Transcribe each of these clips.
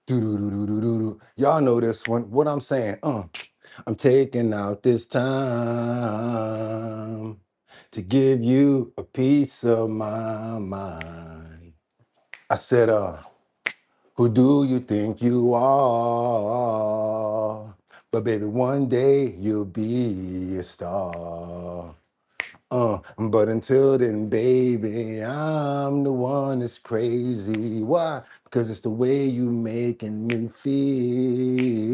Do-do-do-do-do-do. Y'all know this one. What I'm saying, I'm taking out this time to give you a piece of my mind. I said, who do you think you are? But baby, one day you'll be a star. But until then, baby, I'm the one that's crazy. Why? Because it's the way you making me feel.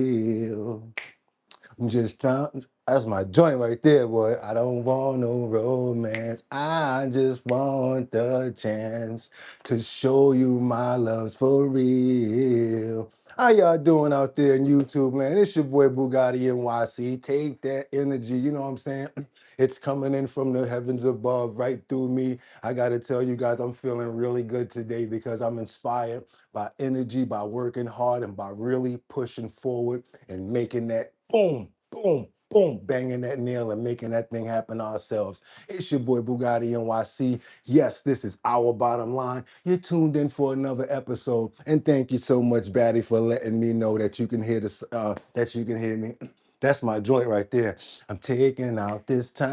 Just trying, that's my joint right there, boy. I don't want no romance. I just want the chance to show you my love's for real. How y'all doing out there in YouTube, man? It's your boy Boogotti NYC. Take that energy, you know what I'm saying? It's coming in from the heavens above, right through me. I got to tell you guys, I'm feeling really good today because I'm inspired by energy, by working hard, and by really pushing forward and making that boom, boom, boom, banging that nail and making that thing happen ourselves. It's your boy Boogotti NYC. Yes, this is Our Bottom Line. You're tuned in for another episode, and thank you so much, Batty, for letting me know that you can hear this. That you can hear me. That's my joint right there. I'm taking out this time,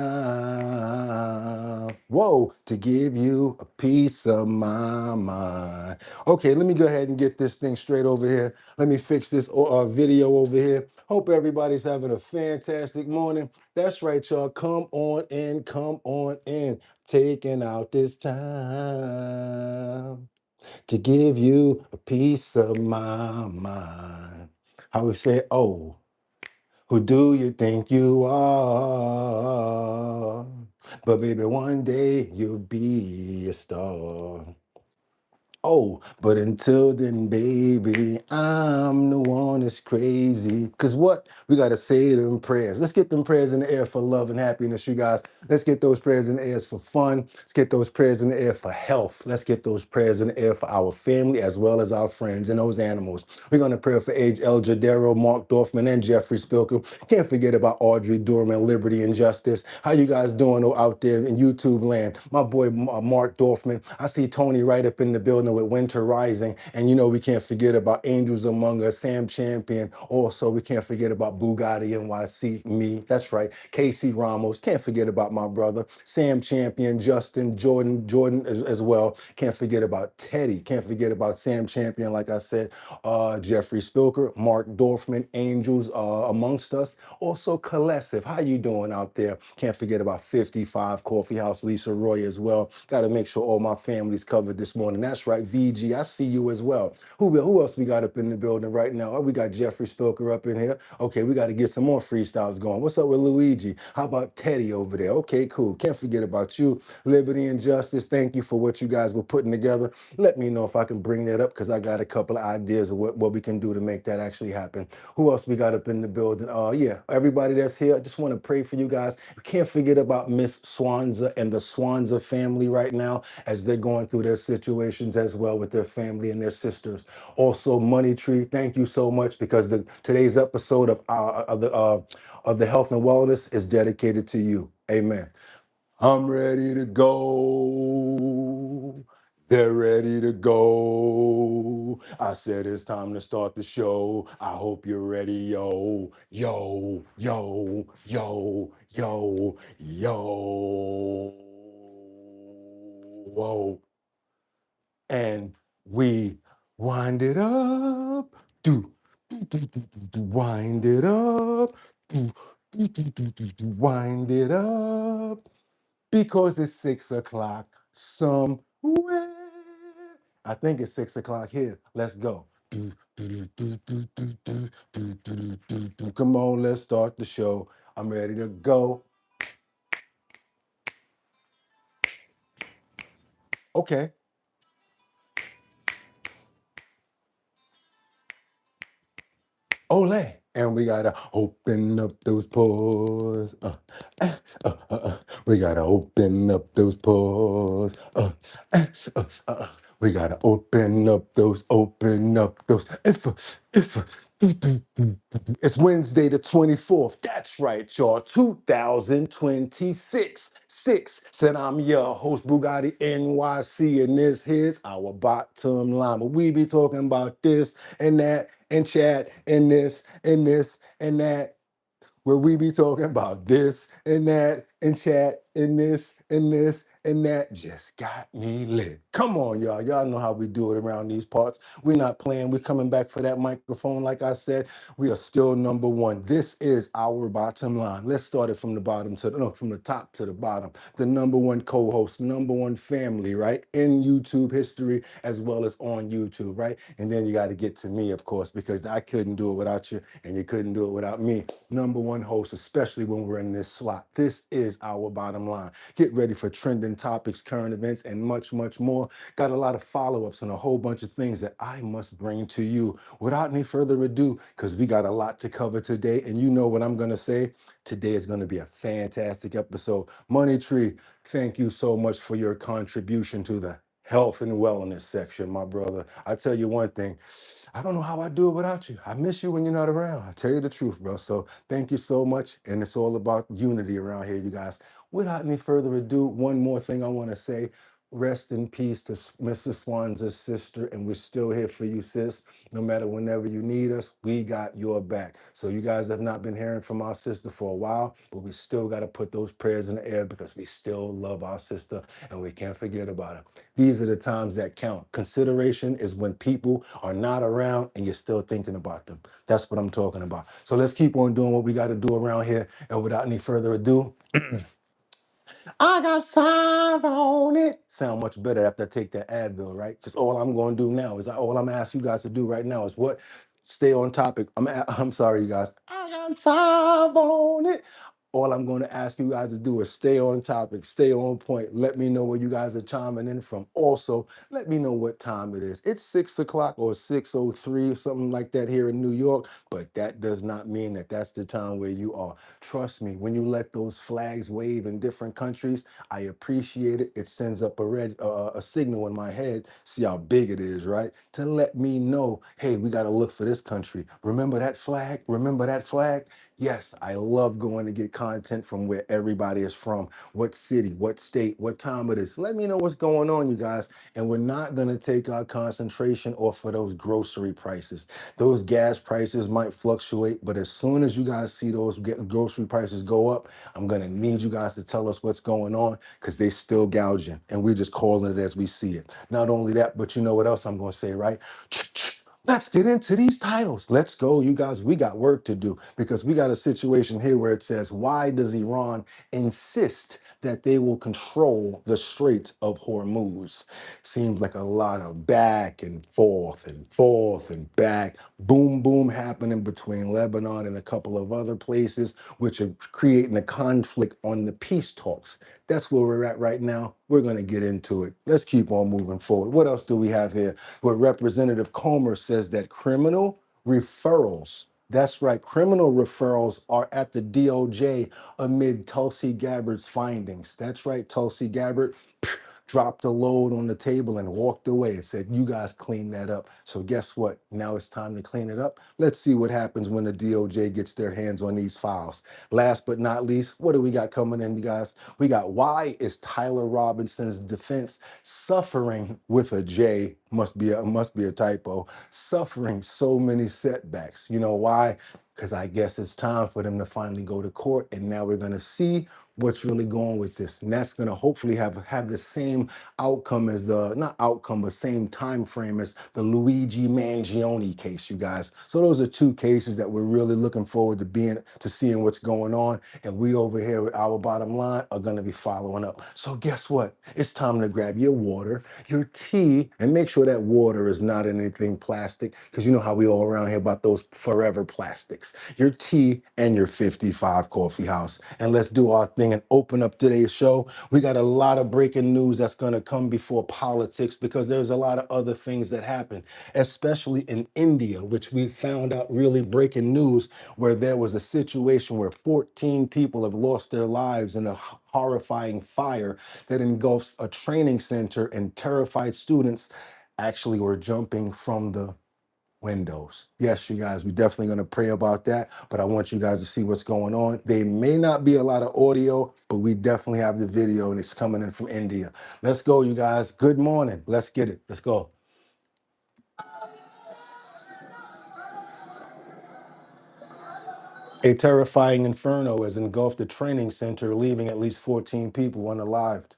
whoa, to give you a piece of my mind. Okay, let me go ahead and get this thing straight over here. Let me fix this video over here. Hope everybody's having a fantastic morning. That's right, y'all. Come on in, come on in. Taking out this time to give you a piece of my mind. How we say, oh, who do you think you are? But baby, one day you'll be a star. Oh, but until then, baby, I'm the one that's crazy. Cause what? We gotta say them prayers. Let's get them prayers in the air for love and happiness, you guys. Let's get those prayers in the air for fun. Let's get those prayers in the air for health. Let's get those prayers in the air for our family as well as our friends and those animals. We're gonna pray for El Jadero, Mark Dorfman, and Jeffrey Spilker. Can't forget about Audrey Dorman, Liberty and Justice. How you guys doing out there in YouTube land? My boy Mark Dorfman. I see Tony right up in the building with Winter Rising. And you know, we can't forget about Angels Among Us, Sam Champion. Also, we can't forget about Boogotti NYC, me. That's right. Casey Ramos. Can't forget about my brother. Sam Champion, Justin, Jordan as well. Can't forget about Teddy. Can't forget about Sam Champion, like I said. Jeffrey Spilker, Mark Dorfman, Angels amongst us. Also, Colessive. How you doing out there? Can't forget about 55 Coffee House, Lisa Roy as well. Got to make sure all my family's covered this morning. That's right, VG. I see you as well. Who else we got up in the building right now? Oh, we got Jeffrey Spilker up in here. Okay, we got to get some more freestyles going. What's up with Luigi? How about Teddy over there? Okay, cool. Can't forget about you. Liberty and Justice, thank you for what you guys were putting together. Let me know if I can bring that up because I got a couple of ideas of what we can do to make that actually happen. Who else we got up in the building? Yeah, everybody that's here, I just want to pray for you guys. You can't forget about Miss Swanza and the Swanza family right now as they're going through their situations as well with their family and their sisters. Also, Money Tree, thank you so much because today's episode of the health and wellness is dedicated to you. Amen. I'm ready to go. They're ready to go. I said it's time to start the show. I hope you're ready, yo. Yo, yo, yo, yo, yo. Whoa. And we wind it up. Do, wind it up. Wind it up. Because it's 6 o'clock somewhere. I think it's 6 o'clock here. Let's go. Come on, let's start the show. I'm ready to go. Okay. Ole. And we gotta open up those pores. We gotta open up those pores. We gotta open up those. If it's Wednesday the 24th. That's right, y'all. 2026. Six. Said I'm your host, Boogotti NYC, and this here's our bottom line. But we be talking about this and that and chat and this and this and that, where we be talking about this and that and chat and this and this and that. Just got me lit. Come on, y'all. Y'all know how we do it around these parts. We're not playing. We're coming back for that microphone. Like I said, we are still number one. This is our bottom line. Let's start it from the bottom to the, no, from the top to the bottom. The number one co-host, number one family, right? In YouTube history as well as on YouTube, right? And then you got to get to me, of course, because I couldn't do it without you and you couldn't do it without me. Number one host, especially when we're in this slot. This is our bottom line. Get ready for trending topics, current events, and much, much more. Got a lot of follow-ups and a whole bunch of things that I must bring to you. Without any further ado, because we got a lot to cover today, and you know what I'm going to say. Today is going to be a fantastic episode. Money Tree, thank you so much for your contribution to the health and wellness section, my brother. I tell you one thing, I don't know how I do it without you. I miss you when you're not around. I tell you the truth, bro. So thank you so much. And it's all about unity around here, you guys. Without any further ado, one more thing I want to say. Rest in peace to Mrs. Swan's sister, and we're still here for you, sis. No matter whenever you need us, we got your back. So you guys have not been hearing from our sister for a while, but we still got to put those prayers in the air because we still love our sister and we can't forget about her. These are the times that count. Consideration is when people are not around and you're still thinking about them. That's what I'm talking about. So let's keep on doing what we got to do around here. And without any further ado, I got five on it. Sound much better after I take that Advil, right? Because all I'm going to do now is all I'm asking you guys to do right now is what? Stay on topic. I'm sorry, you guys. I got five on it. All I'm going to ask you guys to do is stay on topic, stay on point. Let me know where you guys are chiming in from. Also, let me know what time it is. It's 6 o'clock or 6:03 or something like that here in New York, but that does not mean that that's the time where you are. Trust me, when you let those flags wave in different countries, I appreciate it. It sends up a signal in my head. See how big it is, right? To let me know, hey, we got to look for this country. Remember that flag? Remember that flag? Yes, I love going to get content from where everybody is from, what city, what state, what time it is. Let me know what's going on, you guys. And we're not going to take our concentration off of those grocery prices. Those gas prices might fluctuate, but as soon as you guys see those grocery prices go up, I'm going to need you guys to tell us what's going on because they still gouging and we're just calling it as we see it. Not only that, but you know what else I'm going to say, right? Let's get into these titles. Let's go, you guys. We got work to do because we got a situation here where it says, why does Iran insist that they will control the Strait of Hormuz? Seems like a lot of back and forth and forth and back, boom, boom happening between Lebanon and a couple of other places, which are creating a conflict on the peace talks. That's where we're at right now. We're going to get into it. Let's keep on moving forward. What else do we have here? Where Representative Comer says that criminal referrals, that's right, criminal referrals are at the DOJ amid Tulsi Gabbard's findings. That's right, Tulsi Gabbard dropped the load on the table and walked away and said, you guys clean that up. So guess what? Now it's time to clean it up. Let's see what happens when the DOJ gets their hands on these files. Last but not least, what do we got coming in, you guys? We got, why is Tyler Robinson's defense suffering with a J? Must be a typo. Suffering so many setbacks. You know why? Because I guess it's time for them to finally go to court, and now we're going to see what's really going with this. And that's going to hopefully have the same outcome as the, not outcome, but same time frame as the Luigi Mangione case, you guys. So those are two cases that we're really looking forward to seeing what's going on. And we over here with our bottom line are going to be following up. So guess what? It's time to grab your water, your tea, and make sure that water is not in anything plastic, because you know how we all around here about those forever plastics. politics, your tea, and your 55 coffee house. And let's do our thing and open up today's show. We got a lot of breaking news that's going to come before politics because there's a lot of other things that happen, especially in India, which we found out really breaking news where there was a situation where 14 people have lost their lives in a horrifying fire that engulfs a training center, and terrified students actually were jumping from the windows. Yes, you guys, we're definitely going to pray about that, but I want you guys to see what's going on. There may not be a lot of audio, but we definitely have the video, and it's coming in from India. Let's go, you guys. Good morning. Let's get it. Let's go. A terrifying inferno has engulfed the training center, leaving at least 14 people unalived.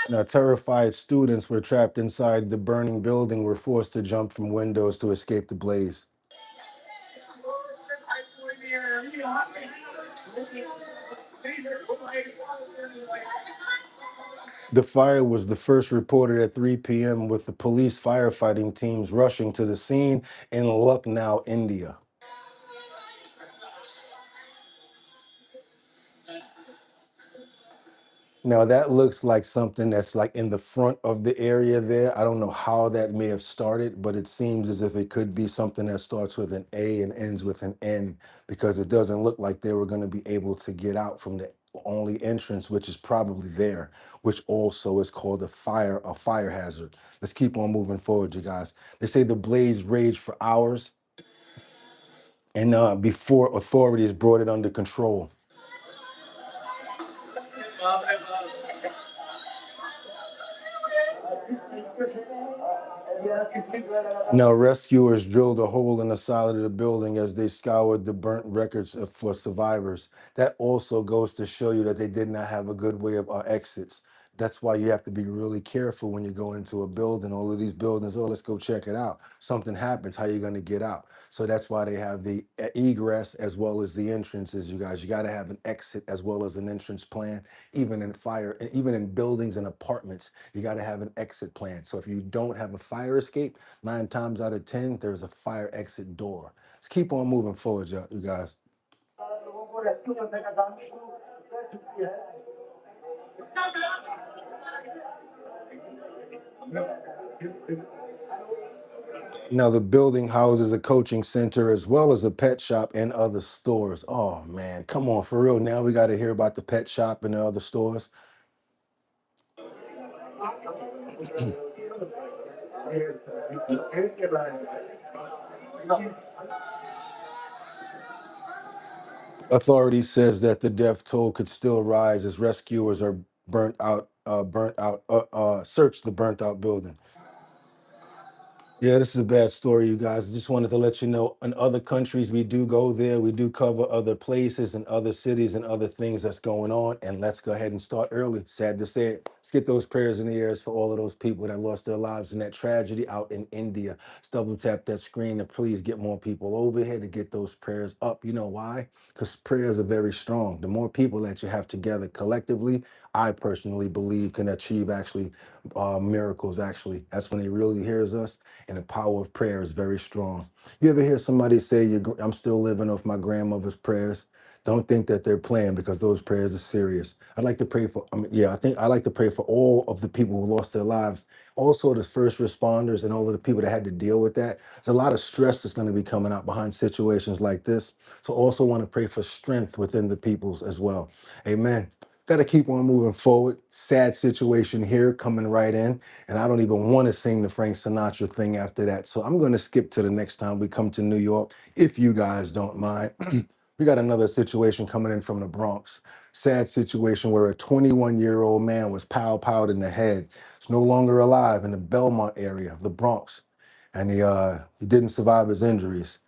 Now, terrified students were trapped inside the burning building, were forced to jump from windows to escape the blaze. The fire was the first reported at 3 p.m., with the police firefighting teams rushing to the scene in Lucknow, India. Now that looks like something that's like in the front of the area there. I don't know how that may have started, but it seems as if it could be something that starts with an A and ends with an N, because it doesn't look like they were going to be able to get out from the only entrance, which is probably there, which also is called a fire hazard. Let's keep on moving forward, you guys. They say the blaze raged for hours, and before authorities brought it under control. Now, rescuers drilled a hole in the side of the building as they scoured the burnt records for survivors. That also goes to show you that they did not have a good way of exits. That's why you have to be really careful when you go into a building. All of these buildings, oh, let's go check it out. Something happens, how you going to get out? So that's why they have the egress as well as the entrances, you guys. You got to have an exit as well as an entrance plan, even in fire, and even in buildings and apartments, you got to have an exit plan. So if you don't have a fire escape, 9 times out of 10, there's a fire exit door. Let's keep on moving forward, you guys. Now, the building houses a coaching center as well as a pet shop and other stores. Oh, man, come on, for real. Now we got to hear about the pet shop and the other stores. Authorities says that the death toll could still rise as rescuers are search the burnt out building. Yeah, this is a bad story, you guys. Just wanted to let you know, in other countries, we do go there. We do cover other places and other cities and other things that's going on. And let's go ahead and start early. Sad to say it. Let's get those prayers in the ears for all of those people that lost their lives in that tragedy out in India. Let's double tap that screen and please get more people over here to get those prayers up. You know why? Because prayers are very strong. The more people that you have together collectively, I personally believe can achieve actually miracles. Actually, that's when he really hears us, and the power of prayer is very strong. You ever hear somebody say, I'm still living off my grandmother's prayers? Don't think that they're playing, because those prayers are serious. I'd like to pray for, I think I like to pray for all of the people who lost their lives, also the first responders and all of the people that had to deal with that. There's a lot of stress that's going to be coming out behind situations like this. So also want to pray for strength within the peoples as well. Amen. Got to keep on moving forward. Sad situation here coming right in. And I don't even want to sing the Frank Sinatra thing after that. So I'm going to skip to the next time we come to New York, if you guys don't mind. We got another situation coming in from the Bronx. Sad situation where a 21-year-old man was powed in the head. He's no longer alive in the Belmont area of the Bronx. And he didn't survive his injuries.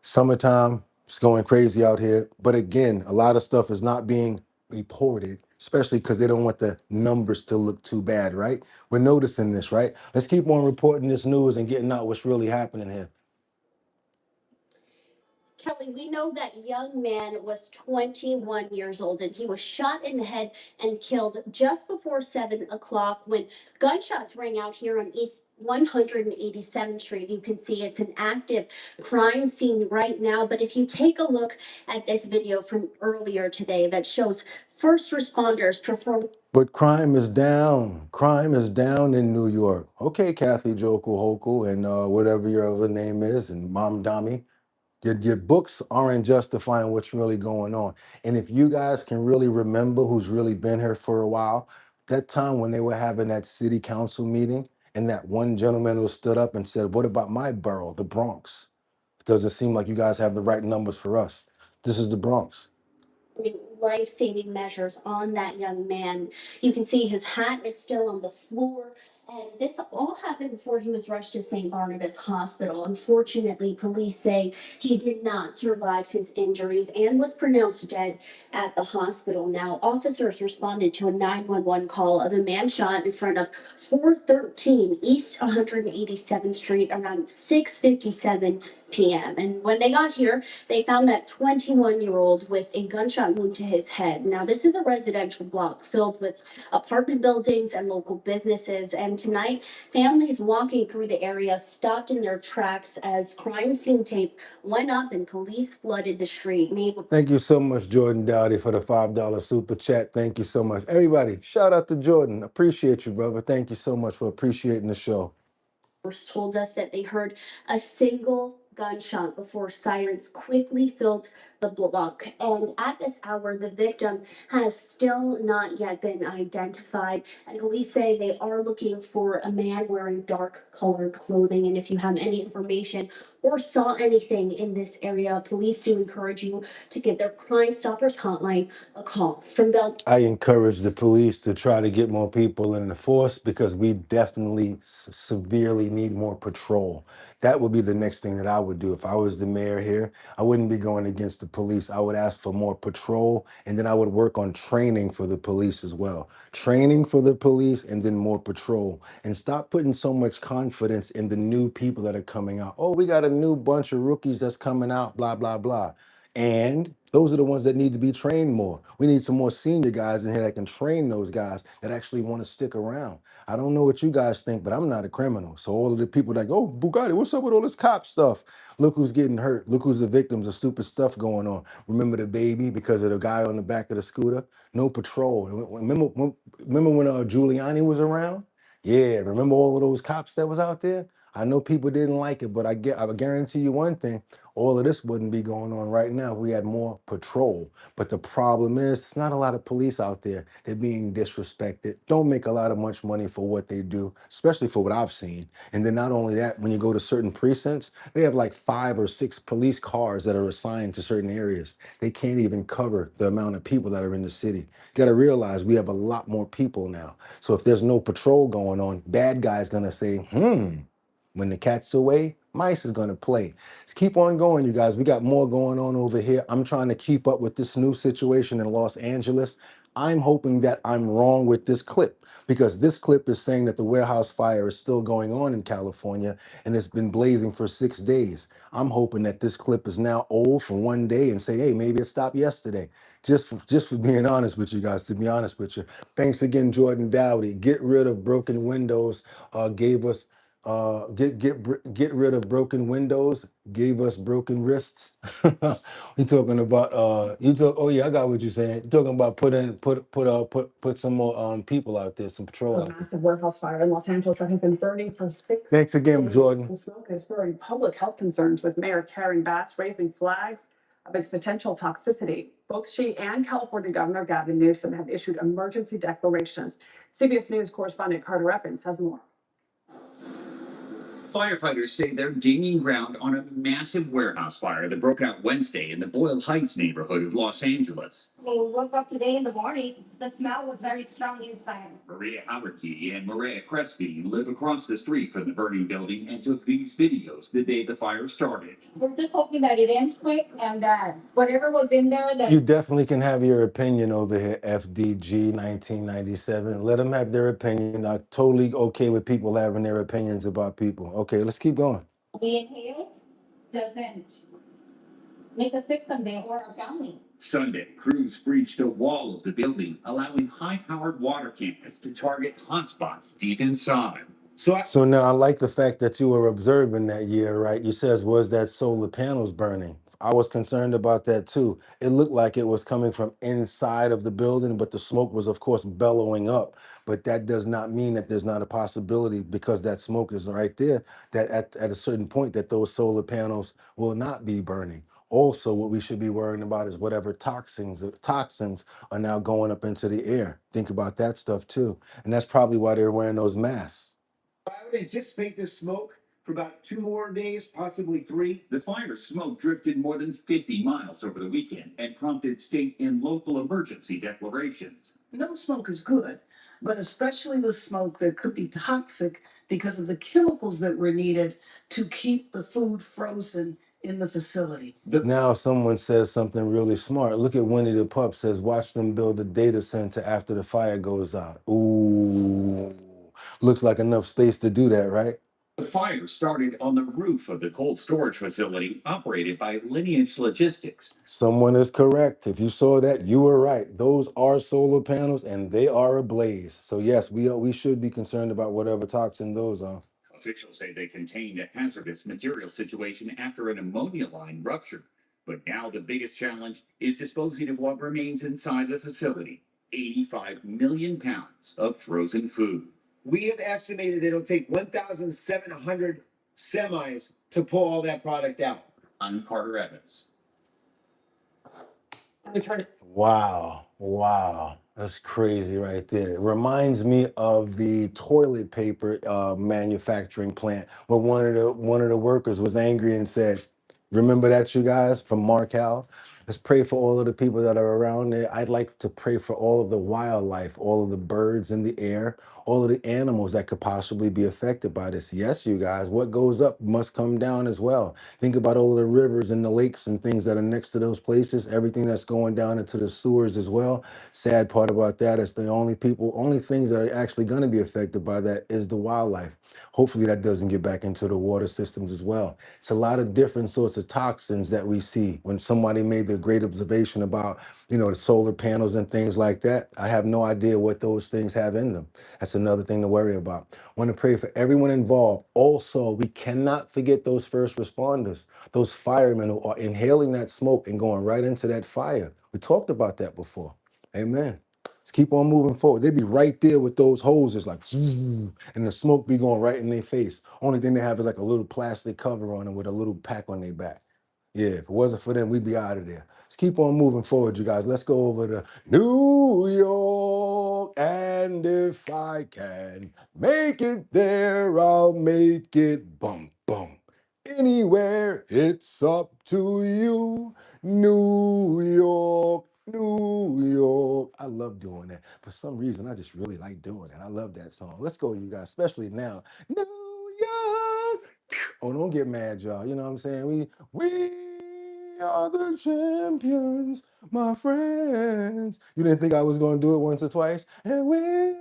Summertime, it's going crazy out here. But again, a lot of stuff is not being reported, especially because they don't want the numbers to look too bad, right? We're noticing this, right? Let's keep on reporting this news and getting out what's really happening here. Kelly, we know that young man was 21 years old and he was shot in the head and killed just before 7 o'clock when gunshots rang out here on East 187th Street. You can see it's an active crime scene right now. But if you take a look at this video from earlier today that shows first responders performing. But crime is down. Crime is down in New York. Okay, Kathy Jokel Hokel and whatever your other name is, and Mom Dami. Your books aren't justifying what's really going on. And if you guys can really remember who's really been here for a while, that time when they were having that city council meeting and that one gentleman who stood up and said, what about my borough, the Bronx? It doesn't seem like you guys have the right numbers for us. This is the Bronx. Life-saving measures on that young man. You can see his hat is still on the floor. And this all happened before he was rushed to St. Barnabas Hospital. Unfortunately, police say he did not survive his injuries and was pronounced dead at the hospital. Now, officers responded to a 911 call of a man shot in front of 413 East 187th Street around 6:57 p.m. And when they got here, they found that 21-year-old with a gunshot wound to his head. Now, this is a residential block filled with apartment buildings and local businesses. And tonight, families walking through the area stopped in their tracks as crime scene tape went up and police flooded the street. Thank you so much, Jordan Dowdy, for the $5 super chat. Thank you so much. Everybody, shout out to Jordan. Appreciate you, brother. Thank you so much for appreciating the show. Told us that they heard a single gunshot before sirens quickly filled the block. And at this hour, the victim has still not yet been identified. And police say they are looking for a man wearing dark colored clothing. And if you have any information or saw anything in this area, police do encourage you to give their Crime Stoppers hotline a call. From Bell, I encourage the police to try to get more people in the force because we definitely severely need more patrol. That would be the next thing that I would do. If I was the mayor here, I wouldn't be going against the police. I would ask for more patrol, and then I would work on training for the police as well. Training for the police and then more patrol. And stop putting so much confidence in the new people that are coming out. Oh, we got a new bunch of rookies that's coming out, blah, blah, blah. And those are the ones that need to be trained more. We need some more senior guys in here that can train those guys that actually want to stick around. I don't know what you guys think, but I'm not a criminal. So all of the people that go, oh, Boogotti, what's up with all this cop stuff? Look who's getting hurt. Look who's the victims of stupid stuff going on. Remember the baby because of the guy on the back of the scooter? No patrol. Remember when Giuliani was around? Yeah, remember all of those cops that was out there? I know people didn't like it, but I guarantee you one thing, all of this wouldn't be going on right now if we had more patrol. But the problem is, it's not a lot of police out there. They're being disrespected, don't make a lot of much money for what they do, especially for what I've seen. And then not only that, when you go to certain precincts, they have like 5 or 6 police cars that are assigned to certain areas. They can't even cover the amount of people that are in the city. You got to realize we have a lot more people now. So if there's no patrol going on, bad guy's going to say, when the cat's away, mice is gonna play. Let's keep on going, you guys. We got more going on over here. I'm trying to keep up with this new situation in Los Angeles. I'm hoping that I'm wrong with this clip because this clip is saying that the warehouse fire is still going on in California and it's been blazing for 6 days. I'm hoping that this clip is now old for one day and say, hey, maybe it stopped yesterday. Just for being honest with you guys, to be honest with you. Thanks again, Jordan Dowdy. Get rid of broken windows, gave us get rid of broken windows, gave us broken wrists. You talking about oh yeah, I got what you're saying. You're talking about put some more people out there, some patrol A out there. massive warehouse fire in Los Angeles that has been burning for 6 Thanks again, days. Jordan. The smoke is stirring public health concerns, with Mayor Karen Bass raising flags of its potential toxicity. Both she and California Governor Gavin Newsom have issued emergency declarations. CBS News correspondent Carter Evans has more. Firefighters say they're gaining ground on a massive warehouse fire that broke out Wednesday in the Boyle Heights neighborhood of Los Angeles. When we woke up today in the morning, the smell was very strong inside. Maria Haverkey and Maria Crespi live across the street from the burning building and took these videos the day the fire started. We're just hoping that it ends quick and that whatever was in there that... You definitely can have your opinion over here, FDG 1997. Let them have their opinion. I'm totally okay with people having their opinions about people. Okay, let's keep going. we inhaled doesn't make us sick someday or our family. Sunday, crews breached a wall of the building, allowing high-powered water cannons to target hotspots deep inside. So now I like the fact that you were observing that year, right? You says, was that solar panels burning? I was concerned about that too. It looked like it was coming from inside of the building, but the smoke was of course bellowing up. But that does not mean that there's not a possibility, because that smoke is right there, that at a certain point that those solar panels will not be burning. Also, what we should be worrying about is whatever toxins are now going up into the air. Think about that stuff too. And that's probably why they're wearing those masks. I would anticipate this smoke for about 2 more days, possibly 3. The fire smoke drifted more than 50 miles over the weekend and prompted state and local emergency declarations. No smoke is good, but especially the smoke that could be toxic because of the chemicals that were needed to keep the food frozen in the facility. Now someone says something really smart. Look at Winnie the Pup says, watch them build a data center after the fire goes out. Ooh, looks like enough space to do that, right? The fire started on the roof of the cold storage facility operated by Lineage Logistics. Someone is correct. If you saw that, you were right. Those are solar panels and they are ablaze. So yes, we should be concerned about whatever toxin those are. Officials say they contained a hazardous material situation after an ammonia line ruptured. But now the biggest challenge is disposing of what remains inside the facility, 85 million pounds of frozen food. We have estimated it'll take 1,700 semis to pull all that product out. I'm Carter Evans. Wow, that's crazy right there. It reminds me of the toilet paper manufacturing plant where one of the workers was angry and said, remember that, you guys, from Markel? Let's pray for all of the people that are around there. I'd like to pray for all of the wildlife, all of the birds in the air, all of the animals that could possibly be affected by this. Yes, you guys, what goes up must come down as well. Think about all of the rivers and the lakes and things that are next to those places, everything that's going down into the sewers as well. Sad part about that is the only things that are actually going to be affected by that is the wildlife. Hopefully that doesn't get back into the water systems as well. It's a lot of different sorts of toxins that we see. When somebody made the great observation about, the solar panels and things like that, I have no idea what those things have in them. That's another thing to worry about. Want to pray for everyone involved. Also, we cannot forget those first responders, those firemen who are inhaling that smoke and going right into that fire. We talked about that before. Amen. Let's keep on moving forward. They'd be right there with those hoses, like, and the smoke be going right in their face. Only thing they have is like a little plastic cover on them with a little pack on their back. Yeah, if it wasn't for them, we'd be out of there. Let's keep on moving forward, you guys. Let's go over to New York. And if I can make it there, I'll make it bum, bum. Anywhere, it's up to you. New York, New York. I love doing that. For some reason, I just really like doing it. I love that song. Let's go, you guys, especially now. New York. Oh, don't get mad, y'all. You know what I'm saying? We are the champions, my friends. You didn't think I was going to do it once or twice? And we'll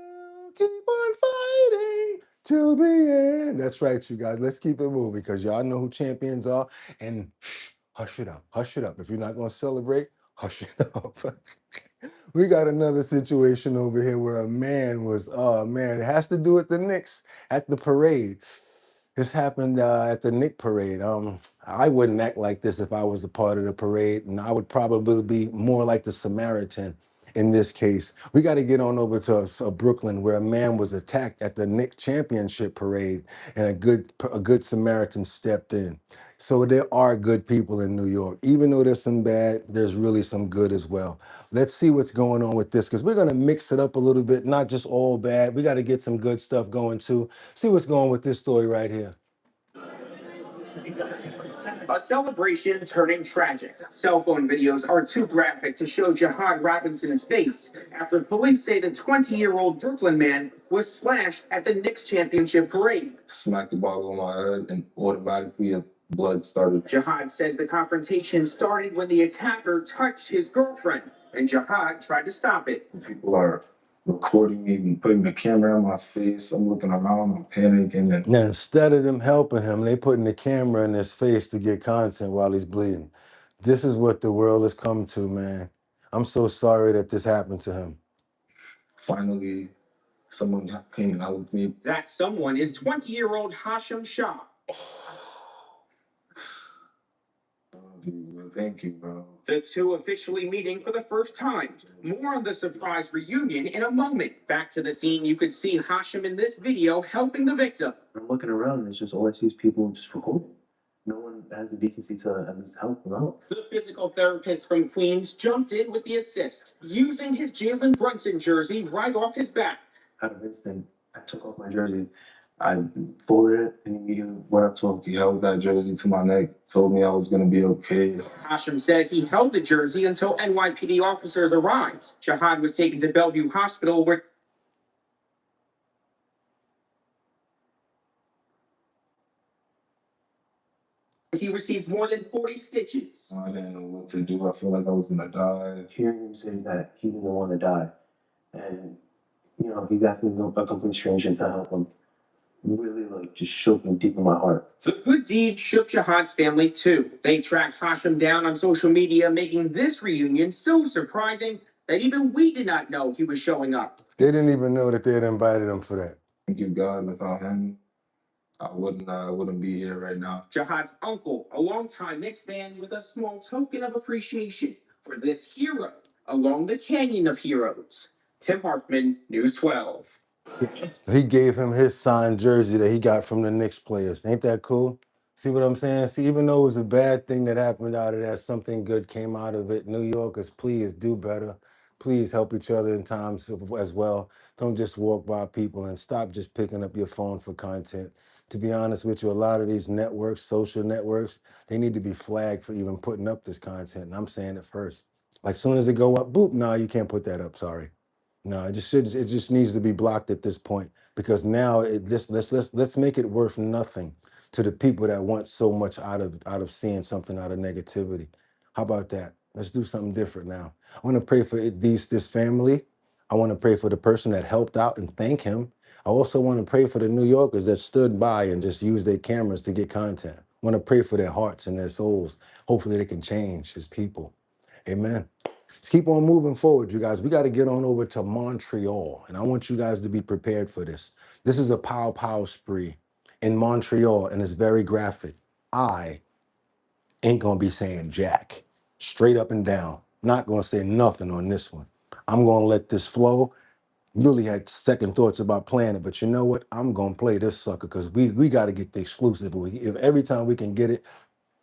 keep on fighting till the end. That's right, you guys. Let's keep it moving because y'all know who champions are. And hush it up. Hush it up. If you're not going to celebrate, hush it up. We got another situation over here where a man was, oh man, it has to do with the Knicks at the parade. This happened at the Knick parade. I wouldn't act like this if I was a part of the parade, and I would probably be more like the Samaritan in this case. We got to get on over to Brooklyn, where a man was attacked at the Knick championship parade, and a good Samaritan stepped in. So there are good people in New York. Even though there's some bad, there's really some good as well. Let's see what's going on with this, because we're going to mix it up a little bit, not just all bad. We got to get some good stuff going too. See what's going on with this story right here. A celebration turning tragic. Cell phone videos are too graphic to show Jihad Robinson's face after police say the 20-year-old Brooklyn man was slashed at the Knicks championship parade. Smacked the ball on my head and automatically blood started. Jihad says the confrontation started when the attacker touched his girlfriend, and Jihad tried to stop it. People are recording me and putting the camera in my face. I'm looking around, I'm panicking. And now, instead of them helping him, they putting the camera in his face to get content while he's bleeding. This is what the world has come to, man. I'm so sorry that this happened to him. Finally, someone came and helped me. That someone is 20-year-old Hashim Shah. Thank you, bro. The two officially meeting for the first time. More on the surprise reunion in a moment. Back to the scene, you could see Hashim in this video helping the victim. I'm looking around and it's just all I see is people just recording. No one has the decency to at least help them out. The physical therapist from Queens jumped in with the assist, using his Jalen Brunson jersey right off his back. Out of instinct, I took off my jersey. I folded it and immediately went up to him. He held that jersey to my neck, told me I was gonna be okay. Hashim says he held the jersey until NYPD officers arrived. Jihad was taken to Bellevue Hospital where he received more than 40 stitches. I didn't know what to do. I feel like I was gonna die. Hearing him say that he didn't want to die, and he's asking a complete stranger to help him, really like just shook me deep in my heart. The good deed shook Jihad's family too. They tracked Hashim down on social media, making this reunion so surprising that even we did not know he was showing up. They didn't even know that they had invited him for that. Thank you, God. Without him, I wouldn't be here right now. Jihad's uncle, a longtime Knicks fan, with a small token of appreciation for this hero along the Canyon of Heroes. Tim Harfman, News 12. He gave him his signed jersey that he got from the Knicks players. Ain't that cool? See what I'm saying? See, even though it was a bad thing that happened out of that, something good came out of it. New Yorkers, please do better. Please help each other in times as well. Don't just walk by people and stop just picking up your phone for content. To be honest with you, a lot of these networks, social networks, they need to be flagged for even putting up this content. And I'm saying it first. Like soon as it go up, boop, no, you can't put that up, sorry. No, it just needs to be blocked at this point because now let's make it worth nothing to the people that want so much out of seeing something out of negativity. How about that? Let's do something different now. I want to pray for this family. I want to pray for the person that helped out and thank him. I also want to pray for the New Yorkers that stood by and just used their cameras to get content. I want to pray for their hearts and their souls. Hopefully they can change his people. Amen. Let's keep on moving forward, you guys. We got to get on over to Montreal, and I want you guys to be prepared for this. This is a pow spree in Montreal, and it's very graphic. I ain't gonna be saying jack, straight up and down. Not gonna say nothing on this one. I'm gonna let this flow. Really had second thoughts about playing it, but you know what? I'm gonna play this sucker because we got to get the exclusive. If every time we can get it,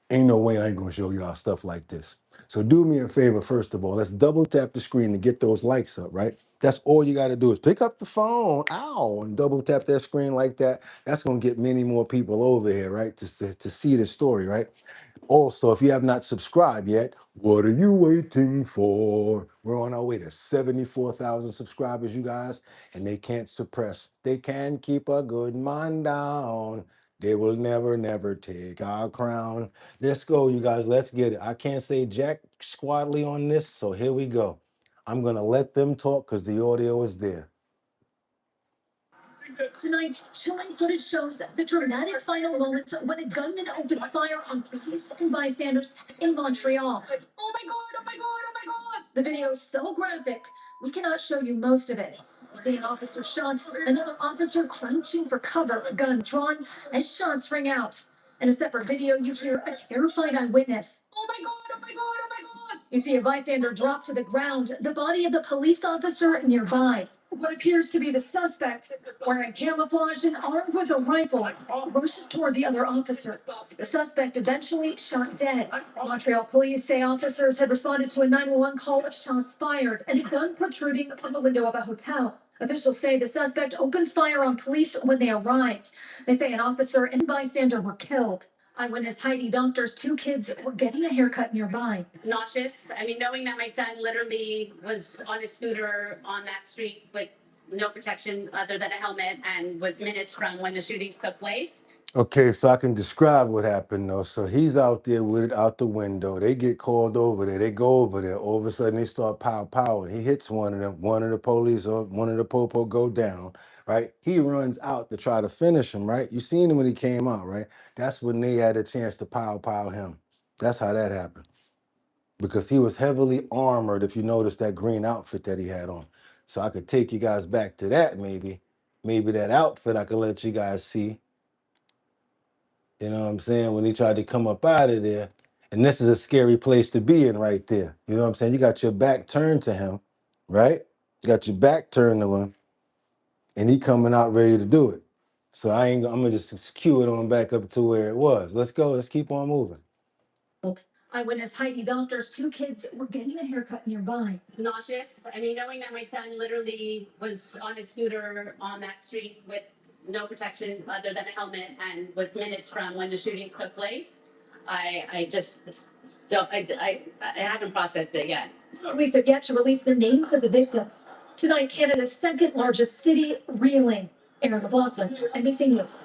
ain't no way I ain't gonna show y'all stuff like this. So do me a favor, first of all, let's double tap the screen to get those likes up, right? That's all you gotta do is pick up the phone, ow, and double tap that screen like that. That's gonna get many more people over here, right? To see the story, right? Also, if you have not subscribed yet, what are you waiting for? We're on our way to 74,000 subscribers, you guys, and they can't suppress. They can keep a good mind down. They will never take our crown. Let's go, you guys. Let's get it. I can't say jack squatly on this, so here we go. I'm going to let them talk because the audio is there. Tonight's chilling footage shows the dramatic final moments when a gunman opened fire on police and bystanders in Montreal. Oh my God, oh my God, oh my God. The video is so graphic, we cannot show you most of it. You see an officer shot, another officer crouching for cover, gun drawn, as shots ring out. In a separate video, you hear a terrified eyewitness. Oh my God, oh my God, oh my God. You see a bystander drop to the ground, the body of the police officer nearby. What appears to be the suspect, wearing camouflage and armed with a rifle, rushes toward the other officer. The suspect eventually shot dead. Montreal police say officers had responded to a 911 call of shots fired and a gun protruding from the window of a hotel. Officials say the suspect opened fire on police when they arrived. They say an officer and bystander were killed. Eyewitness Heidi Doctor's two kids were getting a haircut nearby. Nauseous. I mean, knowing that my son literally was on his scooter on that street with no protection other than a helmet and was minutes from when the shootings took place. Okay, so I can describe what happened though. So he's out there with it out the window. They get called over there. They go over there. All of a sudden they start pow. And he hits one of them. One of the police or one of the popo go down, right? He runs out to try to finish him, right? You seen him when he came out, right? That's when they had a chance to pow him. That's how that happened. because he was heavily armored. If you notice that green outfit that he had on, so I could take you guys back to that. Maybe that outfit I could let you guys see. You know what I'm saying? When he tried to come up out of there, and this is a scary place to be in right there. You know what I'm saying? You got your back turned to him, right? You got your back turned to him, and he coming out ready to do it. So I'm gonna just cue it on back up to where it was. Let's go. Let's keep on moving. Eyewitness Heidi Doctors, 2 kids were getting a haircut nearby. Nauseous. I mean, knowing that my son literally was on a scooter on that street with no protection other than a helmet and was minutes from when the shootings took place, I just don't, I haven't processed it yet. Police have yet to release the names of the victims. Tonight, Canada's second largest city reeling. Aaron McLaughlin, NBC News.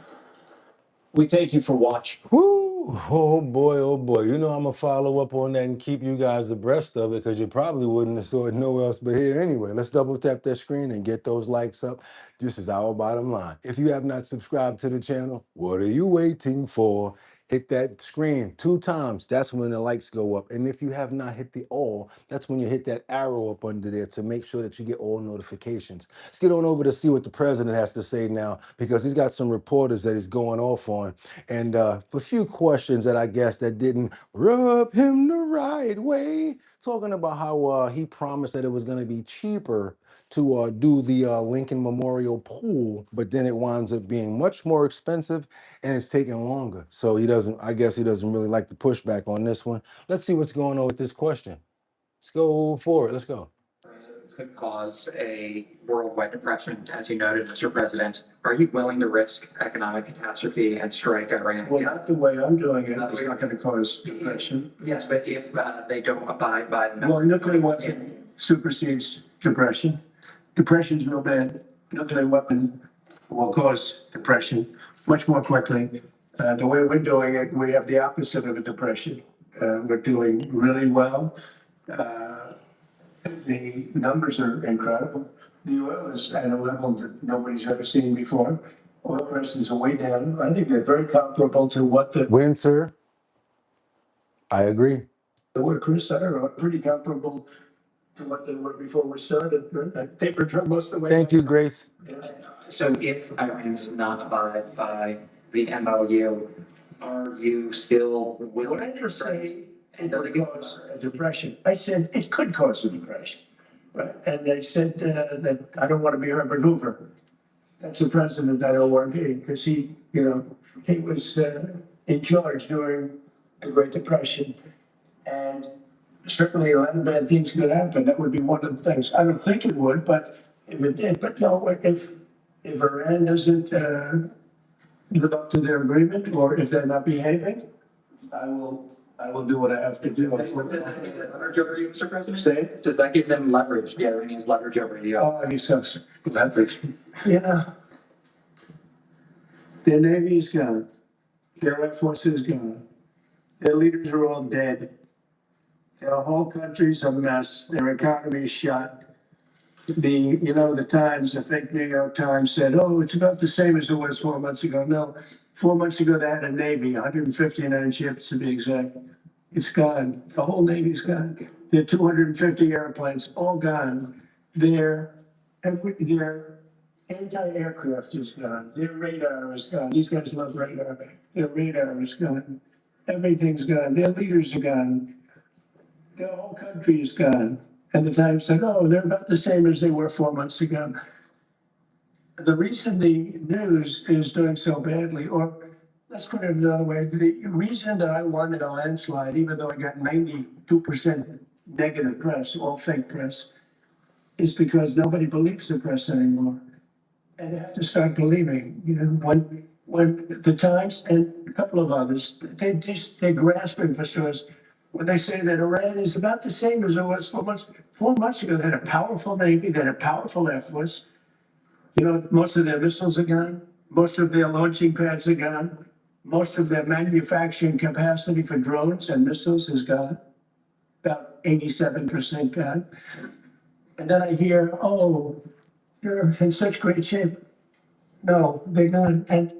We thank you for watching. Woo! Oh boy, oh boy. You know I'm gonna follow up on that and keep you guys abreast of it because you probably wouldn't have saw it nowhere else but here anyway. Let's double tap that screen and get those likes up. This is our bottom line. If you have not subscribed to the channel, what are you waiting for? Hit that screen 2 times. That's when the likes go up. And if you have not hit the all, that's when you hit that arrow up under there to make sure that you get all notifications. Let's get on over to see what the president has to say now because he's got some reporters that he's going off on. And a few questions that I guess that didn't rub him the right way. Talking about how he promised that it was going to be cheaper to do the Lincoln Memorial pool, but then it winds up being much more expensive and it's taking longer. So I guess he doesn't really like the pushback on this one. Let's see what's going on with this question. Let's go for it. Let's go. Could cause a worldwide depression, as you noted, Mr. President. Are you willing to risk economic catastrophe and strike Iran? Well, not the way I'm doing it. It's not going to cause depression. Yes, but if they don't abide by the Well, nuclear weapon supersedes depression. Depression's real bad. Nuclear weapon will cause depression much more quickly. The way we're doing it, we have the opposite of a depression. We're doing really well. The numbers are incredible. The oil is at a level that nobody's ever seen before. Oil prices are way down. I think they're very comparable to what the Winter, I agree. workers are pretty comparable to what they were before we started. They were most of the way. Thank you, Grace. So if Iran does not abide by the MOU, are you still willing? What I just say, it would cause a depression. I said it could cause a depression, right? And they said that I don't want to be Herbert Hoover. That's the president I don't want to be because he was in charge during the Great Depression, and certainly a lot of bad things could happen. That would be one of the things. I don't think it would, but if it did, but no, if Iran doesn't live up to their agreement, or if they're not behaving, I will do what I have to do. Does that give them leverage over you, Mr. President? Say? Does that give them leverage? The Iranians leverage over you? Oh, he's so leverage. Their Navy's gone. Their Air Force is gone. Their leaders are all dead. Their whole country's a mess. Their economy is shot. The Times, the fake New York Times said, oh, it's about the same as it was 4 months ago. No, 4 months ago, they had a Navy, 159 ships to be exact. It's gone. The whole Navy's gone. Their 250 airplanes, all gone. Their anti-aircraft is gone. Their radar is gone. These guys love radar. Their radar is gone. Everything's gone. Their leaders are gone. Their whole country is gone. And the Times said, oh, they're about the same as they were 4 months ago. The reason the news is doing so badly, or let's put it another way, the reason that I wanted a landslide, even though I got 92% negative press, all fake press, is because nobody believes the press anymore. And they have to start believing, when the Times and a couple of others, they're grasping for source. When they say that Iran is about the same as it was 4 months. 4 months ago, they had a powerful Navy, they had a powerful Air Force. Most of their missiles are gone. Most of their launching pads are gone. Most of their manufacturing capacity for drones and missiles is gone. About 87% gone. And then I hear, oh, you're in such great shape. No, they're gone. And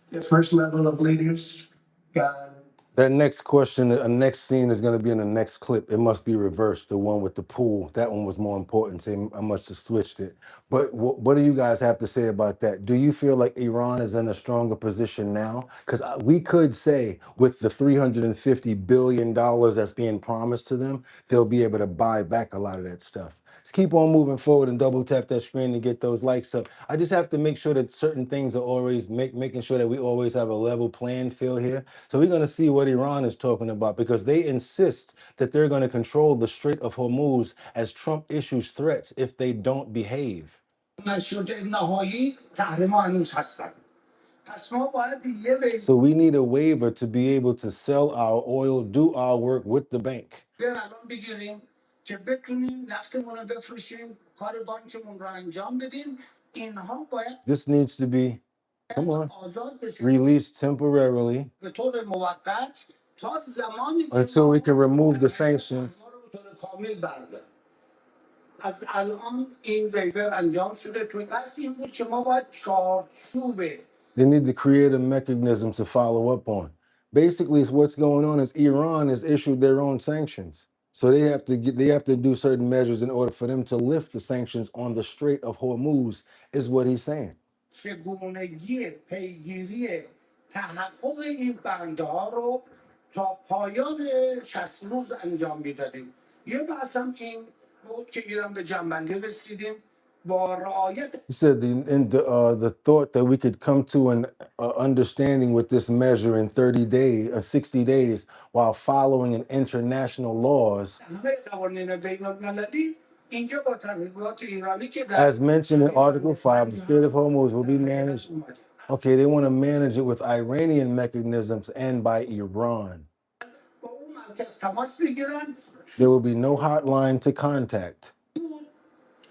their first level of leaders, gone. That next question, a next scene is going to be in the next clip. It must be reversed. The one with the pool, that one was more important. So I must have switched it. But what do you guys have to say about that? Do you feel like Iran is in a stronger position now? Because we could say with the $350 billion that's being promised to them, they'll be able to buy back a lot of that stuff. Let's keep on moving forward and double tap that screen to get those likes up. I just have to make sure that certain things are always making sure that we always have a level playing field here. So we're going to see what Iran is talking about because they insist that they're going to control the Strait of Hormuz as Trump issues threats if they don't behave. So we need a waiver to be able to sell our oil, do our work with the bank. This needs to be, come on, released temporarily until we can remove the sanctions. از الان این ویور انجام شده تو پس این بود که ما باید چارچوب They need to create a mechanism to follow up on. Basically, what's going on is Iran has issued their own sanctions. So they have to do certain measures in order for them to lift the sanctions on the Strait of Hormuz, is what he's saying. چگونگی پیگیری تحقق این بندها رو تا پایان 60 روز انجام میدادیم. یه بحث هم این بود که ایران به جنبندی رسیدیم. He said the thought that we could come to an understanding with this measure in 30 days or 60 days while following in international laws. As mentioned in Article 5, the Strait of Hormuz will be managed. Okay, they want to manage it with Iranian mechanisms and by Iran. There will be no hotline to contact.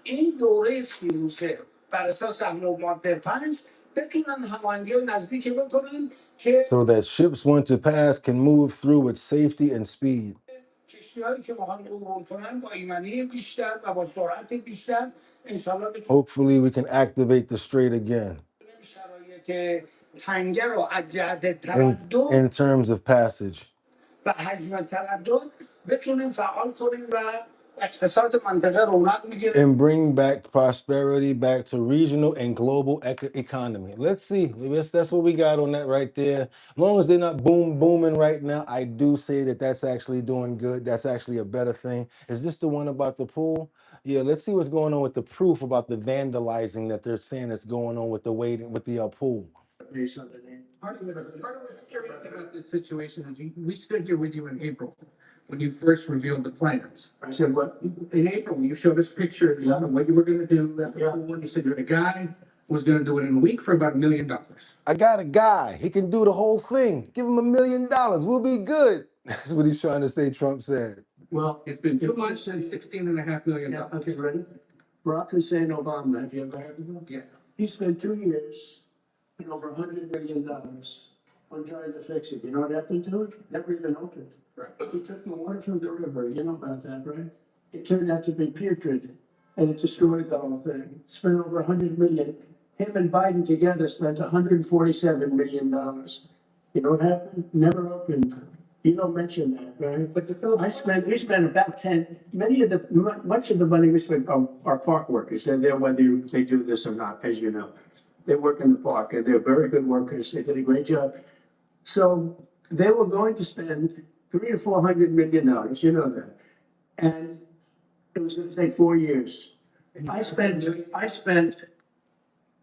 این دوره 30 روزه بر اساس ماده 5 بتونن هماهنگی نزدیکی بکنن که so that ships want to pass can move through with safety and speed. کشتی‌هایی که می‌خوان عبور کنن با ایمنی بیشتر و با سرعت بیشتر انشالله hopefully we can activate the strait again. شرایط تنگه رو از جهت تردد in terms of passage. و حجم تردد بتونیم فعال کنیم و and bring back prosperity back to regional and global economy. Let's see. That's what we got on that right there. As long as they're not booming right now, I do say that that's actually doing good. That's actually a better thing. Is this the one about the pool? Yeah, let's see what's going on with the proof about the vandalizing that they're saying that's going on with the pool. Part of what's curious about this situation is we stood here with you in April when you first revealed the plans. I said, what? In April, when you showed us pictures of what you were going to do, when you said the guy was going to do it in a week for about $1 million. I got a guy. He can do the whole thing. Give him $1 million. We'll be good. That's what he's trying to say, Trump said. Well, it's been 2 months and $16.5 million. Yeah, okay, ready? Barack Hussein Obama, have you ever heard of him? Yeah. He spent 2 years and over $100 million on trying to fix it. You know what happened to it? Never even opened. Right. He took the water from the river. You know about that, right? It turned out to be putrid, and it destroyed the whole thing. Spent over $100 million. Him and Biden together spent $147 million. You know what happened? Never opened. You don't mention that, right? But we spent about 10. Much of the money we spent are park workers. They're there whether they do this or not, as you know. They work in the park, and they're very good workers. They did a great job. So they were going to spend $300 to $400 million. You know that, and it was going to take 4 years. I spent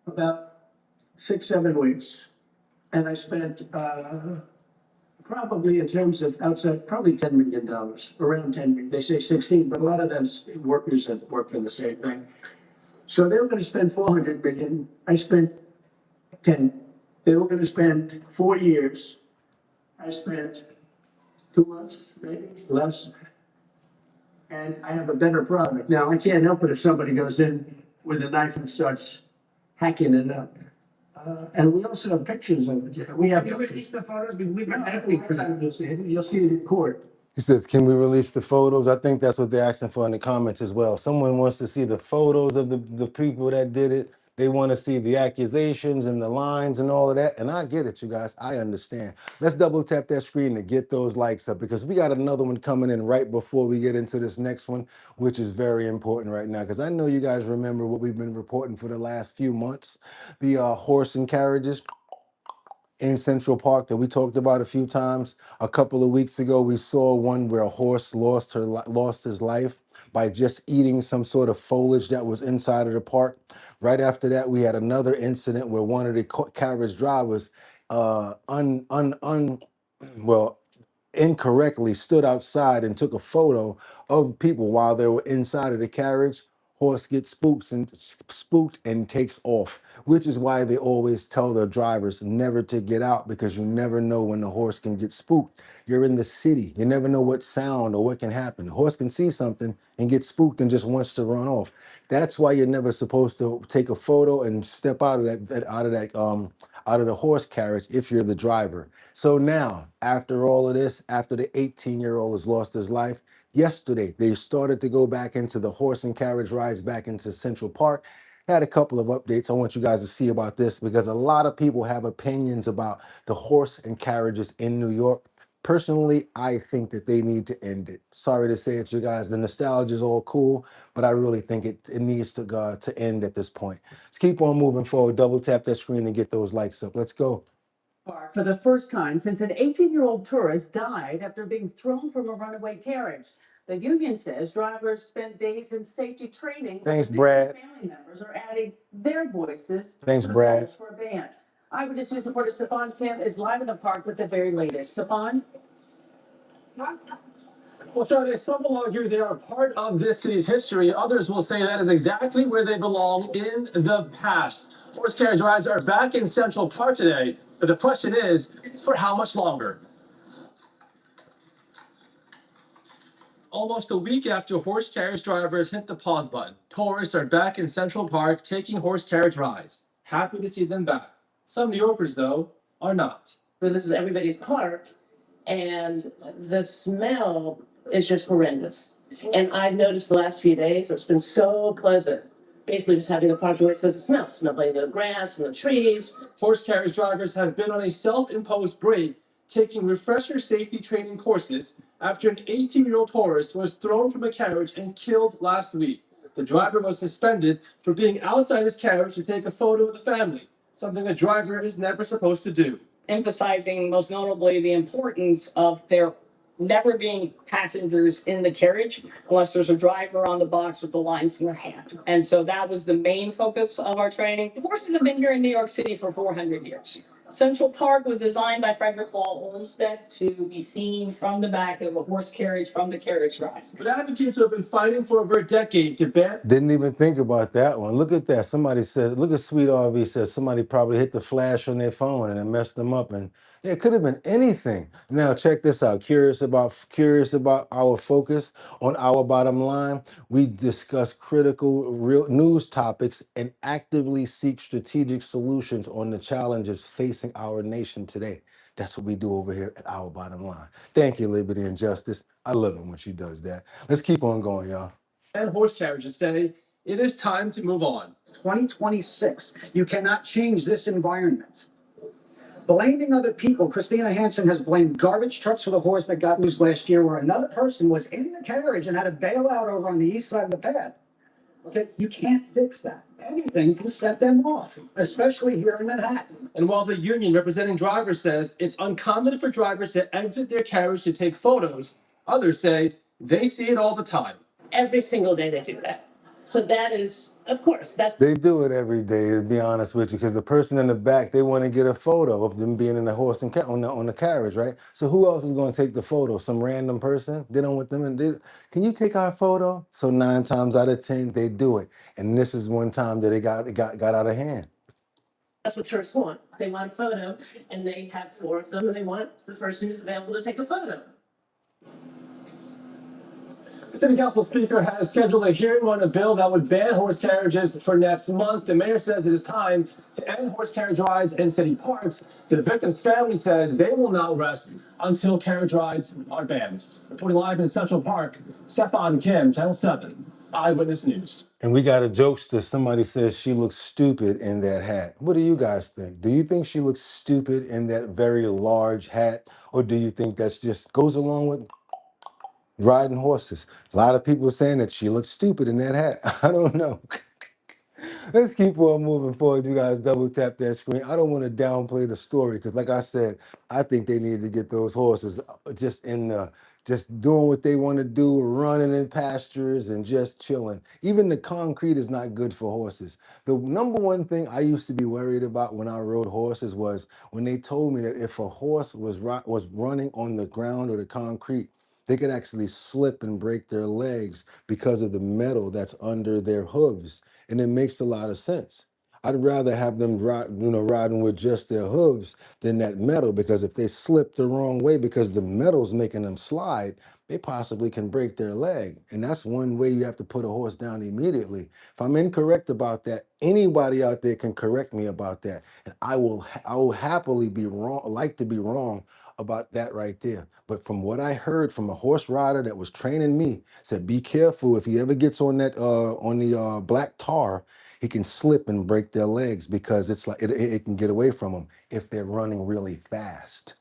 about 6-7 weeks, and I spent probably in terms of outside, probably $10 million, around 10. They say 16, but a lot of those workers that work for the same thing. So they were going to spend $400 million. I spent 10. They were going to spend 4 years. I spent 2 months, maybe less. And I have a better product. Now, I can't help it if somebody goes in with a knife and starts hacking it up. And we also have pictures of it. You know, we have release the photos? We've been asking for that. You'll see it in court. He says, can we release the photos? I think that's what they're asking for in the comments as well. Someone wants to see the photos of the people that did it. They want to see the accusations and the lines and all of that. And I get it, you guys. I understand. Let's double tap that screen to get those likes up because we got another one coming in right before we get into this next one, which is very important right now because I know you guys remember what we've been reporting for the last few months, the horse and carriages in Central Park that we talked about a few times. A couple of weeks ago, we saw one where a horse lost his life by just eating some sort of foliage that was inside of the park. Right after that, we had another incident where one of the carriage drivers well, incorrectly stood outside and took a photo of people while they were inside of the carriage. Horse gets spooked and takes off, which is why they always tell their drivers never to get out because you never know when the horse can get spooked. You're in the city. You never know what sound or what can happen. The horse can see something and get spooked and just wants to run off. That's why you're never supposed to take a photo and step out of out of the horse carriage if you're the driver. So now, after all of this, after the 18-year-old has lost his life, yesterday they started to go back into the horse and carriage rides back into Central Park. Had a couple of updates I want you guys to see about this because a lot of people have opinions about the horse and carriages in New York. Personally, I think that they need to end it. Sorry to say it, you guys. The nostalgia is all cool, but I really think it needs to end at this point. Let's keep on moving forward. Double tap that screen and get those likes up. Let's go. For the first time since an 18-year-old tourist died after being thrown from a runaway carriage. The union says drivers spent days in safety training. Thanks, but the Brad. Family members are adding their voices. Thanks, to the Brad. calls for a ban. Eyewitness News reporter Stefan Kim is live in the park with the very latest. Stefan? Well, Charlie, some will argue they are part of this city's history. Others will say that is exactly where they belong in the past. Horse carriage rides are back in Central Park today, but the question is, for how much longer? Almost a week after horse carriage drivers hit the pause button, tourists are back in Central Park taking horse carriage rides. Happy to see them back. Some New Yorkers, though, are not. This is everybody's park, and the smell is just horrendous. And I've noticed the last few days, it's been so pleasant. Basically, just having the park where it says it smells, smelling the grass and the trees. Horse carriage drivers have been on a self-imposed break, taking refresher safety training courses after an 18-year-old tourist was thrown from a carriage and killed last week. The driver was suspended for being outside his carriage to take a photo of the family, something a driver is never supposed to do. Emphasizing most notably the importance of there never being passengers in the carriage unless there's a driver on the box with the lines in their hand. And so that was the main focus of our training. Horses have been here in New York City for 400 years. Central Park was designed by Frederick Law Olmsted to be seen from the back of a horse carriage from the carriage drives. But advocates who have been fighting for over a decade to ban. Didn't even think about that one. Look at that. Somebody said, look at Sweet RV says somebody probably hit the flash on their phone and it messed them up. And yeah, it could have been anything. Now check this out. Curious about our focus on our bottom line. We discuss critical real news topics and actively seek strategic solutions on the challenges facing our nation today. That's what we do over here at Our Bottom Line. Thank you, Liberty and Justice. I love it when she does that. Let's keep on going, y'all. And horse carriages say it is time to move on. 2026. You cannot change this environment. Blaming other people. Christina Hansen has blamed garbage trucks for the horse that got loose last year, where another person was in the carriage and had to bail out over on the east side of the path. Okay, you can't fix that. Anything can set them off, especially here in Manhattan. And while the union representing drivers says it's uncommon for drivers to exit their carriage to take photos, others say they see it all the time. Every single day they do that. So that is, of course, that's... They do it every day, to be honest with you, because the person in the back, they want to get a photo of them being in the horse and on the carriage, right? So who else is going to take the photo? Some random person? They don't want them in. Can you take our photo? So 9 times out of 10, they do it. And this is one time that it got out of hand. That's what tourists want. They want a photo, and they have 4 of them, and they want the person who's available to take a photo. The City Council Speaker has scheduled a hearing on a bill that would ban horse carriages for next month. The mayor says it is time to end horse carriage rides in city parks. The victim's family says they will not rest until carriage rides are banned. Reporting live in Central Park, Stefan Kim, Channel 7. Eyewitness News. And we got a jokester. Somebody says she looks stupid in that hat. What do you guys think? Do you think she looks stupid in that very large hat? Or do you think that's just goes along with riding horses? A lot of people are saying that she looks stupid in that hat. I don't know. Let's keep on moving forward. You guys double tap that screen. I don't want to downplay the story because, like I said, I think they need to get those horses just in the just doing what they want to do, running in pastures and just chilling. Even the concrete is not good for horses. The number one thing I used to be worried about when I rode horses was when they told me that if a horse was running on the ground or the concrete, they could actually slip and break their legs because of the metal that's under their hooves. And it makes a lot of sense. I'd rather have them riding with just their hooves than that metal, because if they slip the wrong way because the metal's making them slide, they possibly can break their leg. And that's one way you have to put a horse down immediately. If I'm incorrect about that, anybody out there can correct me about that. And I will happily be wrong, like to be wrong about that right there. But from what I heard from a horse rider that was training me, said be careful if he ever gets on that on the black tar, he can slip and break their legs because it's like it can get away from them if they're running really fast.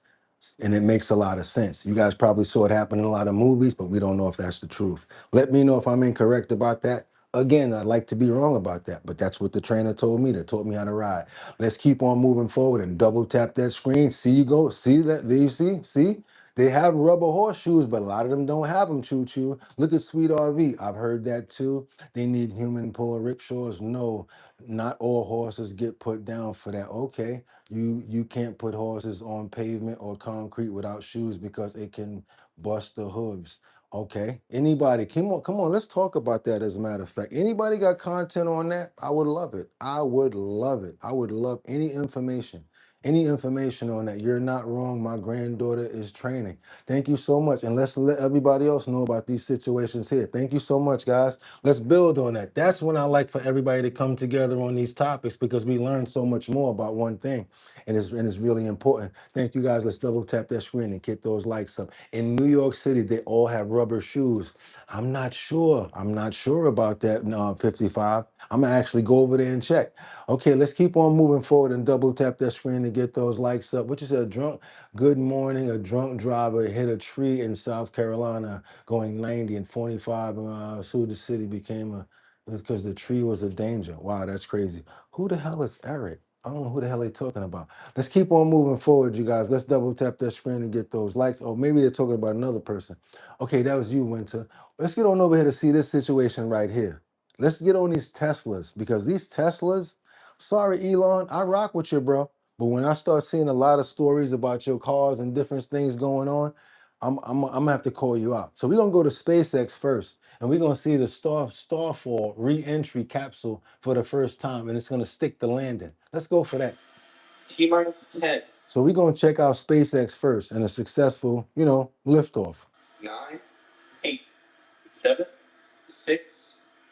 And it makes a lot of sense. You guys probably saw it happen in a lot of movies, but we don't know if that's the truth. Let me know if I'm incorrect about that. Again, I'd like to be wrong about that, but that's what the trainer told me. That taught me how to ride. Let's keep on moving forward and double tap that screen. See you go. See that? Do you see? See? They have rubber horseshoes, but a lot of them don't have them, Choo Choo. Look at Sweet RV. I've heard that too. They need human pull rickshaws. No, not all horses get put down for that. Okay, you can't put horses on pavement or concrete without shoes because it can bust the hooves. Okay, anybody, come on, let's talk about that. As a matter of fact, anybody got content on that? I would love it. I would love it. I would love any information on that. You're not wrong. My granddaughter is training. Thank you so much. And let's let everybody else know about these situations here. Thank you so much, guys. Let's build on that. That's when I like for everybody to come together on these topics, because we learn so much more about one thing. And it's really important. Thank you, guys. Let's double tap that screen and get those likes up. In New York City, they all have rubber shoes. I'm not sure. I'm not sure about that, 55. I'm going to actually go over there and check. Okay, let's keep on moving forward and double tap that screen to get those likes up. What you said, good morning. A drunk driver hit a tree in South Carolina going 90 and 45. Sued the city because the tree was a danger. Wow, that's crazy. Who the hell is Eric? I don't know who the hell they're talking about. Let's keep on moving forward, you guys. Let's double tap that screen and get those likes. Oh, maybe they're talking about another person. Okay, that was you, Winter. Let's get on over here to see this situation right here. Let's get on these Teslas, because these Teslas, sorry, Elon, I rock with you, bro. But when I start seeing a lot of stories about your cars and different things going on, I'm gonna have to call you out. So we're gonna go to SpaceX first, and we're gonna see the Starfall re-entry capsule for the first time, and it's gonna stick the landing. Let's go for that. T-minus 10. So we're gonna check out SpaceX first and a successful, liftoff. 9, 8, 7, 6,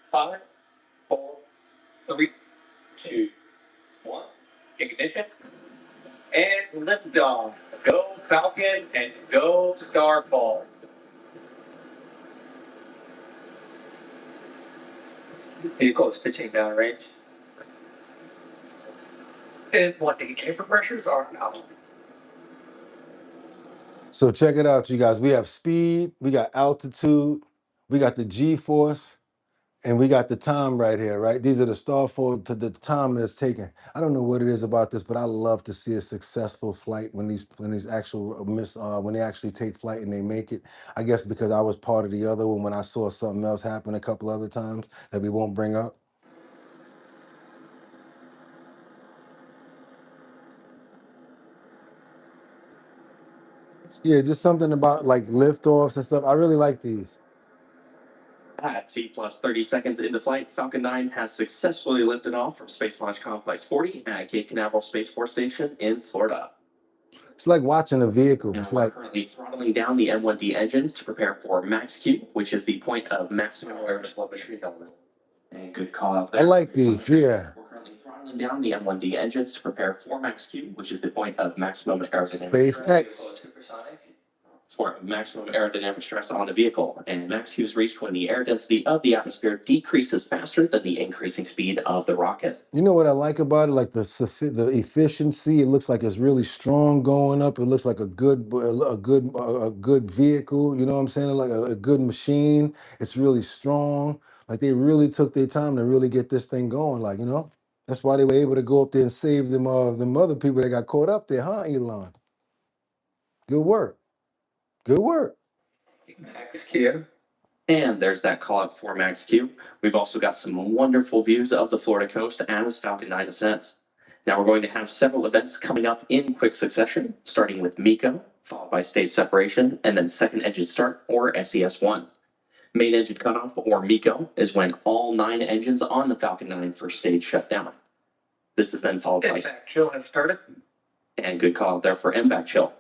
5, 4, 3, 2, 1. Ignition. And liftoff. Go Falcon and go Starfall. Vehicle is pitching down range. And what the chamber pressures are now. So check it out, you guys. We have speed, we got altitude, we got the G-force, and we got the time right here, right? These are the Starfall to the time that it's taken. I don't know what it is about this, but I love to see a successful flight when these actual when they actually take flight and they make it. I guess because I was part of the other one when I saw something else happen a couple other times that we won't bring up. Yeah, just something about like liftoffs and stuff. I really like these. At T plus 30 seconds into flight, Falcon 9 has successfully lifted off from Space Launch Complex 40 at Cape Canaveral Space Force Station in Florida. It's like watching a vehicle. Now It's we're like currently throttling down the M1D engines to prepare for max Q, which is the point of maximum awareness level development. And good call out there. I like these, yeah. We're currently throttling down the M1D engines to prepare for max Q, which is the point of maximum aerodynamic. SpaceX. for maximum aerodynamic stress on the vehicle, and max Q is reached when the air density of the atmosphere decreases faster than the increasing speed of the rocket. You know what I like about it? Like the efficiency. It looks like it's really strong going up. It looks like a good vehicle. You know what I'm saying? Like a good machine. It's really strong. Like they really took their time to really get this thing going. Like, you know, that's why they were able to go up there and save them other people that got caught up there, huh, Elon? Good work. Good work. And there's that call out for Max Q. We've also got some wonderful views of the Florida coast as Falcon 9 ascends. Now we're going to have several events coming up in quick succession, starting with MECO, followed by stage separation, and then second engine start, or SES1. Main engine cutoff, or MECO, is when all 9 engines on the Falcon 9 first stage shut down. This is then followed by... Chill has started. And good call out there for MVAC chill.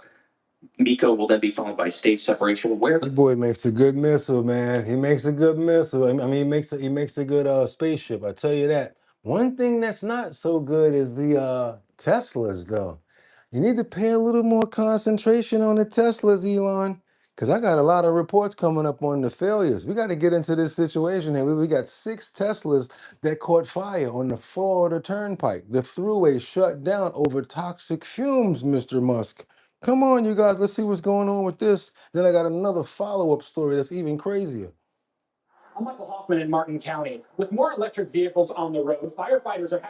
MECO will then be followed by stage separation, where That boy makes a good missile, man. He makes a good missile. I mean, he makes a good spaceship. I tell you that. One thing that's not so good is the Teslas, though. You need to pay a little more concentration on the Teslas, Elon, because I got a lot of reports coming up on the failures. We got to get into this situation here. We got 6 Teslas that caught fire on the Florida Turnpike. The thruway shut down over toxic fumes, Mr. Musk. Come on, you guys, let's see what's going on with this. Then I got another follow-up story that's even crazier. I'm Michael Hoffman in Martin County. With more electric vehicles on the road, firefighters are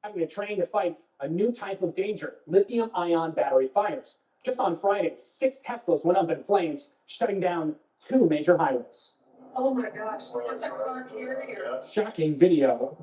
having to train to fight a new type of danger, lithium-ion battery fires. Just on Friday, 6 Teslas went up in flames, shutting down 2 major highways. Oh my gosh, that's a car carrier. Shocking video.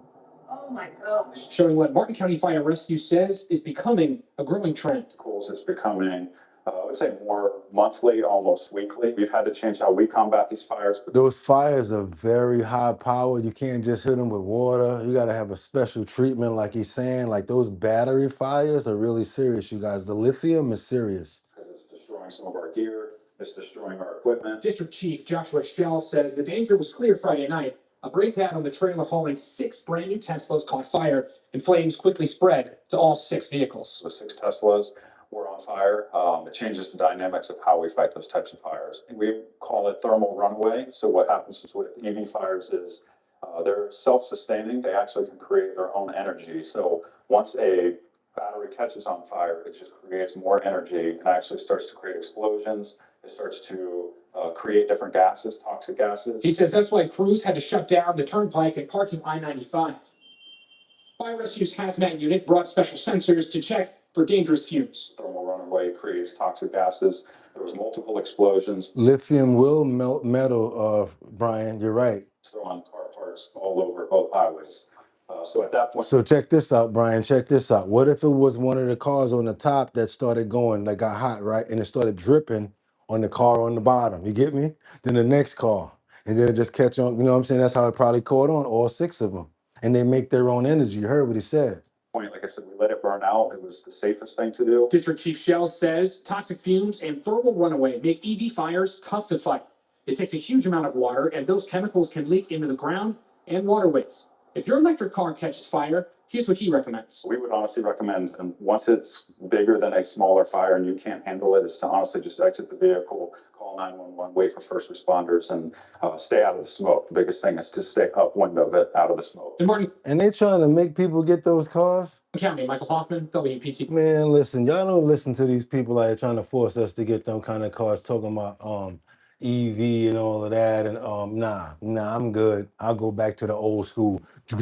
Oh my gosh. Showing what Martin County Fire Rescue says is becoming a growing trend. It's becoming, I would say, more monthly, almost weekly. We've had to change how we combat these fires. Those fires are very high powered. You can't just hit them with water. You got to have a special treatment, like he's saying. Like those battery fires are really serious, you guys. The lithium is serious. Because it's destroying some of our gear. It's destroying our equipment. District Chief Joshua Schell says the danger was clear Friday night. A breakdown on the trailer hauling 6 brand new Teslas caught fire, and flames quickly spread to all 6 vehicles. The 6 Teslas were on fire. It changes the dynamics of how we fight those types of fires. We call it thermal runaway. So what happens with EV fires is they're self-sustaining. They actually can create their own energy. So once a battery catches on fire, it just creates more energy and actually starts to create explosions. It starts to create different gases, toxic gases. He says that's why crews had to shut down the turnpike and parts of I-95. Fire Rescue's hazmat unit brought special sensors to check for dangerous fumes. Thermal runaway creates toxic gases. There was multiple explosions. Lithium will melt metal, Brian. You're right. So on car parts all over both highways. So at that point. So check this out, Brian. Check this out. What if it was one of the cars on the top that started going, that got hot, right? And it started dripping on the car on the bottom. You get me? Then the next car. And then it just catch on. You know what I'm saying? That's how it probably caught on, all 6 of them. And they make their own energy. You heard what he said. Like I said, we let it burn out. It was the safest thing to do. District Chief Schell says toxic fumes and thermal runaway make EV fires tough to fight. It takes a huge amount of water, and those chemicals can leak into the ground and waterways. If your electric car catches fire, here's what he recommends. We would honestly recommend, and once it's bigger than a smaller fire and you can't handle it, is to honestly just exit the vehicle, call 911, wait for first responders, and stay out of the smoke. The biggest thing is to stay upwind of it, out of the smoke. And they trying to make people get those cars? County, Michael Hoffman, WPT. Man, listen, y'all don't listen to these people out here trying to force us to get them kind of cars, talking about EV and all of that. And nah, I'm good. I'll go back to the old school. I'd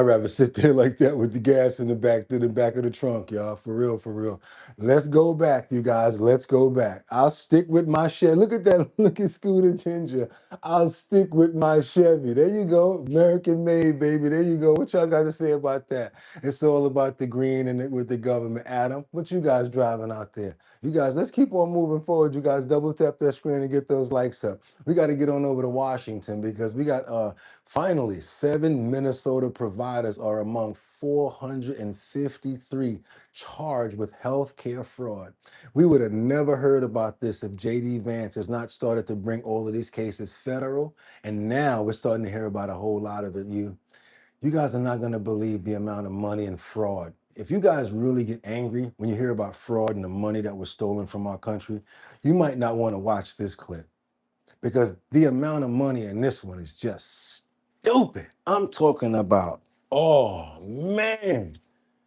rather sit there like that with the gas in the back of the trunk, y'all. For real, for real. Let's go back, you guys. Let's go back. I'll stick with my Chevy. Look at that. Look at Scooter Ginger. I'll stick with my Chevy. There you go. American made, baby. There you go. What y'all got to say about that? It's all about the green and with the government. Adam, what you guys driving out there? You guys, let's keep on moving forward. You guys double tap that screen and get those likes up. We got to get on over to Washington because we got finally 7 Minnesota providers are among 453 charged with healthcare fraud. We would have never heard about this if JD Vance has not started to bring all of these cases federal. And now we're starting to hear about a whole lot of it. You guys are not going to believe the amount of money and fraud if you guys really get angry when you hear about fraud and the money that was stolen from our country, you might not want to watch this clip because the amount of money in this one is just stupid. I'm talking about, oh man.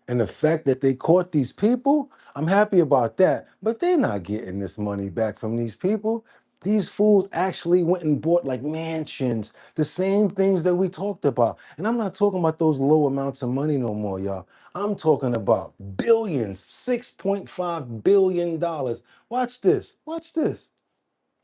And the fact that they caught these people, I'm happy about that. But they're not getting this money back from these people. These fools actually went and bought like mansions, the same things that we talked about. And I'm not talking about those low amounts of money no more, y'all. I'm talking about billions, $6.5 billion. Watch this. Watch this.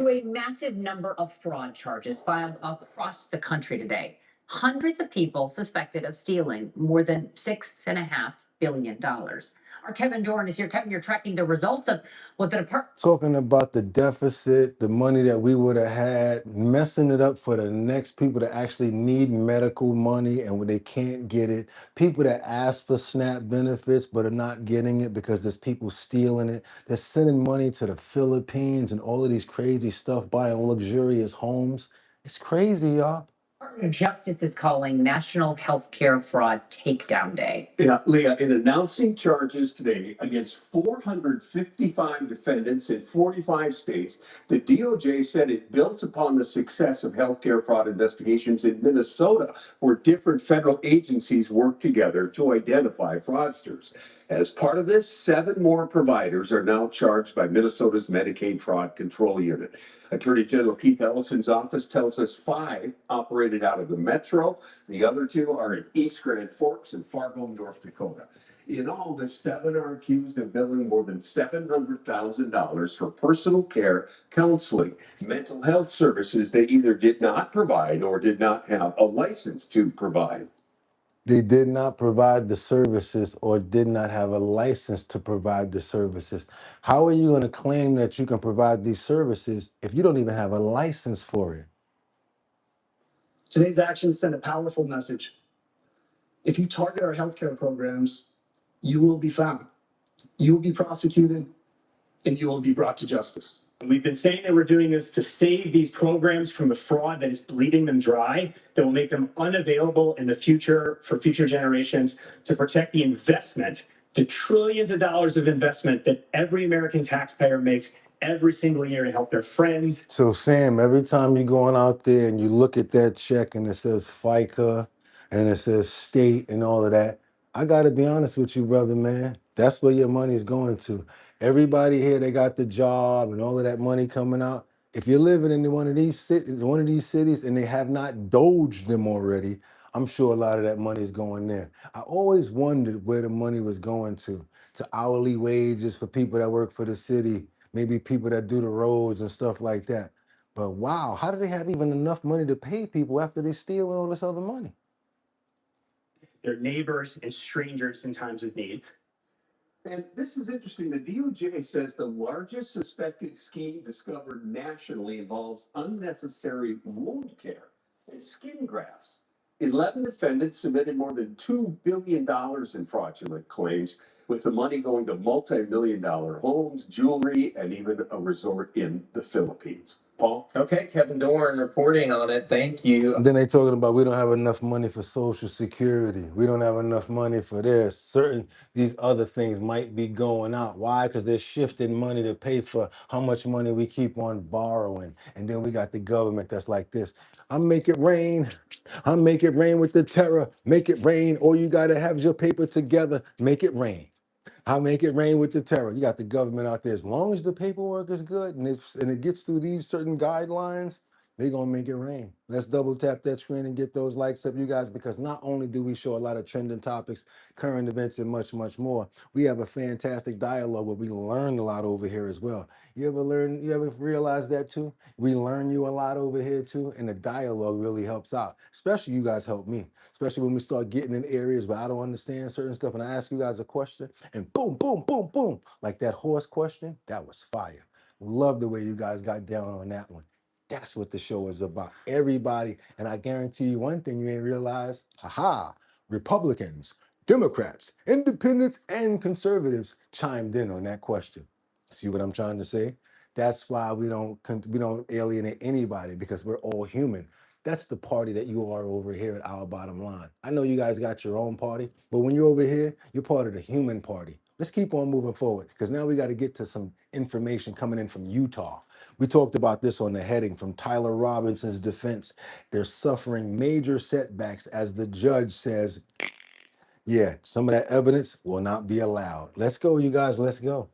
A massive number of fraud charges filed across the country today. Hundreds of people suspected of stealing more than $6.5 billion. Our Kevin Dorn is here. Kevin, you're tracking the results of what the department. Talking about the deficit, the money that we would have had, messing it up for the next people that actually need medical money and when they can't get it, people that ask for SNAP benefits but are not getting it because there's people stealing it. They're sending money to the Philippines and all of these crazy stuff, buying luxurious homes. It's crazy, y'all. Department of Justice is calling National Healthcare Fraud Takedown Day. Yeah, Leah, in announcing charges today against 455 defendants in 45 states, the DOJ said it built upon the success of healthcare fraud investigations in Minnesota, where different federal agencies work together to identify fraudsters. As part of this, 7 more providers are now charged by Minnesota's Medicaid Fraud Control Unit. Attorney General Keith Ellison's office tells us 5 operated out of the Metro. The other 2 are in East Grand Forks and Fargo, North Dakota. In all, the 7 are accused of billing more than $700,000 for personal care, counseling, mental health services they either did not provide or did not have a license to provide. They did not provide the services or did not have a license to provide the services. How are you going to claim that you can provide these services if you don't even have a license for it? Today's actions send a powerful message. If you target our healthcare programs, you will be found, you will be prosecuted, and you will be brought to justice. We've been saying that we're doing this to save these programs from the fraud that is bleeding them dry, that will make them unavailable in the future for future generations, to protect the investment, the trillions of dollars of investment that every American taxpayer makes every single year to help their friends. So Sam, every time you're going out there and you look at that check and it says FICA and it says state and all of that, I got to be honest with you, brother, man. That's where your money's going to. Everybody here, they got the job and all of that money coming out. If you're living in one of these cities and they have not doged them already, I'm sure a lot of that money is going there. I always wondered where the money was going to hourly wages for people that work for the city, maybe people that do the roads and stuff like that. But wow, how do they have even enough money to pay people after they steal all this other money? Their neighbors and strangers in times of need. And this is interesting. The DOJ says the largest suspected scheme discovered nationally involves unnecessary wound care and skin grafts. 11 defendants submitted more than $2 billion in fraudulent claims, with the money going to multi-million-dollar homes, jewelry, and even a resort in the Philippines. Paul? Okay, Kevin Dorn reporting on it. Thank you. And then they talking about we don't have enough money for Social Security. We don't have enough money for this. These other things might be going out. Why? Because they're shifting money to pay for how much money we keep on borrowing. And then we got the government that's like this. I'll make it rain. I'll make it rain with the terror. Make it rain. Or you got to have your paper together. Make it rain. I'll make it rain with the terror. You got the government out there. As long as the paperwork is good and it gets through these certain guidelines, they're going to make it rain. Let's double tap that screen and get those likes up, you guys, because not only do we show a lot of trending topics, current events, and much, much more, we have a fantastic dialogue where we learn a lot over here as well. You ever realize that too? We learn you a lot over here too, and the dialogue really helps out. Especially you guys help me, especially when we start getting in areas where I don't understand certain stuff and I ask you guys a question and boom, boom, boom, boom, like that horse question, that was fire. Love the way you guys got down on that one. That's what the show is about. Everybody, and I guarantee you one thing you ain't realized, Republicans, Democrats, independents, and conservatives chimed in on that question. See what I'm trying to say? That's why we don't alienate anybody, because we're all human. That's the party that you are over here at Our Bottom Line. I know you guys got your own party, but when you're over here, you're part of the human party. Let's keep on moving forward because now we got to get to some information coming in from Utah. We talked about this on the heading from Tyler Robinson's defense. They're suffering major setbacks as the judge says, yeah, some of that evidence will not be allowed. Let's go, you guys. Let's go.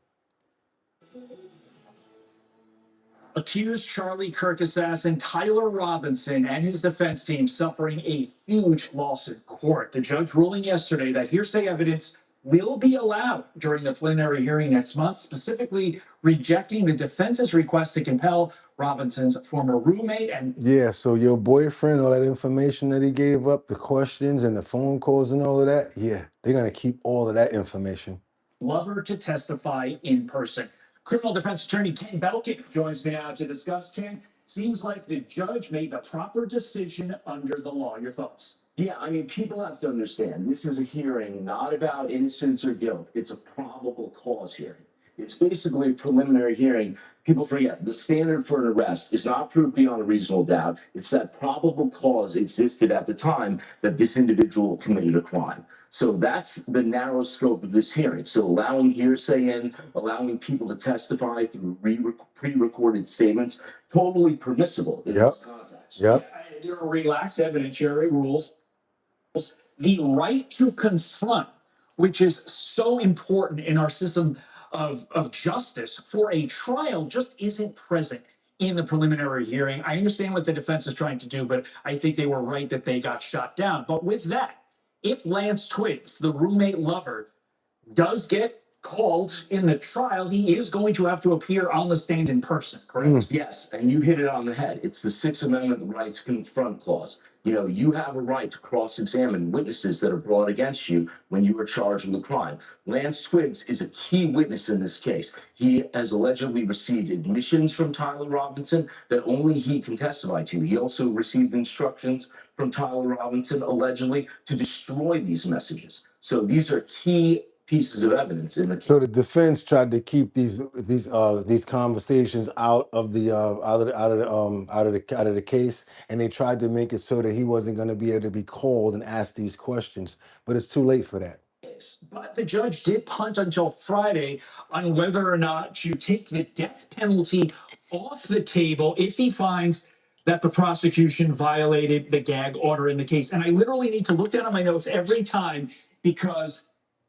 Accused Charlie Kirk assassin Tyler Robinson and his defense team suffering a huge loss in court. The judge ruling yesterday that hearsay evidence will be allowed during the preliminary hearing next month, specifically rejecting the defense's request to compel Robinson's former roommate and Yeah, so your boyfriend, all that information that he gave up, the questions and the phone calls and all of that, yeah, they're going to keep all of that information. lover to testify in person. Criminal defense attorney Ken Belkin joins me now to discuss. Ken, seems like the judge made the proper decision under the law. Your thoughts? Yeah, I mean, people have to understand this is a hearing not about innocence or guilt. It's a probable cause hearing. It's basically a preliminary hearing. People forget the standard for an arrest is not proof beyond a reasonable doubt. It's that probable cause existed at the time that this individual committed a crime. So that's the narrow scope of this hearing. So allowing hearsay in, allowing people to testify through pre-recorded statements, totally permissible in this context. Yep. There are relaxed evidentiary rules. The right to confront, which is so important in our system of justice for a trial, just isn't present in the preliminary hearing. I understand what the defense is trying to do, but I think they were right that they got shot down. But with that, if Lance Twiggs, the roommate lover, does get called in the trial, he is going to have to appear on the stand in person, correct? Yes, and you hit it on the head. It's the Sixth Amendment right to confront clause. You know, you have a right to cross-examine witnesses that are brought against you when you are charged with a crime. Lance Twiggs is a key witness in this case. He has allegedly received admissions from Tyler Robinson that only he can testify to. He also received instructions from Tyler Robinson allegedly to destroy these messages. So these are key pieces of evidence in the case. So the defense tried to keep these conversations out of the case, and they tried to make it so that he wasn't going to be able to be called and ask these questions. But it's too late for that. But the judge did punt until Friday on whether or not to take the death penalty off the table if he finds that the prosecution violated the gag order in the case. And I literally need to look down at my notes every time because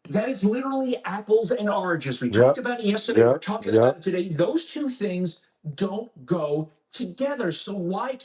that is literally apples and oranges. We talked about it yesterday. We're talking about it today. Those two things don't go together. So why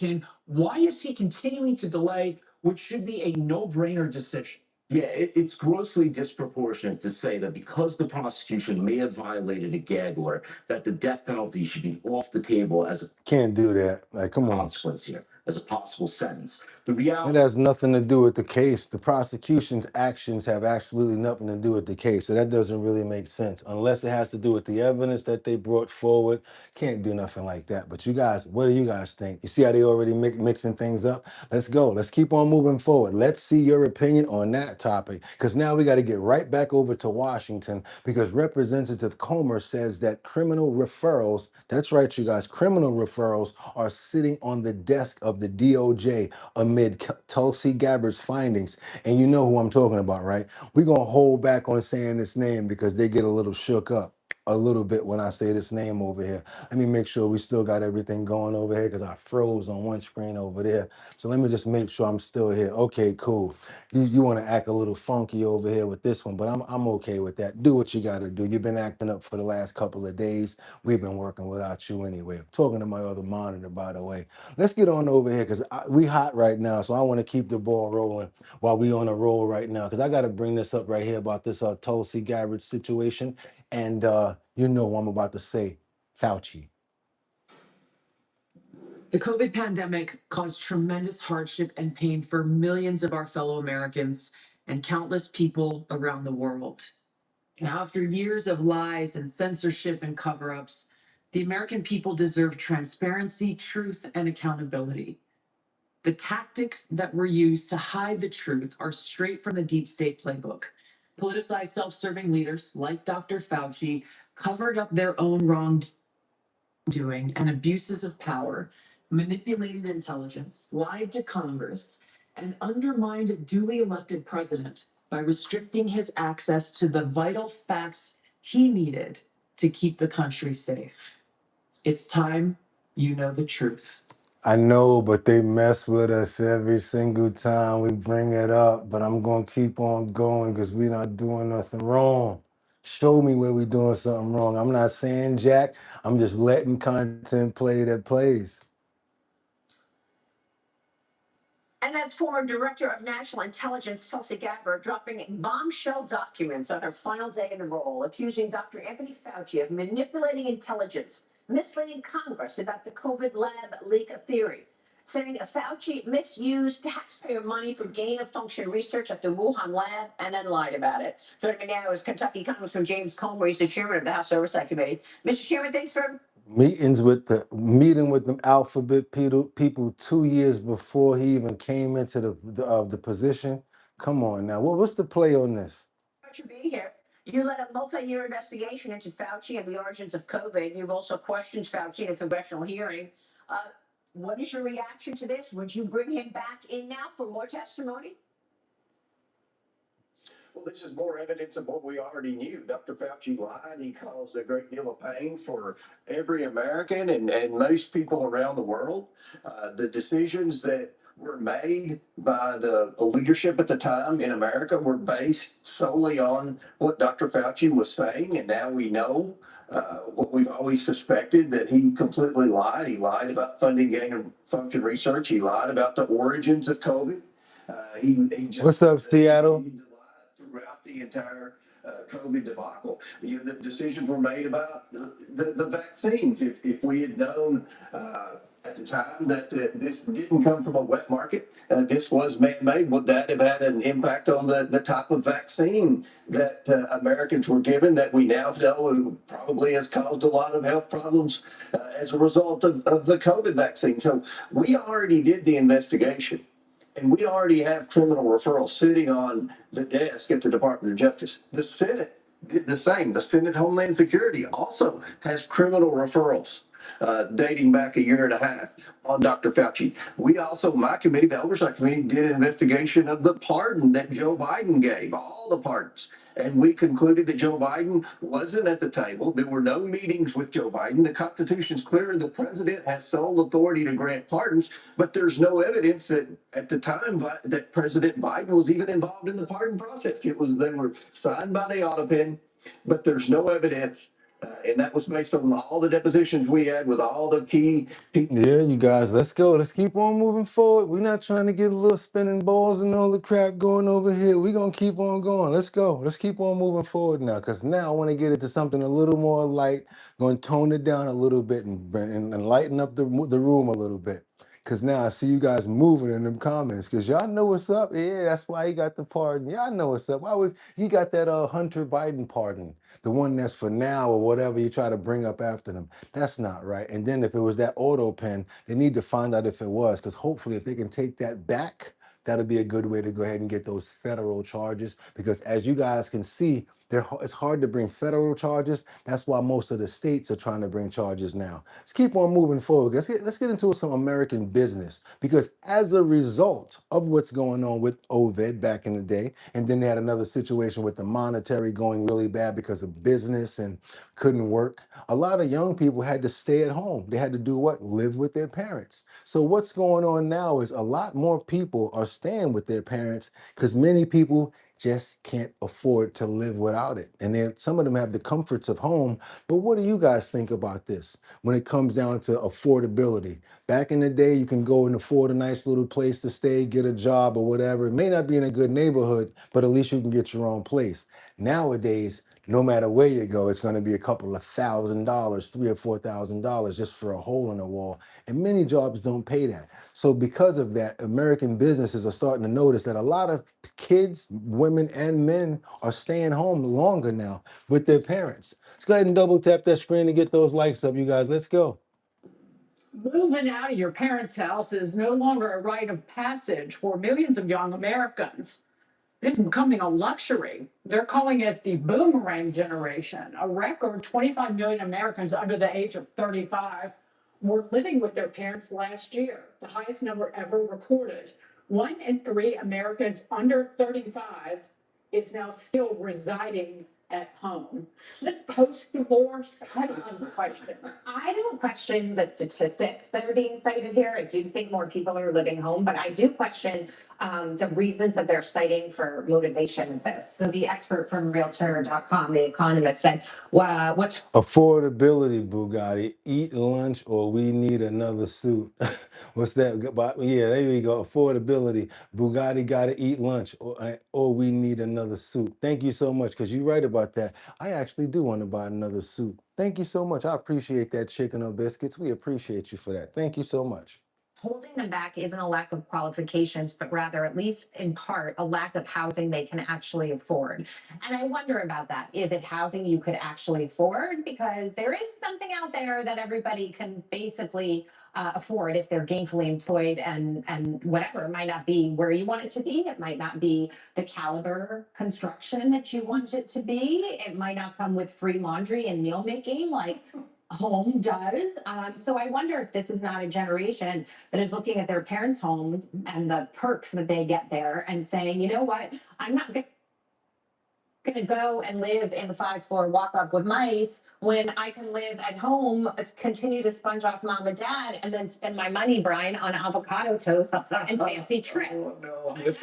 is he continuing to delay what should be a no-brainer decision? Yeah, it's grossly disproportionate to say that because the prosecution may have violated a gag order, that the death penalty should be off the table as a Can't do that. Like, come on. consequence here, as a possible sentence. The reality. It has nothing to do with the case. The prosecution's actions have absolutely nothing to do with the case. So that doesn't really make sense. Unless it has to do with the evidence that they brought forward. Can't do nothing like that. But you guys, what do you guys think? You see how they already mixing things up? Let's go. Let's keep on moving forward. Let's see your opinion on that topic. Because now we got to get right back over to Washington because Representative Comer says that criminal referrals, that's right, you guys, criminal referrals are sitting on the desk of the DOJ amid Tulsi Gabbard's findings. And you know who I'm talking about, right? We're going to hold back on saying this name because they get a little shook up a little bit when I say this name over here. Let me make sure we still got everything going over here because I froze on one screen over there. So let me just make sure I'm still here. Okay, cool. You want to act a little funky over here with this one, but I'm okay with that. Do what you got to do. You've been acting up for the last couple of days. We've been working without you anyway. I'm talking to my other monitor, by the way. Let's get on over here because we hot right now, so I want to keep the ball rolling while we on a roll right now because I got to bring this up right here about this Tulsi Gabbard situation. And you know what I'm about to say, Fauci. The COVID pandemic caused tremendous hardship and pain for millions of our fellow Americans and countless people around the world. Now, after years of lies and censorship and cover-ups, the American people deserve transparency, truth, and accountability. The tactics that were used to hide the truth are straight from the deep state playbook. Politicized self-serving leaders like Dr. Fauci covered up their own wrongdoing and abuses of power manipulated intelligence, lied to Congress, and undermined a duly elected president by restricting his access to the vital facts he needed to keep the country safe. It's time you know the truth. I know, but they mess with us every single time we bring it up. But I'm gonna keep on going because we're not doing nothing wrong. Show me where we're doing something wrong. I'm not saying jack. I'm just letting content play that plays. And that's former Director of National Intelligence Tulsi Gabbard dropping bombshell documents on her final day in the role, accusing Dr. Anthony Fauci of manipulating intelligence, misleading Congress about the COVID lab leak theory, saying Fauci misused taxpayer money for gain-of-function research at the Wuhan lab and then lied about it. Joining me now is Kentucky Congressman James Comer. He's the chairman of the House Oversight Committee. Mr. Chairman, thanks for Meeting with them alphabet people 2 years before he even came into the position. Come on now, what's the play on this? you being here. You led a multi-year investigation into Fauci and the origins of COVID. You've also questioned Fauci in a congressional hearing. What is your reaction to this? Would you bring him back in now for more testimony? Well, this is more evidence of what we already knew. Dr. Fauci lied. He caused a great deal of pain for every American and most people around the world. The decisions that were made by the leadership at the time in America were based solely on what Dr. Fauci was saying. And now we know what we've always suspected, that he completely lied. He lied about funding gain-of-function research. He lied about the origins of COVID. He just What's up, Seattle? Throughout the entire COVID debacle. The decisions were made about the vaccines. If we had known at the time that this didn't come from a wet market, this was man-made, would that have had an impact on the type of vaccine that Americans were given, that we now know probably has caused a lot of health problems as a result of the COVID vaccine? So we already did the investigation. And we already have criminal referrals sitting on the desk at the Department of Justice. The Senate did the same. The Senate Homeland Security also has criminal referrals dating back a year and a half on Dr. Fauci. We also, my committee, the Oversight Committee, did an investigation of the pardon that Joe Biden gave, all the pardons. And we concluded that Joe Biden wasn't at the table. There were no meetings with Joe Biden. The Constitution's clear. The president has sole authority to grant pardons, but there's no evidence that at the time that President Biden was even involved in the pardon process. They were signed by the autopen, but there's no evidence. And that was based on all the depositions we had with all the key people. Yeah, you guys, let's go. Let's keep on moving forward. We're not trying to get a little spinning balls and all the crap going over here. We're going to keep on going. Let's go. Let's keep on moving forward now, because now I want to get into something a little more light. Going to tone it down a little bit and lighten up the room a little bit. Because now I see you guys moving in them comments, because y'all know what's up. Yeah, that's why he got the pardon. Y'all know what's up. Why was he got that Hunter Biden pardon? The one that's for now or whatever you try to bring up after them. That's not right. And then if it was that auto pen, they need to find out if it was, because hopefully if they can take that back, that'll be a good way to go ahead and get those federal charges. Because as you guys can see, it's hard to bring federal charges. That's why most of the states are trying to bring charges now. Let's keep on moving forward. Let's get into some American business. Because as a result of what's going on with OVID back in the day, and then they had another situation with the monetary going really bad because of business and couldn't work, a lot of young people had to stay at home. They had to do what? Live with their parents. So what's going on now is a lot more people are staying with their parents because many people just can't afford to live without it. And then some of them have the comforts of home. But what do you guys think about this when it comes down to affordability? Back in the day, you can go and afford a nice little place to stay, get a job or whatever. It may not be in a good neighborhood, but at least you can get your own place. Nowadays, no matter where you go, it's going to be a couple of $1,000, $3,000 or $4,000 just for a hole in the wall. And many jobs don't pay that. So because of that, American businesses are starting to notice that a lot of kids, women, and men are staying home longer now with their parents. Let's go ahead and double tap that screen to get those likes up, you guys. Let's go. Moving out of your parents' house is no longer a rite of passage for millions of young Americans. It's becoming a luxury. They're calling it the boomerang generation. A record 25 million Americans under the age of 35 were living with their parents last year, the highest number ever recorded. 1 in 3 Americans under 35 is now still residing at home. Is this post-divorce? I don't have a question. I don't question the statistics that are being cited here. I do think more people are living home, but I do question the reasons that they're citing for motivation of this. So the expert from Realtor.com, the economist, said, well, what's Affordability, Boogotti. Eat lunch or we need another suit. What's that? Yeah, there you go. Affordability. Boogotti got to eat lunch or we need another suit. Thank you so much because you're right about that. I actually do want to buy another suit. Thank you so much. I appreciate that, chicken or biscuits. We appreciate you for that. Thank you so much. holding them back isn't a lack of qualifications, but rather, at least in part, a lack of housing they can actually afford. And I wonder about that. Is it housing you could actually afford? Because there is something out there that everybody can basically afford if they're gainfully employed, and whatever. It might not be where you want it to be. It might not be the caliber construction that you want it to be. It might not come with free laundry and meal making like home does. So I wonder if this is not a generation that is looking at their parents' home and the perks that they get there and saying, you know what, I'm not going to go and live in a 5-floor walk-up with mice when I can live at home, continue to sponge off mom and dad, and then spend my money, Brian, on avocado toast and fancy trips. I'm just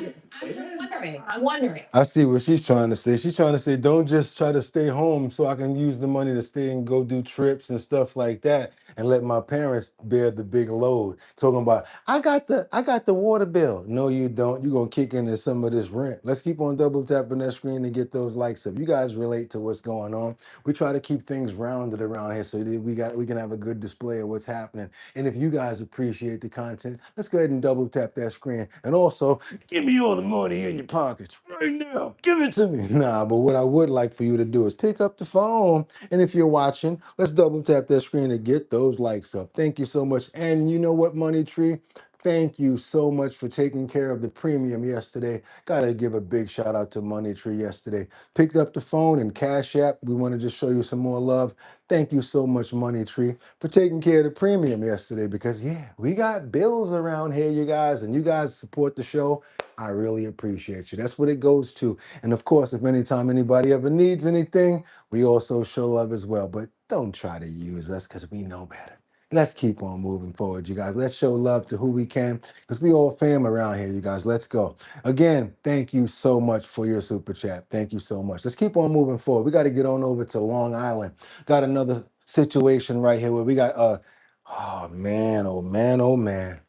wondering. I'm wondering. I see what she's trying to say. She's trying to say, don't just try to stay home so I can use the money to stay and go do trips and stuff like that and let my parents bear the big load. Talking about, I got the water bill. No, you don't. You're gonna kick into some of this rent. Let's keep on double tapping that screen and get those likes up. You guys relate to what's going on. We try to keep things rounded around here so that we can have a good display of what's happening. And if you guys appreciate the content, let's go ahead and double tap that screen. And also, give me all the money in your pockets right now. Give it to me. Nah, but what I would like for you to do is pick up the phone. And if you're watching, let's double tap that screen and get those likes up. Thank you so much. And you know what, Money Tree? Thank you so much for taking care of the premium yesterday. Gotta give a big shout out to Money Tree yesterday. Picked up the phone and Cash App. We want to just show you some more love. Thank you so much, Money Tree, for taking care of the premium yesterday because, yeah, we got bills around here, you guys, and you guys support the show. I really appreciate you. That's what it goes to. And of course, if anytime anybody ever needs anything, we also show love as well. But don't try to use us because we know better. Let's keep on moving forward, you guys. Let's show love to who we can because we all fam around here, you guys. Let's go. Again, thank you so much for your super chat. Thank you so much. Let's keep on moving forward. We got to get on over to Long Island. Got another situation right here where we got, oh man, oh man, oh man.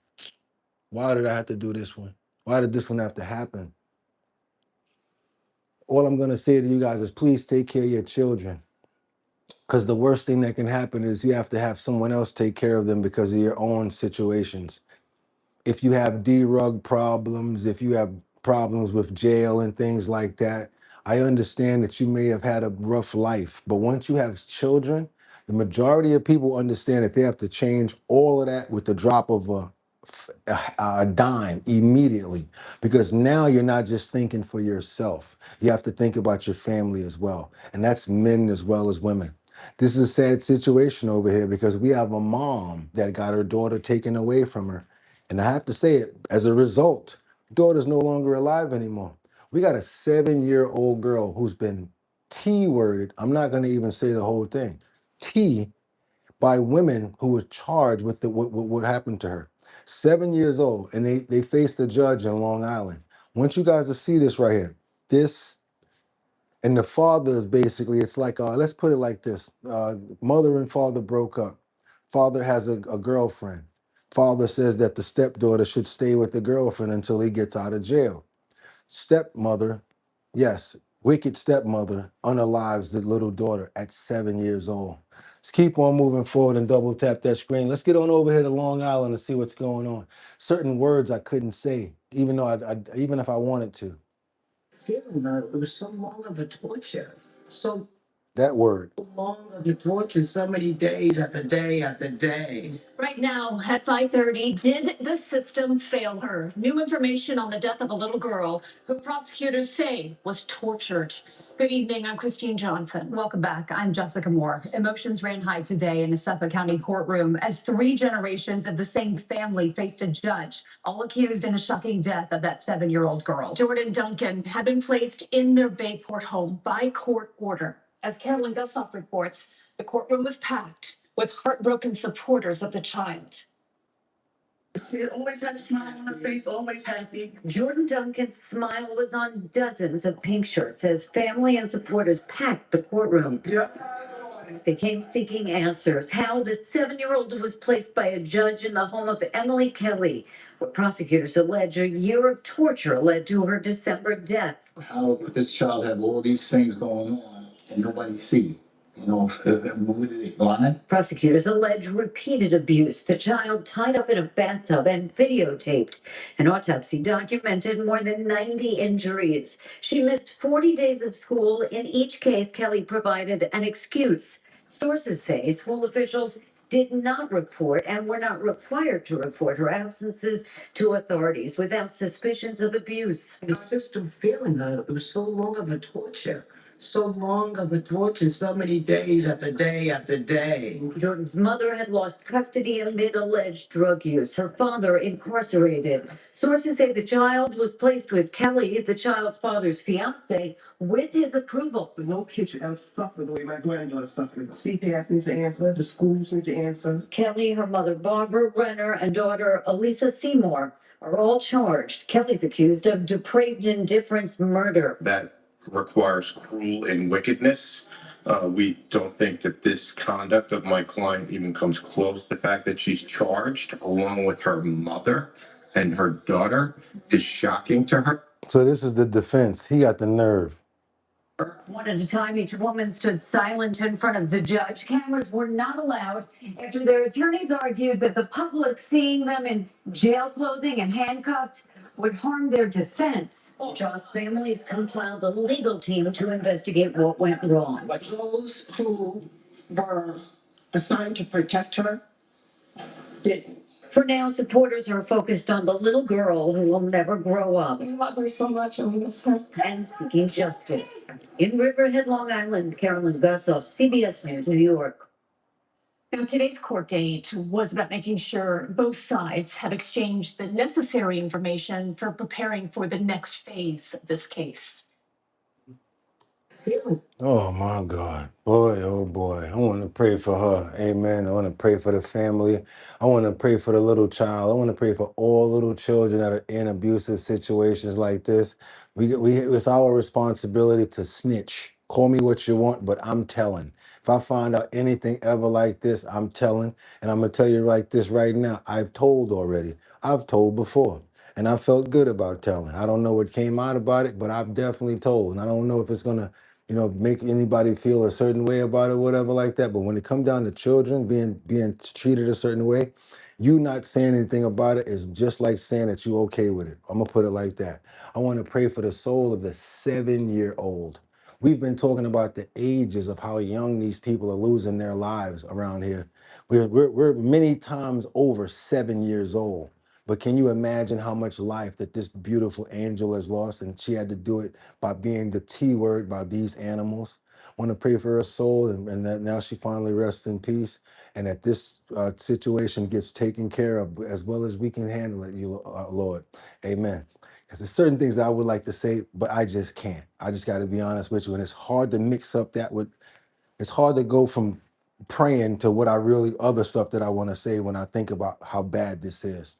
Why did I have to do this one? Why did this one have to happen? All I'm going to say to you guys is please take care of your children. Because the worst thing that can happen is you have to have someone else take care of them because of your own situations. If you have drug problems, if you have problems with jail and things like that, I understand that you may have had a rough life. But once you have children, the majority of people understand that they have to change all of that with the drop of a dime immediately, because now you're not just thinking for yourself. You have to think about your family as well. And that's men as well as women. This is a sad situation over here because we have a mom that got her daughter taken away from her. And I have to say it, as a result, daughter's no longer alive anymore. We got a 7-year-old girl who's been T-worded. I'm not going to even say the whole thing. T by women who were charged with what happened to her. 7 years old, and they faced the judge in Long Island. I want you guys to see this right here. This, and the father is basically, it's like, let's put it like this. Mother and father broke up. Father has a girlfriend. Father says that the stepdaughter should stay with the girlfriend until he gets out of jail. Stepmother, yes, wicked stepmother unalives the little daughter at 7 years old. Let's keep on moving forward and double tap that screen. Let's get on over here to Long Island and see what's going on. Certain words I couldn't say, even though even if I wanted to. Feeling that it was so long of a torture. So That word. Long of the torture, so many days after day after day. Right now, at 5:30, did the system fail her? New information on the death of a little girl who prosecutors say was tortured. Good evening, I'm Christine Johnson. Welcome back. I'm Jessica Moore. Emotions ran high today in a Suffolk County courtroom as 3 generations of the same family faced a judge, all accused in the shocking death of that 7-year-old girl. Jordan Duncan had been placed in their Bayport home by court order. As Carolyn Gussoff reports, the courtroom was packed with heartbroken supporters of the child. She always had a smile on her face, always happy. Jordan Duncan's smile was on dozens of pink shirts as family and supporters packed the courtroom. Yeah. They came seeking answers. How the 7-year-old was placed by a judge in the home of Emily Kelly, where prosecutors allege a year of torture led to her December death. How could this child have all these things going on and nobody see? You know, were they blind? Prosecutors allege repeated abuse. The child tied up in a bathtub and videotaped. An autopsy documented more than 90 injuries. She missed 40 days of school. In each case, Kelly provided an excuse. Sources say school officials did not report and were not required to report her absences to authorities without suspicions of abuse. The system failing her. It was so long of a torture. So long of a torture, so many days after day after day. Jordan's mother had lost custody amid alleged drug use. Her father incarcerated. Sources say the child was placed with Kelly, the child's father's fiance, with his approval. But no kid should ever suffer the way my granddaughter suffered. CPS needs to answer. The schools need to answer. Kelly, her mother Barbara Renner, and daughter Elisa Seymour are all charged. Kelly's accused of depraved indifference murder. That requires cruel and wickedness. We don't think that this conduct of my client even comes close. The fact that she's charged along with her mother and her daughter is shocking to her. So this is the defense. He got the nerve. One at a time, each woman stood silent in front of the judge. Cameras were not allowed after their attorneys argued that the public seeing them in jail clothing and handcuffed would harm their defense. John's families compiled a legal team to investigate what went wrong. But those who were assigned to protect her didn't. For now, supporters are focused on the little girl who will never grow up. We love her so much and we miss her. And seeking justice. In Riverhead, Long Island, Carolyn Gussoff, CBS News, New York. Now, today's court date was about making sure both sides have exchanged the necessary information for preparing for the next phase of this case. Oh my God. Boy, oh boy. I want to pray for her. Amen. I want to pray for the family. I want to pray for the little child. I want to pray for all little children that are in abusive situations like this. It's our responsibility to snitch. Call me what you want, but I'm telling. If I find out anything ever like this, I'm telling. And I'm going to tell you like this right now. I've told already. I've told before. And I felt good about telling. I don't know what came out about it, but I've definitely told. And I don't know if it's going to make anybody feel a certain way about it, whatever like that. But when it comes down to children being treated a certain way, you not saying anything about it is just like saying that you okay with it. I'm gonna put it like that. I want to pray for the soul of the 7-year-old. We've been talking about the ages of how young these people are losing their lives around here. We're many times over 7 years old. But can you imagine how much life that this beautiful angel has lost, and she had to do it by being the T word by these animals? I want to pray for her soul, and that now she finally rests in peace, and that this situation gets taken care of as well as we can handle it, you Lord. Amen. Because there's certain things I would like to say, but I just can't. I just got to be honest with you, and it's hard to mix up that with. It's hard to go from praying to what I really other stuff that I want to say when I think about how bad this is.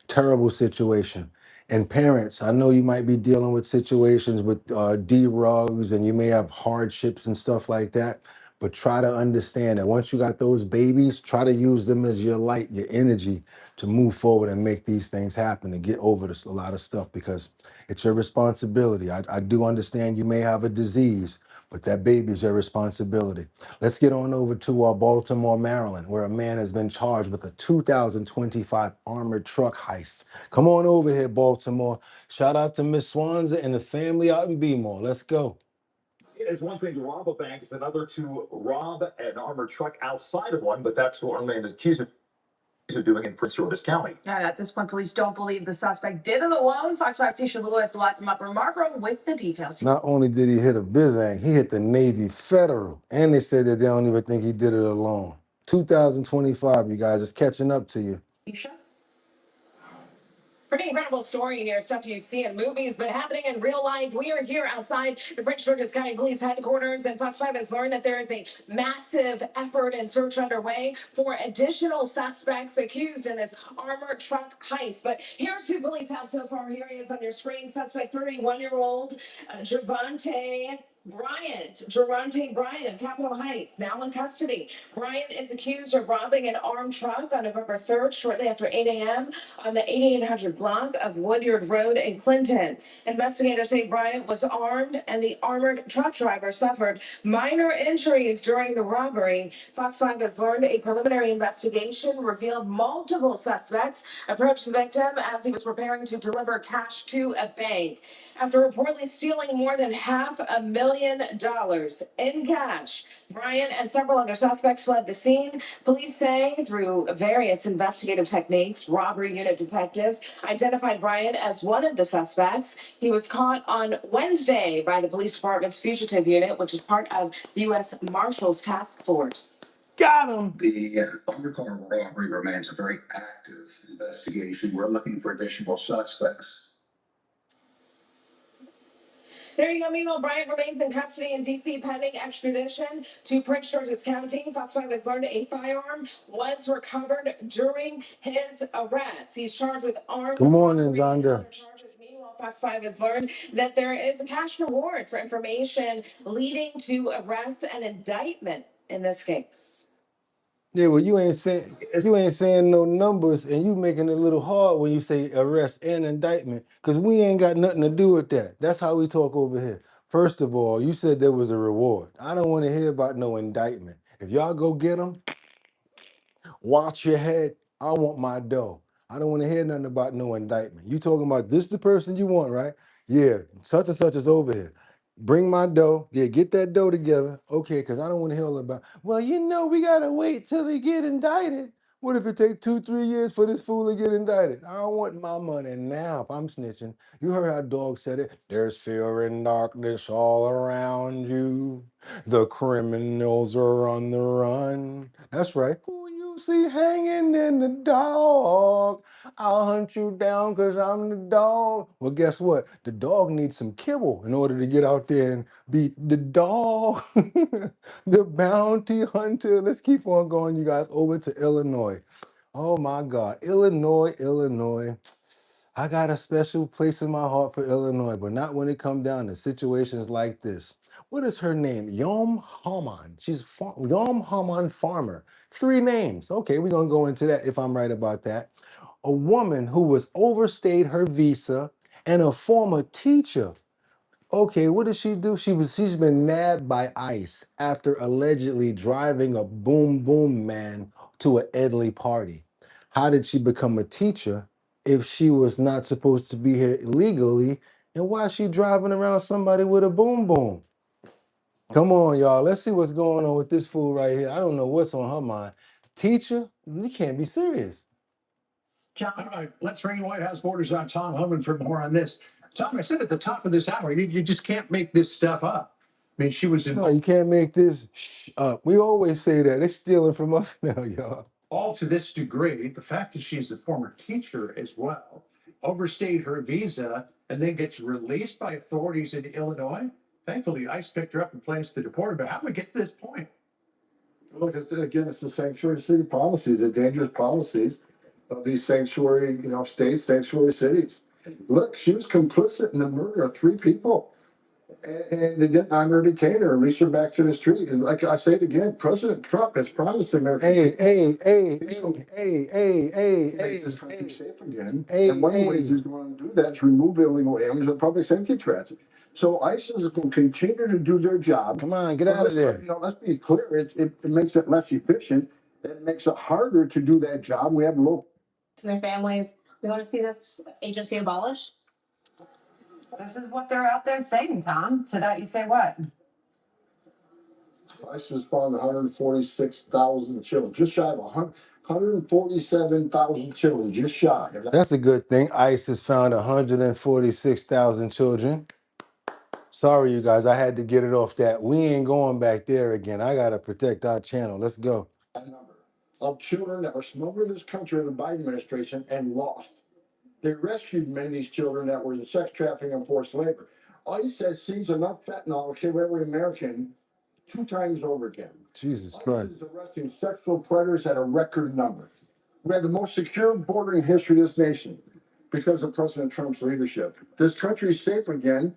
Terrible situation. And parents, I know you might be dealing with situations with D-rugs and you may have hardships and stuff like that, but try to understand that once you got those babies, try to use them as your light, your energy to move forward and make these things happen and get over this, a lot of stuff, because it's your responsibility. I do understand you may have a disease, but that baby is your responsibility. Let's get on over to Baltimore, Maryland, where a man has been charged with a 2025 armored truck heist. Come on over here, Baltimore. Shout out to Miss Swanza and the family out in Bmore. Let's go. It's one thing to rob a bank, it's another to rob an armored truck outside of one, but that's what Orlando is accused of doing in Prince George's County. And at this point, police don't believe the suspect did it alone. Fox 5 Station Lewis live from Upper Marlboro with the details. Not only did he hit a Bizang, he hit the Navy Federal. And they said that they don't even think he did it alone. 2025, you guys, it's catching up to you. Pretty incredible story here. Stuff you see in movies, but happening in real life. We are here outside the Prince George's County Police headquarters, and Fox 5 has learned that there is a massive effort and search underway for additional suspects accused in this armored truck heist. But here's who police have so far. Here he is on your screen. Suspect 31-year-old Gervonta Bryant of Capitol Heights, now in custody. Bryant is accused of robbing an armed truck on November 3rd, shortly after 8 a.m. on the 8800 block of Woodyard Road in Clinton. Investigators say Bryant was armed and the armored truck driver suffered minor injuries during the robbery. Fox 5 has learned a preliminary investigation revealed multiple suspects approached the victim as he was preparing to deliver cash to a bank. After reportedly stealing more than $500,000 in cash, Bryant and several other suspects fled the scene. Police say through various investigative techniques, robbery unit detectives identified Bryant as one of the suspects. He was caught on Wednesday by the police department's fugitive unit, which is part of the U.S. Marshals Task Force. Got him. The undercover robbery remains a very active investigation. We're looking for additional suspects. There you go. Meanwhile, Bryant remains in custody in D.C. pending extradition to Prince George's County. Fox 5 has learned a firearm was recovered during his arrest. He's charged with armed Good morning, robbery and Zonda. other charges. Meanwhile, Fox 5 has learned that there is a cash reward for information leading to arrest and indictment in this case. Yeah, well, you ain't saying no numbers, and you making it a little hard when you say arrest and indictment, because we ain't got nothing to do with that. That's how we talk over here. First of all, you said there was a reward. I don't want to hear about no indictment. If y'all go get them, watch your head. I want my dough. I don't want to hear nothing about no indictment. You talking about this the person you want, right? Yeah, such and such is over here. Bring my dough. Yeah, get that dough together. Okay, because I don't want to hear all about, well, you know, we got to wait till they get indicted. What if it take 2-3 years for this fool to get indicted? I don't want my money now if I'm snitching. You heard how Dog said it. There's fear and darkness all around you. The criminals are on the run. That's right. Who you see hanging in the dog? I'll hunt you down because I'm the dog. Well, guess what? The dog needs some kibble in order to get out there and beat the dog. The bounty hunter. Let's keep on going, you guys, over to Illinois. Oh my God. Illinois. I got a special place in my heart for Illinois, but not when it comes down to situations like this. What is her name? Yom Haman. She's Yom Haman Farmer. 3 names. Okay, we're going to go into that if I'm right about that. A woman who was overstayed her visa and a former teacher. Okay, what did she do? She's been nabbed by ICE after allegedly driving a boom boom man to a Edley party. How did she become a teacher if she was not supposed to be here illegally? And why is she driving around somebody with a boom boom? Come on, y'all. Let's see what's going on with this fool right here. I don't know what's on her mind. Teacher? You can't be serious. John. All right, let's bring the White House borders on Tom Homan for more on this. Tom, I said at the top of this hour, you just can't make this stuff up. I mean, she was No, involved you can't make this up. We always say that. They're stealing from us now, y'all. all to this degree. The fact that she's a former teacher as well, overstayed her visa, and then gets released by authorities in Illinois. Thankfully, ICE picked her up and plans to deport her. But how do we get to this point? Look, it's the sanctuary city policies, the dangerous policies of these sanctuary, states, sanctuary cities. Look, she was complicit in the murder of 3 people, and they didn't honor detain her, release her back to the street. And like I say it again, President Trump has promised Americans. Make this country safe again. And one of the ways he's going to do that is remove illegal aliens and public safety threats. So ICE is going to continue to do their job. Come on, get out of there. Let's be clear. It makes it less efficient. It makes it harder to do that job. We have low. To their families, we want to see this agency abolished. This is what they're out there saying, Tom. To that you say what? ISIS found 146,000 children, just shy of 147,000 children, just shy. That's a good thing. ISIS found 146,000 children. Sorry, you guys, I had to get it off that. We ain't going back there again. I got to protect our channel. Let's go. Number of children that were smuggled in this country in the Biden administration and lost. They rescued many of these children that were in sex trafficking and forced labor. ICE has seized enough fentanyl to kill every American 2 times over again. Jesus ICE Christ. is arresting sexual predators at a record number. We have the most secure border in history of this nation because of President Trump's leadership. This country is safer again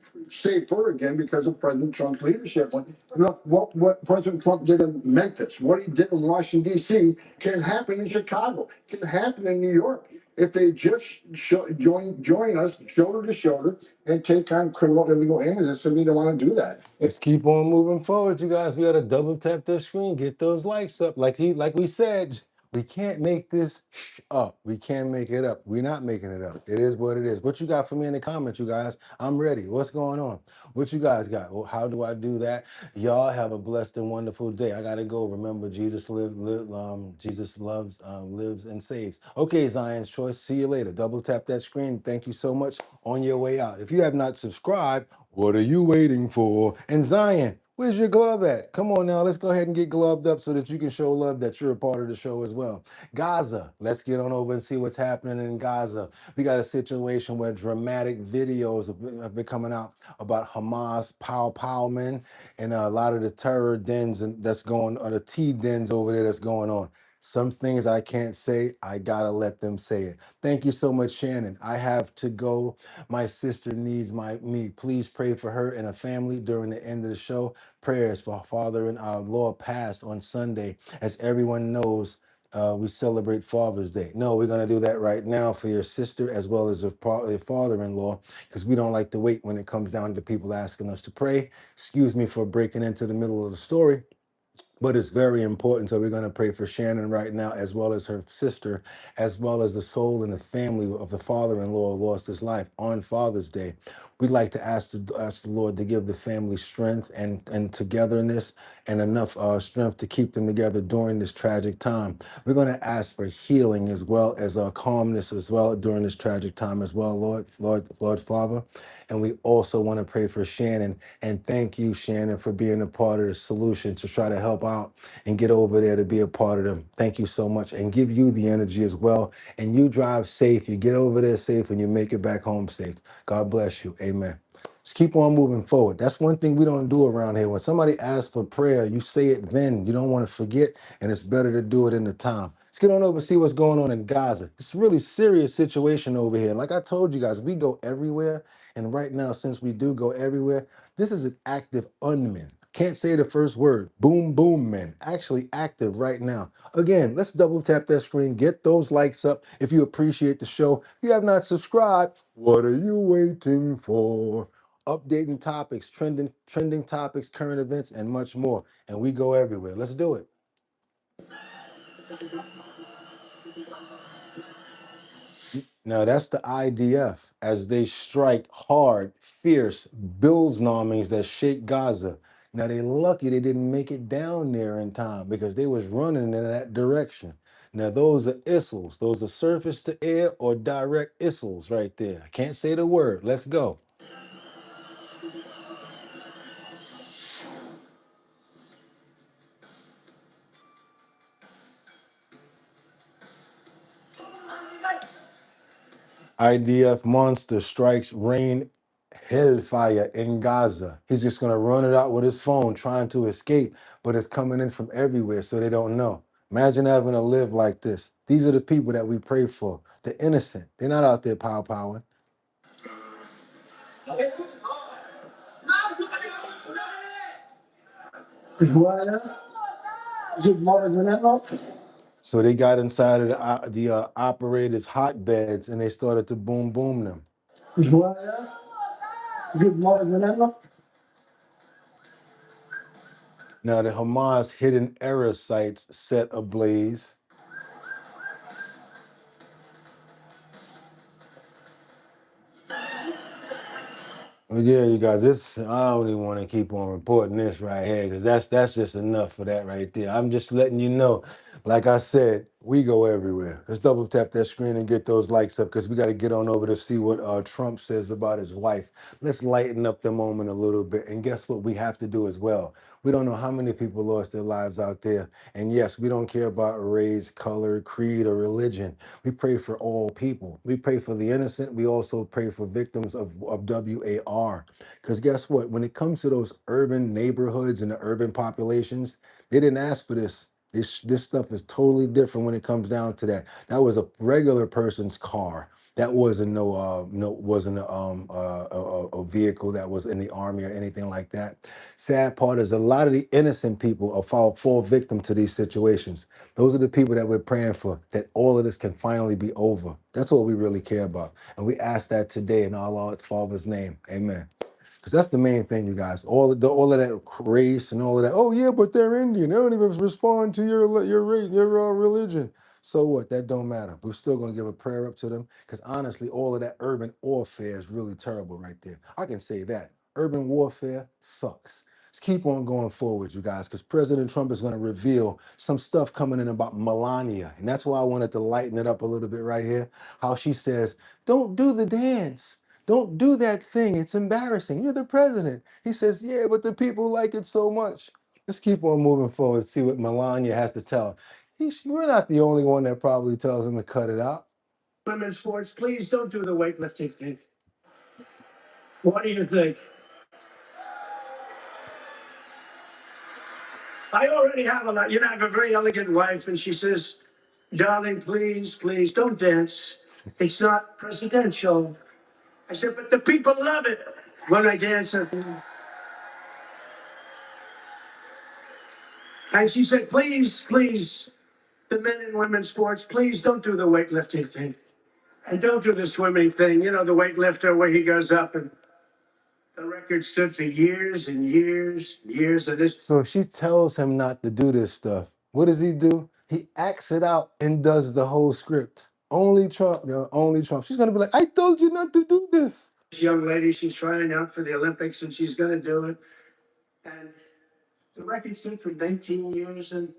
because of President Trump's leadership. Look, what President Trump did in Memphis, what he did in Washington, D.C., can happen in Chicago, can happen in New York. If they just join us shoulder to shoulder and take on criminal illegal aliens, and we don't want to do that. Let's keep on moving forward, you guys. We got to double tap that screen, get those likes up. Like we said, we can't make this up. We can't make it up. We're not making it up. It is what it is. What you got for me in the comments, you guys? I'm ready. What's going on? What you guys got? Well, how do I do that? Y'all have a blessed and wonderful day. I gotta go. Remember, Jesus Jesus loves, lives, and saves. Okay, Zion's Choice. See you later. Double tap that screen. Thank you so much. On your way out. If you have not subscribed, what are you waiting for? And Zion, where's your glove at? Come on now, let's go ahead and get gloved up so that you can show love that you're a part of the show as well. Gaza, let's get on over and see what's happening in Gaza. We got a situation where dramatic videos have been coming out about Hamas, pow men, and a lot of the terror dens that's going, or the T dens over there that's going on. Some things I can't say, I gotta let them say it. Thank you so much, Shannon. I have to go. My sister needs me. Please pray for her and her family during the end of the show. Prayers for Father and our Lord passed on Sunday. As everyone knows, we celebrate Father's Day. No, we're going to do that right now for your sister as well as your father-in-law, because we don't like to wait when it comes down to people asking us to pray. Excuse me for breaking into the middle of the story, but it's very important. So we're going to pray for Shannon right now, as well as her sister, as well as the soul and the family of the father-in-law who lost his life on Father's Day. We'd like to ask the Lord to give the family strength and togetherness and enough strength to keep them together during this tragic time. We're going to ask for healing as well as calmness as well during this tragic time as well, Lord Father. And we also want to pray for Shannon, and thank you, Shannon, for being a part of the solution to try to help out and get over there to be a part of them. Thank you so much, and give you the energy as well. And you drive safe, you get over there safe, and you make it back home safe. God bless you. Amen. Just keep on moving forward. That's one thing we don't do around here. When somebody asks for prayer, you say it then. You don't want to forget, and it's better to do it in the time. Let's get on over and see what's going on in Gaza. It's a really serious situation over here. Like I told you guys, we go everywhere. And right now, since we do go everywhere, this is an active unmin. Can't say the first word. Boom, boom, men. Actually active right now. Again, let's double tap that screen. Get those likes up if you appreciate the show. If you have not subscribed, what are you waiting for? Updating topics, trending topics, current events, and much more. And we go everywhere. Let's do it. Now that's the IDF as they strike hard, fierce Billsnamings that shake Gaza. Now they lucky they didn't make it down there in time because they was running in that direction. Now those are missiles. Those are surface to air or direct missiles right there. I can't say the word. Let's go. IDF monster strikes rain hellfire in Gaza. He's just going to run it out with his phone trying to escape, but it's coming in from everywhere so they don't know. Imagine having to live like this. These are the people that we pray for. The innocent. They're not out there pow-powing. So they got inside of the operators' hotbeds and they started to boom them. Now the Hamas hidden error sites set ablaze. Well, yeah, you guys, I don't even want to keep on reporting this right here because that's just enough for that right there. I'm just letting you know, like I said, we go everywhere. Let's double tap that screen and get those likes up because we got to get on over to see what Trump says about his wife. Let's lighten up the moment a little bit. And guess what we have to do as well? We don't know how many people lost their lives out there. And yes, we don't care about race, color, creed, or religion. We pray for all people. We pray for the innocent. We also pray for victims of WAR. Because guess what? When it comes to those urban neighborhoods and the urban populations, they didn't ask for this. This stuff is totally different when it comes down to that. That was a regular person's car. That wasn't wasn't a vehicle that was in the army or anything like that. Sad part is a lot of the innocent people are fall victim to these situations. Those are the people that we're praying for, that all of this can finally be over. That's what we really care about. And we ask that today in our Father's name. Amen. Because that's the main thing, you guys. All of that race and all of that. Oh yeah, but they're Indian. They don't even respond to your race, your religion. So what? That don't matter. We're still gonna give a prayer up to them. Because honestly, all of that urban warfare is really terrible right there. I can say that. Urban warfare sucks. Let's keep on going forward, you guys, because President Trump is going to reveal some stuff coming in about Melania. And that's why I wanted to lighten it up a little bit right here. How she says, don't do the dance. Don't do that thing. It's embarrassing. You're the president. He says, yeah, but the people like it so much. Let's keep on moving forward, see what Melania has to tell. We're not the only one that probably tells him to cut it out. Women's sports, please don't do the weightlifting thing. What do you think? I already have a lot. You know, I have a very elegant wife, and she says, darling, please, please don't dance. It's not presidential. I said, but the people love it when I dance. And she said, please, please, the men and women's sports, please don't do the weightlifting thing. And don't do the swimming thing. You know, the weightlifter where he goes up and the record stood for years and years and years of this. So she tells him not to do this stuff. What does he do? He acts it out and does the whole script. Only Trump, yo, only Trump. She's gonna be like, I told you not to do this. This young lady, she's trying out for the Olympics and she's gonna do it. And the record stood for 19 years and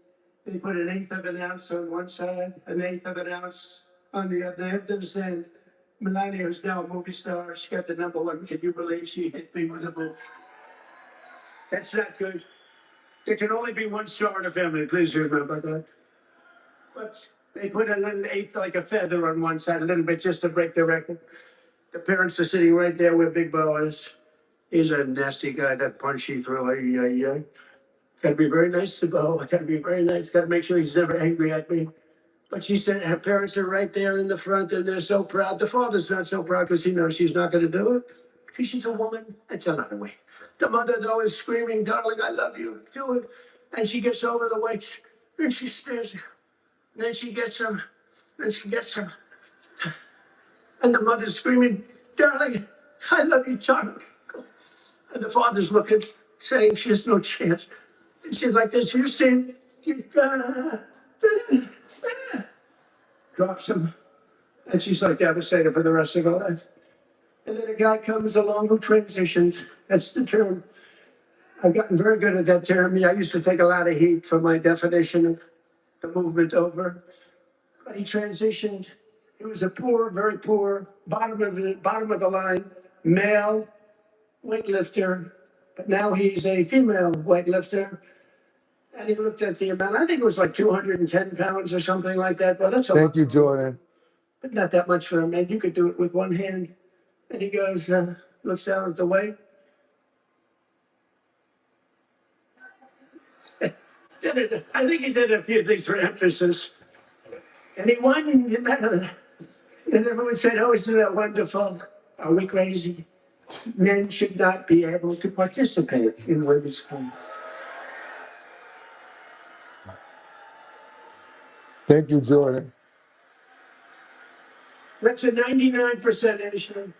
they put an eighth of an ounce on one side, an eighth of an ounce on the other. They have to understand, Melania, who's now a movie star, she got the #1. Can you believe she hit me with a movie? That's not good. There can only be one star in a family, please remember that. But they put a little eighth like a feather on one side, a little bit just to break the record. The parents are sitting right there where Big Bo is. He's a nasty guy, that punch he threw. Gotta be very nice to Bo. Gotta be very nice. Gotta make sure he's never angry at me. But she said her parents are right there in the front and they're so proud. The father's not so proud because he knows she's not gonna do it. Because she's a woman. It's a lot of weight. The mother, though, is screaming, darling, I love you. Do it. And she gets over the weights and she stares. And then she gets him. And she gets him. And the mother's screaming, darling, I love you, darling. And the father's looking, saying she has no chance. And she's like this, you sin, drops him. And she's like devastated for the rest of her life. And then a guy comes along who transitioned. That's the term. I've gotten very good at that term. I used to take a lot of heat for my definition of the movement over. But he transitioned. He was a poor, very poor, bottom of the line, male weightlifter. But now he's a female weightlifter. And he looked at the amount, I think it was like 210 pounds or something like that. Well, that's a lot. Thank you, Jordan. But not that much for a man. You could do it with one hand. And he goes, looks down at the weight. I think he did a few things for emphasis. And he won the medal. And everyone said, oh, isn't that wonderful? Are we crazy? Men should not be able to participate in women's sport. Thank you, Jordan. That's a 99% issue.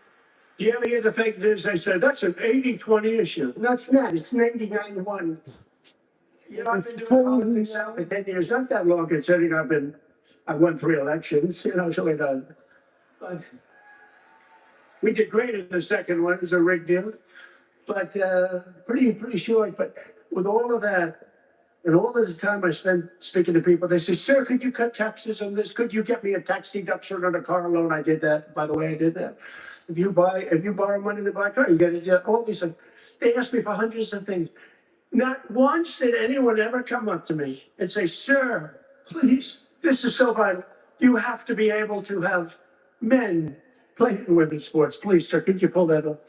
Do you ever hear the fake news? They said, that's an 80-20 issue. That's not. It's 99-1. You know, I've been doing politics now for 10 years. Not that long, considering I won 3 elections. You know, so we're done. But We did great in the second one. It was a rigged deal, but pretty short. But with all of that, and all of the time I spent speaking to people, they say, "Sir, could you cut taxes on this? Could you get me a tax deduction on a car loan?" I did that. By the way, I did that. If you borrow money to buy a car, you get it. All these things. They asked me for hundreds of things. Not once did anyone ever come up to me and say, "Sir, please, this is so vital. You have to be able to have men playing women's sports. Please, sir, could you pull that up?"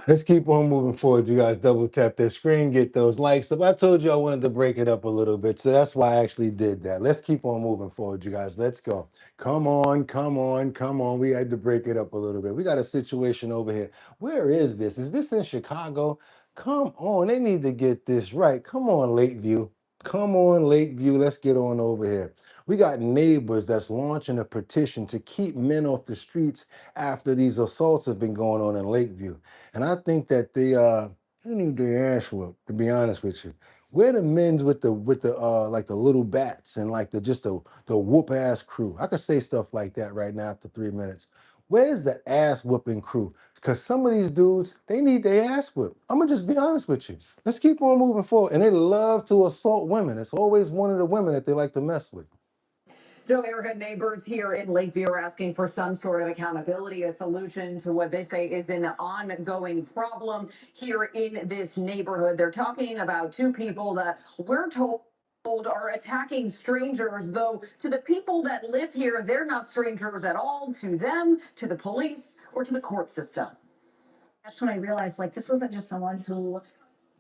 Let's keep on moving forward. You guys double tap that screen, get those likes up. I told you I wanted to break it up a little bit, so that's why I actually did that. Let's keep on moving forward, you guys. Let's go. Come on, come on, come on. We had to break it up a little bit. We got a situation over here. Where is this? Is this in Chicago? Come on, they need to get this right. Come on, Lakeview. Come on, Lakeview. Let's get on over here. We got neighbors that's launching a petition to keep men off the streets after these assaults have been going on in Lakeview. And I think that they need their ass whooped, to be honest with you. Where the men's with the like the little bats and like the whoop ass crew? I could say stuff like that right now after 3 minutes. Where's the ass whooping crew? Because some of these dudes, they need their ass whipped. I'm gonna just be honest with you. Let's keep on moving forward. And they love to assault women. It's always one of the women that they like to mess with. Joe, Erica, neighbors here in Lakeview are asking for some sort of accountability, a solution to what they say is an ongoing problem here in this neighborhood. They're talking about two people that we're told are attacking strangers, though to the people that live here, they're not strangers at all to them, to the police, or to the court system. That's when I realized, like, this wasn't just someone who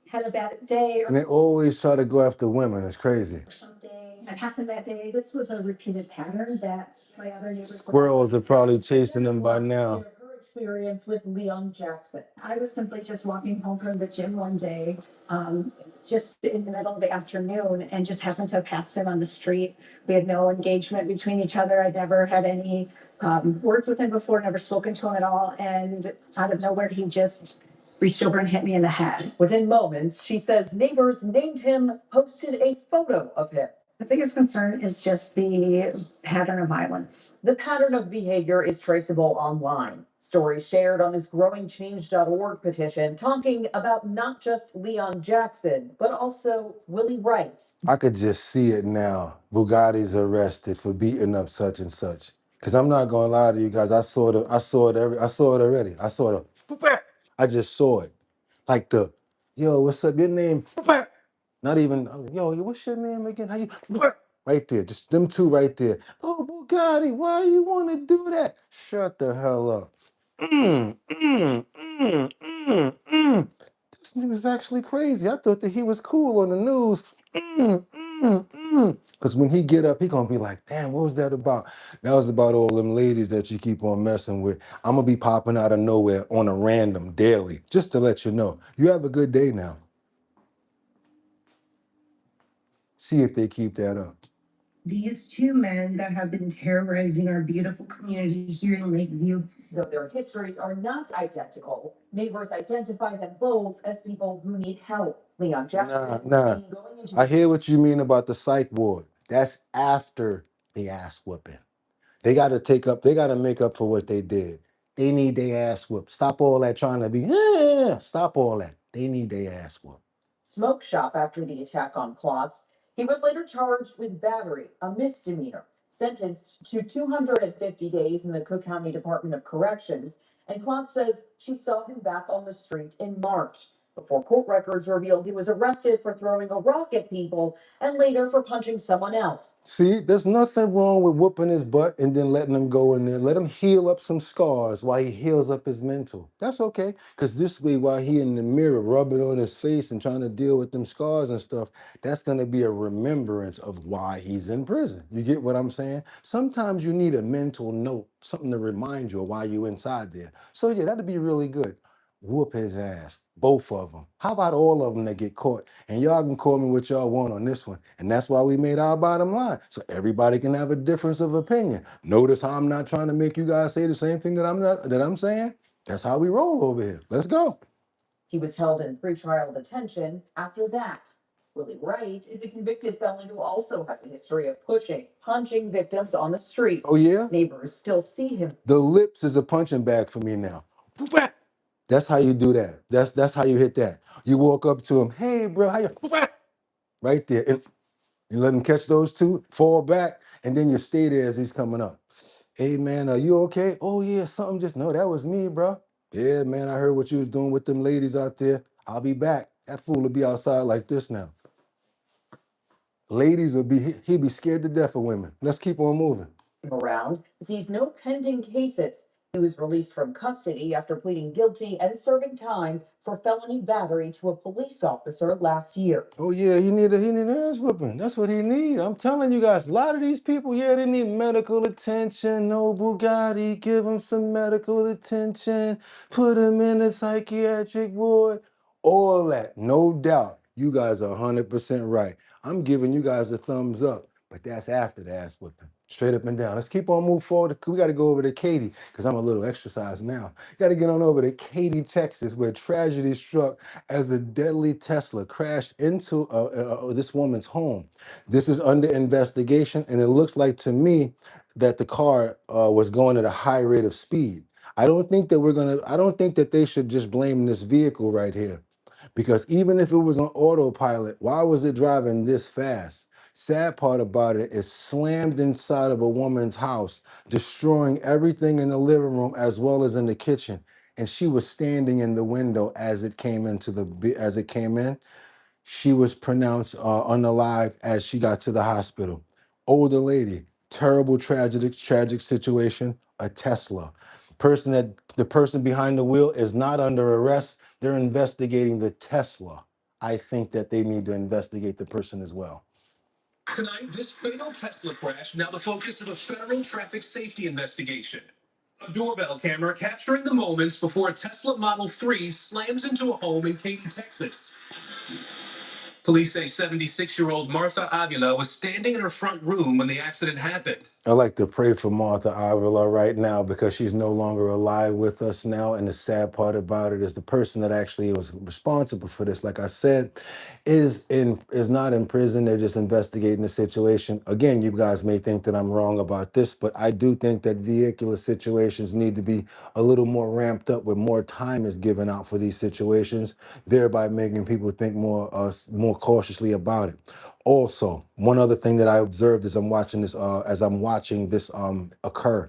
had a bad day And they always try to go after women. It's crazy. something that happened that day. This was a repeated pattern that my other neighbors. Squirrels are probably chasing them by now. Her experience with Leon Jackson. I was simply just walking home from the gym one day, just in the middle of the afternoon, and just happened to pass him on the street. We had no engagement between each other. I'd never had any words with him before, never spoken to him at all. And out of nowhere, he just reached over and hit me in the head. Within moments, she says neighbors named him, posted a photo of him. The biggest concern is just the pattern of violence. The pattern of behavior is traceable online. Stories shared on this growingchange.org petition talking about not just Leon Jackson, but also Willie Wright. I could just see it now. Boogotti's arrested for beating up such and such. Cause I'm not gonna lie to you guys. I saw it already. I just saw it. Like yo, what's up? Your name? Not even, yo, what's your name again? How you? Right there, just them two right there. Oh, Boogotti, why you want to do that? Shut the hell up. This nigga's actually crazy. I thought that he was cool on the news. Because when he get up, he gonna be like, damn, what was that about? That was about all them ladies that you keep on messing with. I'm gonna be popping out of nowhere on a random daily, just to let you know. You have a good day now. See if they keep that up. These two men that have been terrorizing our beautiful community here in Lakeview. Though their histories are not identical, neighbors identify them both as people who need help. Leon Jackson. Nah. I hear what you mean about the psych ward. That's after the ass whooping. They gotta make up for what they did. They need their ass whooped. Stop all that trying to be, stop all that. They need their ass whooped. Smoke shop after the attack on Klotz. He was later charged with battery, a misdemeanor, sentenced to 250 days in the Cook County Department of Corrections, and Klotz says she saw him back on the street in March, before court records revealed he was arrested for throwing a rock at people and later for punching someone else. See, there's nothing wrong with whooping his butt and then letting him go in there. Let him heal up some scars while he heals up his mental. That's okay. Because this way, while he in the mirror rubbing on his face and trying to deal with them scars and stuff, that's going to be a remembrance of why he's in prison. You get what I'm saying? Sometimes you need a mental note, something to remind you of why you're inside there. So yeah, that'd be really good. Whoop his ass. Both of them. How about all of them that get caught? And y'all can call me what y'all want on this one. And that's why we made our bottom line. So everybody can have a difference of opinion. Notice how I'm not trying to make you guys say the same thing that I'm saying. That's how we roll over here. Let's go. He was held in pretrial detention after that. Willie Wright is a convicted felon who also has a history of punching victims on the street. Oh yeah? Neighbors still see him. The lips is a punching bag for me now. That's how you do that. That's how you hit that. You walk up to him, hey bro, how you right there. And you let him catch those two, fall back, and then you stay there as he's coming up. Hey man, are you okay? Oh yeah, something just no, that was me, bro. Yeah, man, I heard what you was doing with them ladies out there. I'll be back. That fool will be outside like this now. Ladies will be he'd be scared to death of women. Let's keep on moving. Around sees no pending cases. He was released from custody after pleading guilty and serving time for felony battery to a police officer last year. Oh yeah, he need an ass whooping. That's what he need. I'm telling you guys, a lot of these people, yeah, they need medical attention. No Boogotti, give them some medical attention. Put them in a psychiatric ward. All that, no doubt. You guys are 100% right. I'm giving you guys a thumbs up, but that's after the ass whipping. Straight up and down. Let's keep on moving forward. We got to go over to Katy because I'm a little exercised now. Got to get on over to Katy, Texas, where tragedy struck as a deadly Tesla crashed into this woman's home. This is under investigation, and it looks like to me that the car was going at a high rate of speed. I don't think that they should just blame this vehicle right here. Because even if it was on autopilot, why was it driving this fast? Sad part about it is slammed inside of a woman's house, destroying everything in the living room as well as in the kitchen. And she was standing in the window as it came as it came in. She was pronounced unalive as she got to the hospital. Older lady, terrible, tragic situation. A Tesla. The person behind the wheel is not under arrest. They're investigating the Tesla. I think that they need to investigate the person as well. Tonight, this fatal Tesla crash now the focus of a federal traffic safety investigation. A doorbell camera capturing the moments before a Tesla Model 3 slams into a home in Katy, Texas. Police say 76-year-old Martha Avila was standing in her front room when the accident happened. I like to pray for Martha Avila right now because she's no longer alive with us now. And the sad part about it is the person that actually was responsible for this, like I said, is not in prison. They're just investigating the situation. Again, you guys may think that I'm wrong about this, but I do think that vehicular situations need to be a little more ramped up, where more time is given out for these situations, thereby making people think more cautiously about it. Also, one other thing that I observed as I'm watching this occur.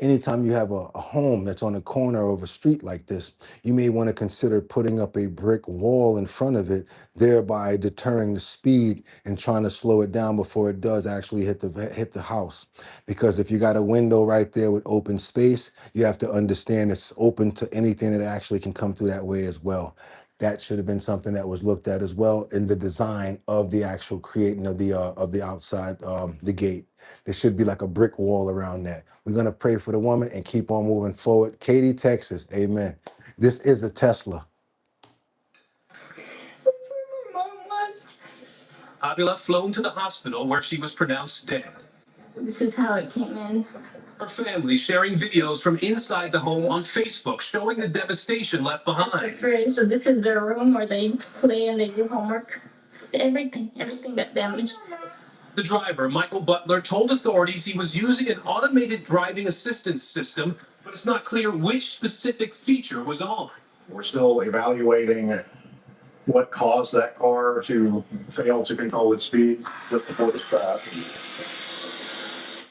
Anytime you have a home that's on a corner of a street like this, you may want to consider putting up a brick wall in front of it, thereby deterring the speed and trying to slow it down before it does actually hit the house. Because if you got a window right there with open space, you have to understand it's open to anything that actually can come through that way as well. That should have been something that was looked at as well in the design of the actual creating of the outside the gate. There should be like a brick wall around that. We're gonna pray for the woman and keep on moving forward. Katy, Texas, amen. This is a Tesla. That's where my mom was. Avila flown to the hospital where she was pronounced dead. This is how it came in. Her family sharing videos from inside the home on Facebook showing the devastation left behind. That's the fridge. So this is their room where they play and they do homework. Everything got damaged. The driver, Michael Butler, told authorities he was using an automated driving assistance system, but it's not clear which specific feature was on. We're still evaluating what caused that car to fail to control its speed just before this crash.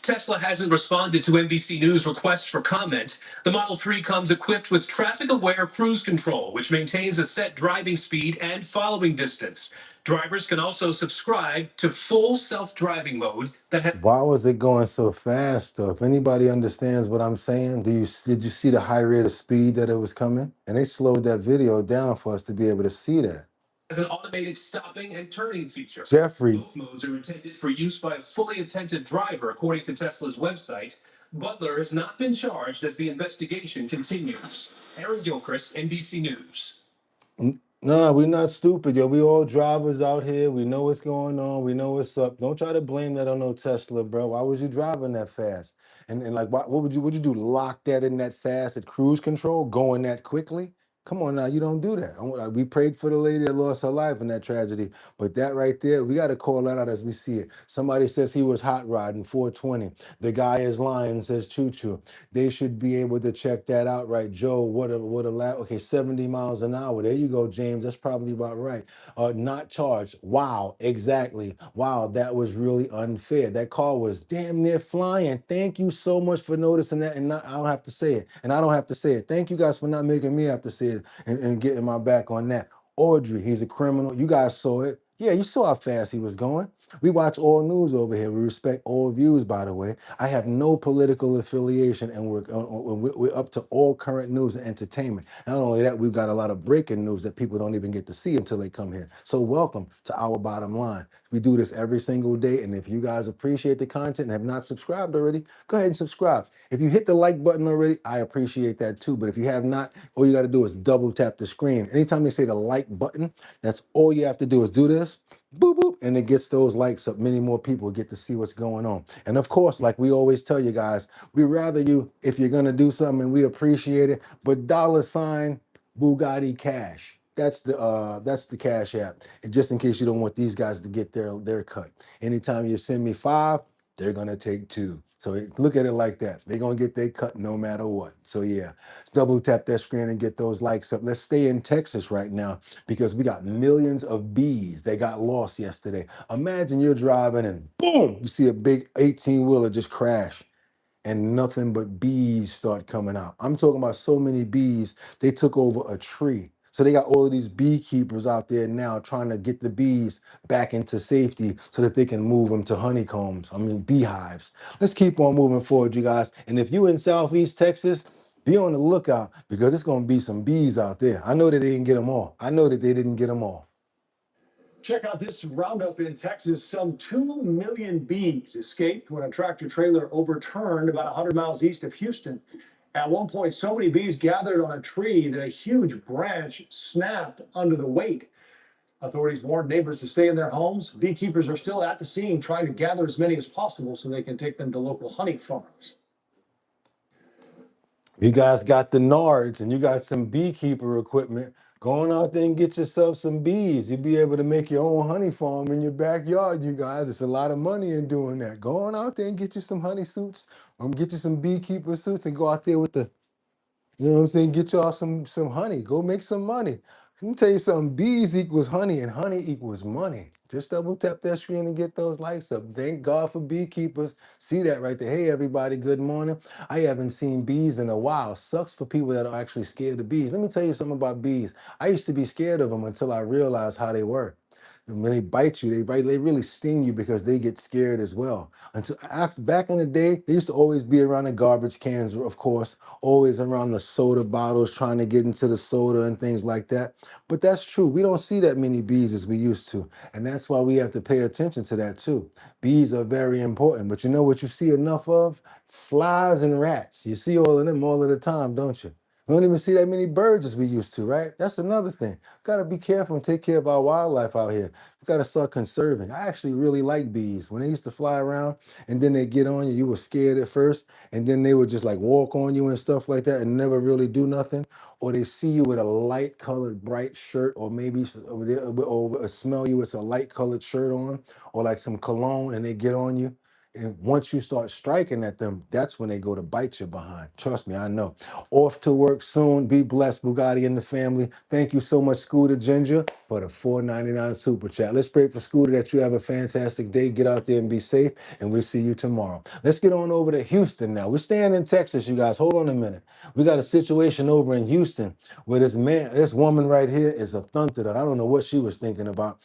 Tesla hasn't responded to NBC News' request for comment. The Model 3 comes equipped with traffic-aware cruise control, which maintains a set driving speed and following distance. Drivers can also subscribe to full self-driving mode that has... Why was it going so fast though? If anybody understands what I'm saying, did you see the high rate of speed that it was coming? And they slowed that video down for us to be able to see that. Has an automated stopping and turning feature. Jeffrey. Both modes are intended for use by a fully attentive driver, according to Tesla's website. Butler has not been charged as the investigation continues. Aaron Gilchrist, NBC News. No, we're not stupid, yo. We all drivers out here. We know what's going on. We know what's up. Don't try to blame that on no Tesla, bro. Why was you driving that fast? And like, what would you do? Lock that in that fast at cruise control, going that quickly? Come on now, you don't do that. We prayed for the lady that lost her life in that tragedy, but that right there, we got to call that out as we see it. Somebody says he was hot rodding 420. The guy is lying, says choo choo. They should be able to check that out, right? Joe, okay, 70 miles an hour. There you go, James. That's probably about right. Not charged. Wow, exactly. Wow, that was really unfair. That car was damn near flying. Thank you so much for noticing that, and I don't have to say it, and I don't have to say it. Thank you guys for not making me have to say it and getting my back on that. Audrey, he's a criminal. You guys saw it. Yeah, you saw how fast he was going. We watch all news over here. We respect all views, by the way. I have no political affiliation, and we're up to all current news and entertainment. Not only that, we've got a lot of breaking news that people don't even get to see until they come here. So welcome to Our Bottom Line. We do this every single day, and if you guys appreciate the content and have not subscribed already, go ahead and subscribe. If you hit the like button already, I appreciate that too. But if you have not, all you got to do is double tap the screen. Anytime they say the like button, that's all you have to do is do this. Boop, boop, and it gets those likes up. Many more people get to see what's going on. And of course, like we always tell you guys, we rather you, if you're going to do something, and we appreciate it, but $ Boogotti Cash. That's the Cash App. And just in case you don't want these guys to get their cut. Anytime you send me 5, they're gonna take 2. So look at it like that. They're gonna get their cut no matter what. So yeah, double tap that screen and get those likes up. Let's stay in Texas right now because we got millions of bees that got lost yesterday. Imagine you're driving and boom, you see a big 18-wheeler just crash and nothing but bees start coming out. I'm talking about so many bees, they took over a tree. So they got all of these beekeepers out there now trying to get the bees back into safety so that they can move them to beehives. Let's keep on moving forward, you guys. And if you're in Southeast Texas, be on the lookout because it's going to be some bees out there. I know that they didn't get them all. I know that they didn't get them all. Check out this roundup in Texas. Some 2 million bees escaped when a tractor trailer overturned about 100 miles east of Houston. At one point, so many bees gathered on a tree that a huge branch snapped under the weight. Authorities warned neighbors to stay in their homes. Beekeepers are still at the scene trying to gather as many as possible so they can take them to local honey farms. You guys got the nards and you got some beekeeper equipment. Go on out there and get yourself some bees. You'll be able to make your own honey farm in your backyard, you guys. It's a lot of money in doing that. Go on out there and get you some honey suits, get you some beekeeper suits and go out there with the, you know what I'm saying? Get y'all some honey. Go make some money. Let me tell you something. Bees equals honey and honey equals money. Just double tap that screen and get those likes up. Thank God for beekeepers. See that right there. Hey, everybody. Good morning. I haven't seen bees in a while. Sucks for people that are actually scared of bees. Let me tell you something about bees. I used to be scared of them until I realized how they were. When they bite you, they really sting you because they get scared as well. Until after back in the day, they used to always be around the garbage cans, of course, always around the soda bottles, trying to get into the soda and things like that. But that's true. We don't see that many bees as we used to. And that's why we have to pay attention to that too. Bees are very important. But you know what you see enough of? Flies and rats. You see all of them all of the time, don't you? We don't even see that many birds as we used to, right? That's another thing. Got to be careful and take care of our wildlife out here. We got to start conserving. I actually really like bees. When they used to fly around and then they get on you, you were scared at first, and then they would just like walk on you and stuff like that and never really do nothing. Or they see you with a light colored bright shirt, or maybe or smell you with a light colored shirt on, or like some cologne, and they get on you. And once you start striking at them, that's when they go to bite you behind. Trust me, I know. Off to work soon. Be blessed, Boogotti and the family. Thank you so much, Scooter Ginger, for the $4.99 super chat. Let's pray for Scooter that you have a fantastic day. Get out there and be safe, and we'll see you tomorrow. Let's get on over to Houston now. We're staying in Texas, you guys. Hold on a minute. We got a situation over in Houston where this woman right here is a thunted. I don't know what she was thinking about.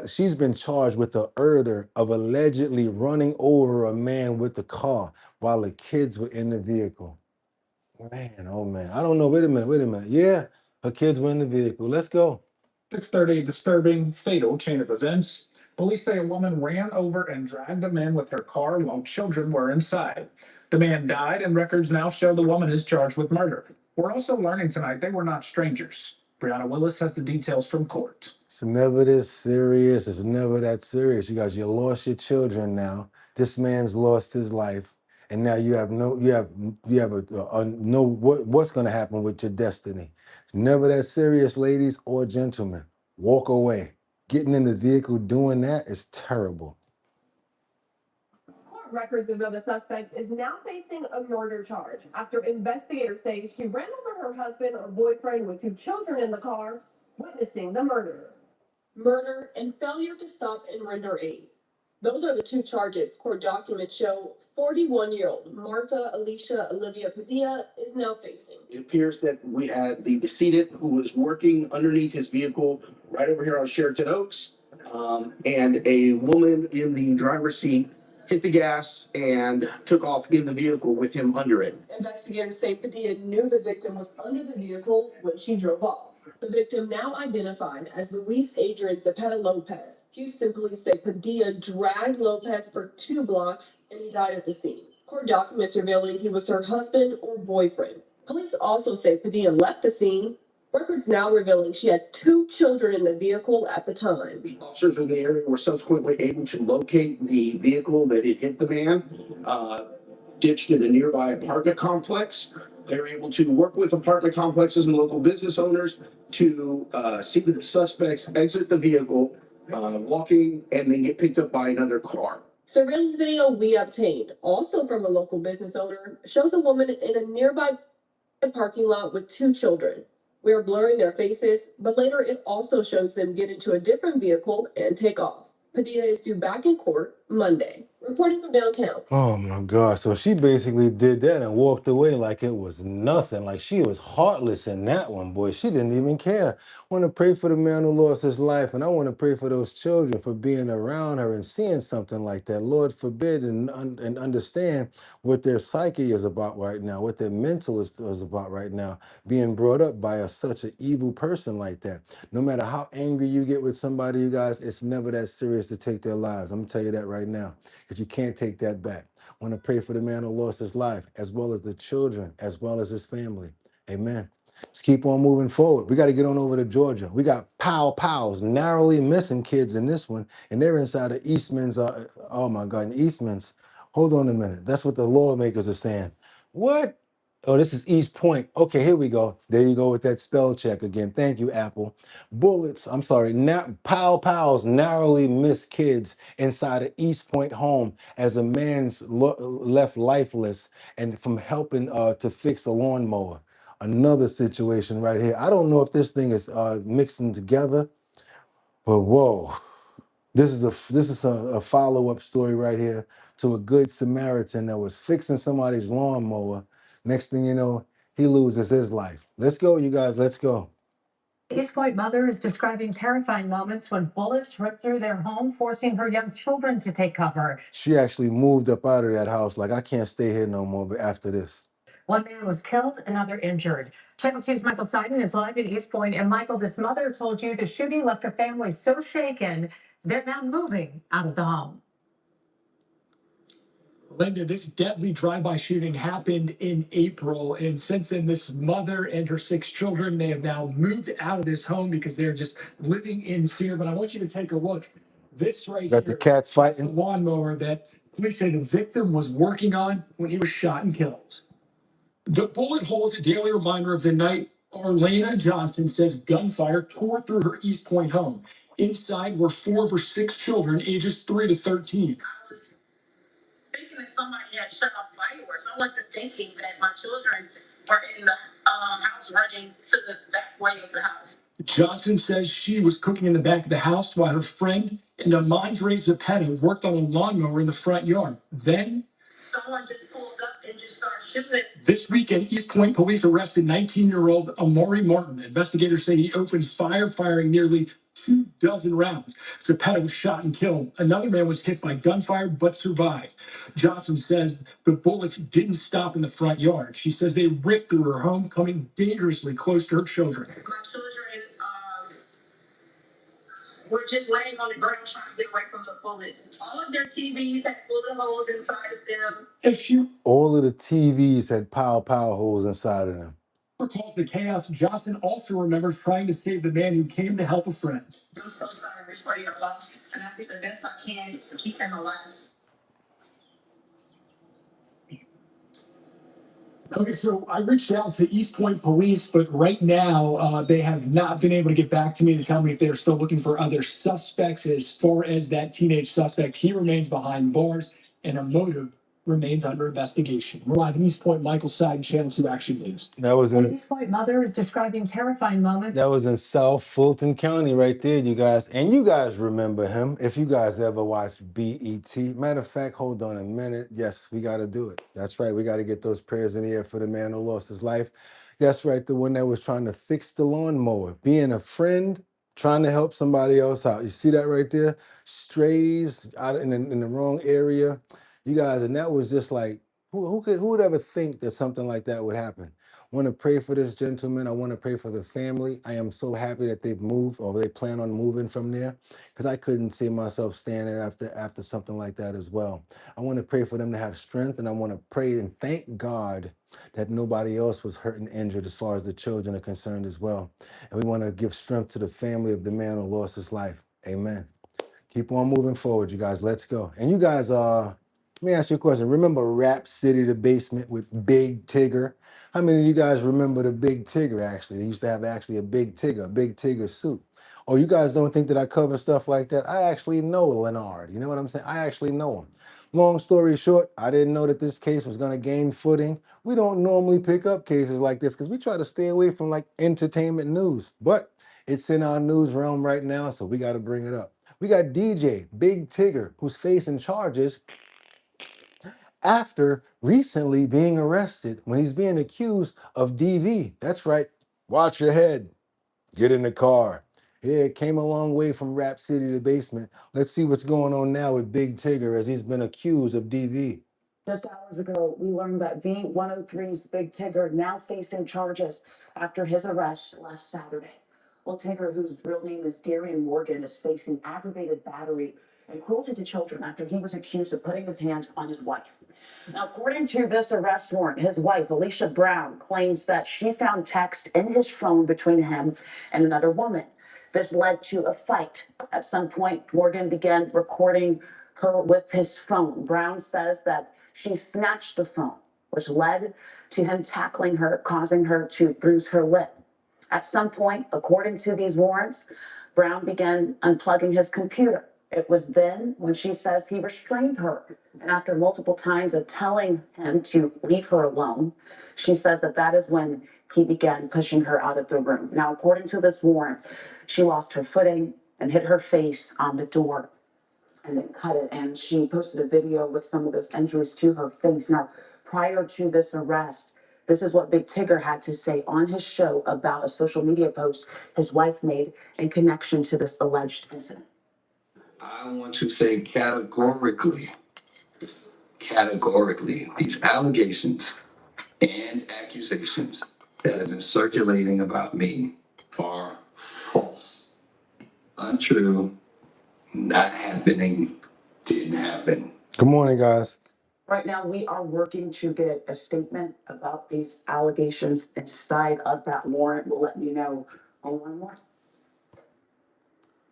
She's been charged with the murder of allegedly running over a man with the car while the kids were in the vehicle. Man, oh man. I don't know. Wait a minute. Yeah, her kids were in the vehicle. Let's go. 6:30, disturbing, fatal chain of events. Police say a woman ran over and dragged a man with her car while children were inside. The man died, and records now show the woman is charged with murder. We're also learning tonight they were not strangers. Brianna Willis has the details from court. It's never this serious. It's never that serious. You guys, you lost your children now. This man's lost his life. And now you have no, you have no, what's going to happen with your destiny? Never that serious, ladies or gentlemen. Walk away. Getting in the vehicle doing that is terrible. Court records reveal the suspect is now facing a murder charge after investigators say she ran over her husband or boyfriend with 2 children in the car, witnessing the murder. Murder and failure to stop and render aid. Those are the 2 charges court documents show 41-year-old Marta Alicia Olivia Padilla is now facing. It appears that we had the decedent who was working underneath his vehicle right over here on Sheraton Oaks, and a woman in the driver's seat hit the gas and took off in the vehicle with him under it. Investigators say Padilla knew the victim was under the vehicle when she drove off. The victim, now identified as Luis Adrian Zapata Lopez. Houston police say Padilla dragged Lopez for 2 blocks and he died at the scene. Court documents revealing he was her husband or boyfriend. Police also say Padilla left the scene. Records now revealing she had 2 children in the vehicle at the time. Officers in the area were subsequently able to locate the vehicle that had hit the man, ditched in a nearby apartment complex. They were able to work with apartment complexes and local business owners to see the suspects exit the vehicle, walking, and then get picked up by another car. Surveillance video we obtained, also from a local business owner, shows a woman in a nearby parking lot with 2 children. We are blurring their faces, but later it also shows them get into a different vehicle and take off. Padilla is due back in court Monday. Reporting from downtown. Oh my God. So she basically did that and walked away like it was nothing. Like she was heartless in that one, boy. She didn't even care. I want to pray for the man who lost his life. And I want to pray for those children for being around her and seeing something like that. Lord forbid, and understand what their psyche is about right now, what their mental is about right now, being brought up by such an evil person like that. No matter how angry you get with somebody, you guys, it's never that serious to take their lives. I'm going to tell you that right now. Because you can't take that back. I want to pray for the man who lost his life, as well as the children, as well as his family. Amen. Let's keep on moving forward. We got to get on over to Georgia. We got Pals, narrowly missing kids in this one, and they're inside of Eastman's. Oh my God, in Eastman's. Hold on a minute. That's what the lawmakers are saying. What? Oh, this is East Point. Okay, here we go. There you go with that spell check again. Thank you, Apple. Pals narrowly missed kids inside an East Point home as a man's left lifeless and from helping to fix a lawnmower. Another situation right here. I don't know if this thing is mixing together, but whoa. This is a follow-up story right here to a good Samaritan that was fixing somebody's lawnmower. Next thing you know, he loses his life. Let's go, you guys. Let's go. East Point mother is describing terrifying moments when bullets ripped through their home, forcing her young children to take cover. She actually moved up out of that house like, I can't stay here no more but after this. One man was killed, another injured. Channel 2's Michael Seiden is live in East Point. And Michael, this mother told you the shooting left her family so shaken, they're now moving out of the home. Linda, this deadly drive-by shooting happened in April, and since then, this mother and her 6 children, they have now moved out of this home because they're just living in fear. But I want you to take a look. This right Got here, the cats that's the fighting. lawnmower that police say the victim was working on when he was shot and killed. The bullet hole is a daily reminder of the night Arlena Johnson says gunfire tore through her East Point home. Inside were 4 of her 6 children, ages 3 to 13. Thinking that somebody had shut off fireworks. I wasn't thinking that my children were in the house running to the back way of the house. Johnson says she was cooking in the back of the house while her friend and Amandre Zapata worked on a lawnmower in the front yard. Then someone just pulled up and just started shooting. This weekend, East Point police arrested 19-year-old Amari Martin. Investigators say he opened fire, firing nearly 24 rounds. Zapata was shot and killed. Another man was hit by gunfire but survived. Johnson says the bullets didn't stop in the front yard. She says they ripped through her home, coming dangerously close to her children. My children were just laying on the ground trying to get away from the bullets. All of their TVs had bullet holes inside of them. All of the TVs had pow holes inside of them. Recalls the chaos. Johnson also remembers trying to save the man who came to help a friend. I'm so sorry for your loss, and I did the best I can to keep him alive. Okay, so I reached out to East Point Police, but right now they have not been able to get back to me to tell me if they're still looking for other suspects. As far as that teenage suspect, he remains behind bars and a motive remains under investigation. We're live in East Point, Michael Side, Channel 2 Action News. That was in East Point mother is describing terrifying moments. That was in South Fulton County right there, you guys. And you guys remember him if you guys ever watched BET. Matter of fact, hold on a minute. Yes, we got to do it. That's right. We got to get those prayers in the air for the man who lost his life. That's right. The one that was trying to fix the lawnmower, being a friend, trying to help somebody else out. You see that right there? Strays out in the wrong area. You guys, and that was just like, who would ever think that something like that would happen? Want to pray for this gentleman. I want to pray for the family. I am so happy that they've moved or they plan on moving from there because I couldn't see myself staying there after something like that as well. I want to pray for them to have strength, and I want to pray and thank God that nobody else was hurt and injured as far as the children are concerned as well. And we want to give strength to the family of the man who lost his life. Amen. Keep on moving forward, you guys. Let's go. And you guys, let me ask you a question. Remember Rap City, the basement with Big Tigger? How many of you guys remember the Big Tigger, actually? They used to have actually a Big Tigger suit. Oh, you guys don't think that I cover stuff like that? I actually know Leonard. You know what I'm saying? I actually know him. Long story short, I didn't know that this case was going to gain footing. We don't normally pick up cases like this because we try to stay away from like entertainment news. But it's in our news realm right now, so we got to bring it up. We got DJ Big Tigger, who's facing charges after recently being arrested when he's being accused of DV. That's right. Watch your head. Get in the car. Yeah, it came a long way from Rap City to basement. Let's see what's going on now with Big Tigger as he's been accused of DV. Just hours ago, we learned that V103's Big Tigger now facing charges after his arrest last Saturday. Well, Tigger, whose real name is Darian Morgan, is facing aggravated battery and cruelty to children after he was accused of putting his hands on his wife. Now, according to this arrest warrant, his wife, Alicia Brown, claims that she found text in his phone between him and another woman. This led to a fight. At some point, Morgan began recording her with his phone. Brown says that she snatched the phone, which led to him tackling her, causing her to bruise her lip. At some point, according to these warrants, Brown began unplugging his computer. It was then when she says he restrained her. And after multiple times of telling him to leave her alone, she says that is when he began pushing her out of the room. Now, according to this warrant, she lost her footing and hit her face on the door and then cut it. And she posted a video with some of those injuries to her face. Now, prior to this arrest, this is what Big Tigger had to say on his show about a social media post his wife made in connection to this alleged incident. I want to say categorically, these allegations and accusations that have been circulating about me are false, untrue, not happening, didn't happen. Good morning, guys. Right now, we are working to get a statement about these allegations inside of that warrant. We'll let you know on more.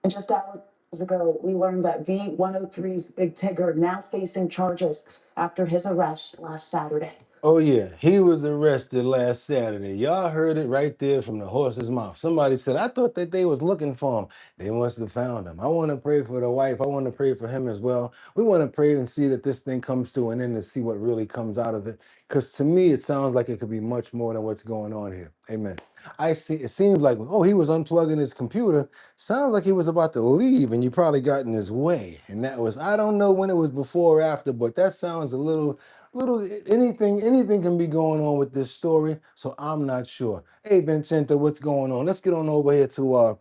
And just hours ago, we learned that V103's Big Tigger now facing charges after his arrest last Saturday. Oh yeah, he was arrested last Saturday. Y'all heard it right there from the horse's mouth. Somebody said, I thought that they was looking for him. They must have found him. I want to pray for the wife. I want to pray for him as well. We want to pray and see that this thing comes to an end and see what really comes out of it. Because to me, it sounds like it could be much more than what's going on here. Amen. I see. It seems like, oh, he was unplugging his computer. Sounds like he was about to leave and you probably got in his way. And that was, I don't know when it was before or after, but that sounds a little anything can be going on with this story, so I'm not sure. Hey Vincento, what's going on? Let's get on over here to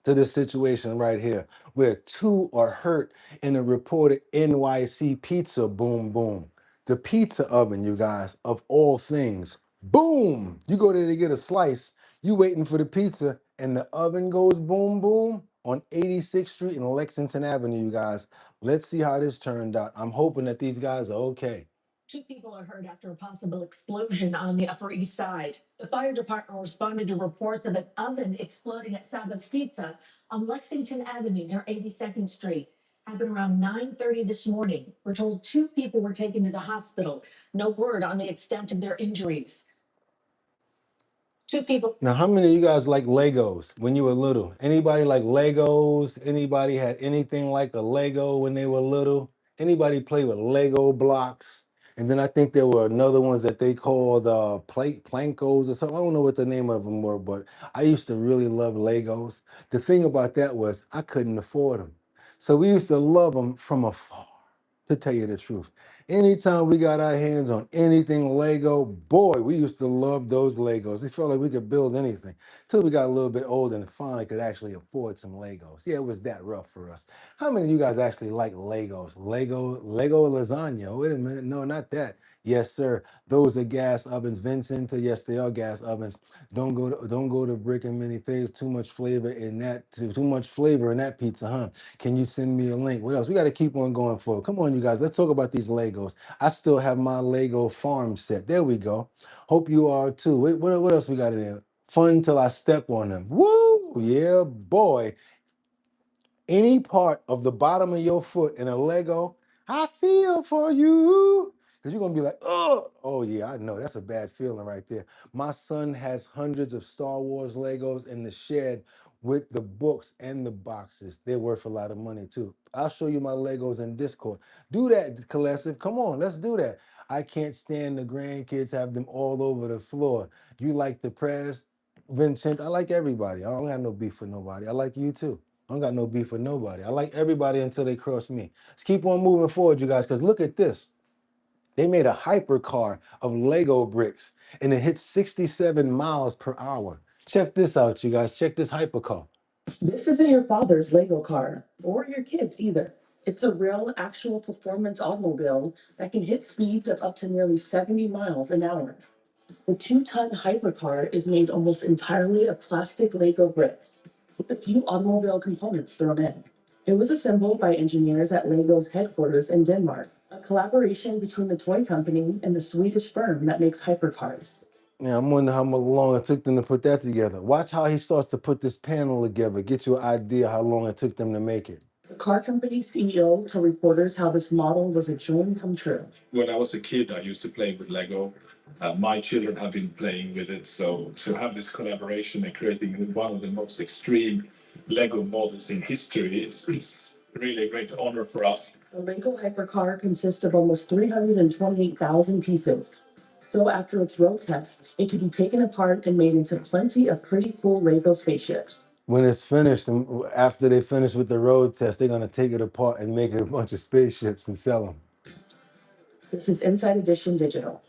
this situation right here where two are hurt in a reported NYC pizza boom boom. The pizza oven, you guys, of all things. Boom! You go there to get a slice, you waiting for the pizza, and the oven goes boom boom on 86th Street and Lexington Avenue, you guys. Let's see how this turned out. I'm hoping that these guys are okay. 2 people are hurt after a possible explosion on the Upper East Side. The fire department responded to reports of an oven exploding at Saba's Pizza on Lexington Avenue near 82nd Street. Happened around 9:30 this morning. We're told 2 people were taken to the hospital. No word on the extent of their injuries. 2 people. Now, how many of you guys like Legos when you were little? Anybody like Legos? Anybody had anything like a Lego when they were little? Anybody play with Lego blocks? And then I think there were another ones that they called Plankos or something. I don't know what the name of them were, but I used to really love Legos. The thing about that was I couldn't afford them. So we used to love them from afar, to tell you the truth. Anytime we got our hands on anything Lego, boy, we used to love those Legos. We felt like we could build anything till we got a little bit older and finally could actually afford some Legos. Yeah, it was that rough for us. How many of you guys actually like Legos? Lego lasagna. Wait a minute. No, not that. Yes, sir. Those are gas ovens. Vincent, yes, they are gas ovens. Don't go to Brick and Mini Faves. Too much flavor in that. Too much flavor in that pizza, huh? Can you send me a link? What else? We got to keep on going forward. Come on, you guys. Let's talk about these Legos. I still have my Lego farm set. There we go. Hope you are too. What else we got in there? Fun till I step on them. Woo! Yeah, boy. Any part of the bottom of your foot in a Lego, I feel for you. Because you're going to be like, oh, yeah, I know. That's a bad feeling right there. My son has hundreds of Star Wars Legos in the shed with the books and the boxes. They're worth a lot of money, too. I'll show you my Legos in Discord. Do that, Collective. Come on, let's do that. I can't stand the grandkids have them all over the floor. You like the press, Vincent? I like everybody. I don't have no beef with nobody. I like you, too. I don't got no beef with nobody. I like everybody until they cross me. Let's keep on moving forward, you guys, because look at this. They made a hypercar of Lego bricks and it hits 67 miles per hour. Check this out, you guys. Check this hypercar. This isn't your father's Lego car, or your kids either. It's a real, actual performance automobile that can hit speeds of up to nearly 70 miles an hour. The 2-ton hypercar is made almost entirely of plastic Lego bricks, with a few automobile components thrown in. It was assembled by engineers at Lego's headquarters in Denmark, a collaboration between the toy company and the Swedish firm that makes hypercars. Yeah, I'm wondering how much long it took them to put that together. Watch how he starts to put this panel together, get you an idea how long it took them to make it. The car company CEO told reporters how this model was a dream come true. When I was a kid, I used to play with Lego. My children have been playing with it, so to have this collaboration and creating one of the most extreme Lego models in history is really a great honor for us. The Lego hypercar consists of almost 328,000 pieces. So after its road tests, it can be taken apart and made into plenty of pretty cool Lego spaceships. When it's finished, and after they finish with the road test, they're going to take it apart and make it a bunch of spaceships and sell them. This is Inside Edition Digital.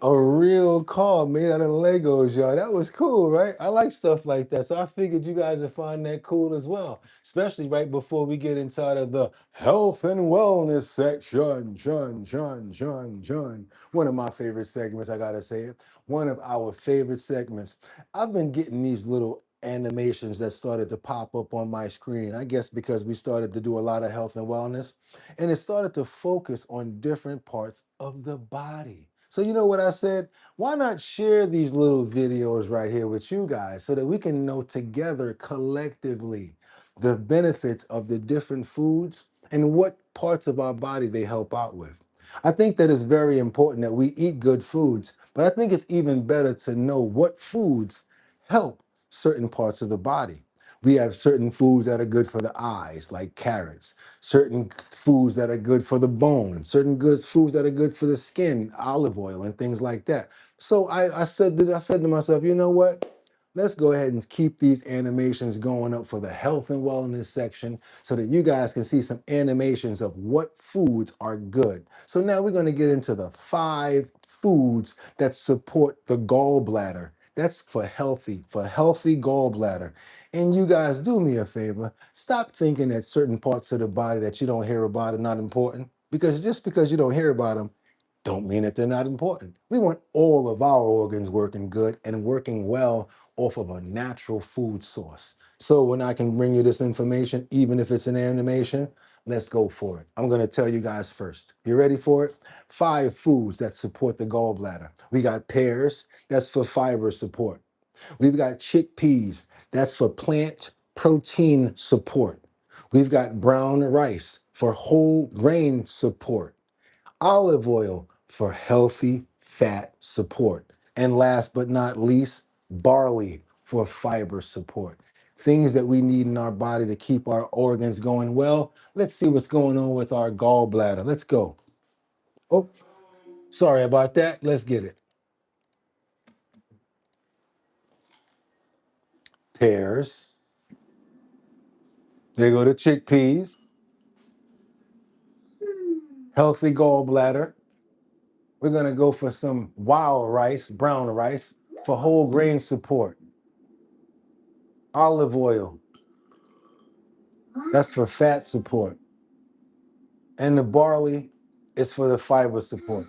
A real car made out of Legos, y'all. That was cool, right? I like stuff like that. So I figured you guys would find that cool as well, especially right before we get inside of the health and wellness section. One of my favorite segments, I gotta say it. One of our favorite segments. I've been getting these little animations that started to pop up on my screen. I guess because we started to do a lot of health and wellness, and it started to focus on different parts of the body. So you know what I said? Why not share these little videos right here with you guys so that we can know together collectively the benefits of the different foods and what parts of our body they help out with. I think that it's very important that we eat good foods, but I think it's even better to know what foods help certain parts of the body. We have certain foods that are good for the eyes, like carrots, certain foods that are good for the bone, certain good foods that are good for the skin, olive oil and things like that. So I said to myself, you know what? Let's go ahead and keep these animations going up for the health and wellness section so that you guys can see some animations of what foods are good. So now we're going to get into the 5 foods that support the gallbladder. That's for healthy gallbladder. And you guys, do me a favor, stop thinking that certain parts of the body that you don't hear about are not important. Because just because you don't hear about them, don't mean that they're not important. We want all of our organs working good and working well off of a natural food source. So when I can bring you this information, even if it's an animation, let's go for it. I'm gonna tell you guys first. You ready for it? 5 foods that support the gallbladder. We got pears, that's for fiber support. We've got chickpeas, that's for plant protein support. We've got brown rice for whole grain support, olive oil for healthy fat support, and last but not least, barley for fiber support. Things that we need in our body to keep our organs going well. Let's see what's going on with our gallbladder. Let's go. Oh, sorry about that. Let's get it. Pears. There go the chickpeas. Healthy gallbladder. We're gonna go for some wild rice, brown rice, for whole grain support. Olive oil, that's for fat support. And the barley is for the fiber support.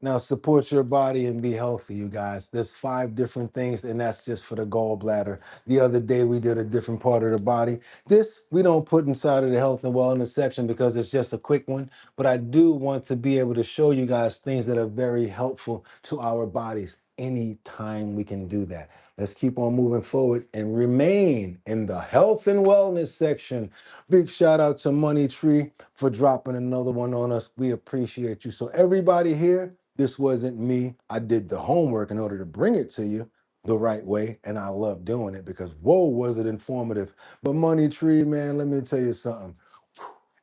Now support your body and be healthy, you guys. There's 5 different things, and that's just for the gallbladder. The other day we did a different part of the body. This we don't put inside of the health and wellness section because it's just a quick one. But I do want to be able to show you guys things that are very helpful to our bodies anytime we can do that. Let's keep on moving forward and remain in the health and wellness section. Big shout out to Money Tree for dropping another one on us. We appreciate you. So everybody here, this wasn't me. I did the homework in order to bring it to you the right way, and I love doing it because whoa, was it informative. But Money Tree, man, let me tell you something.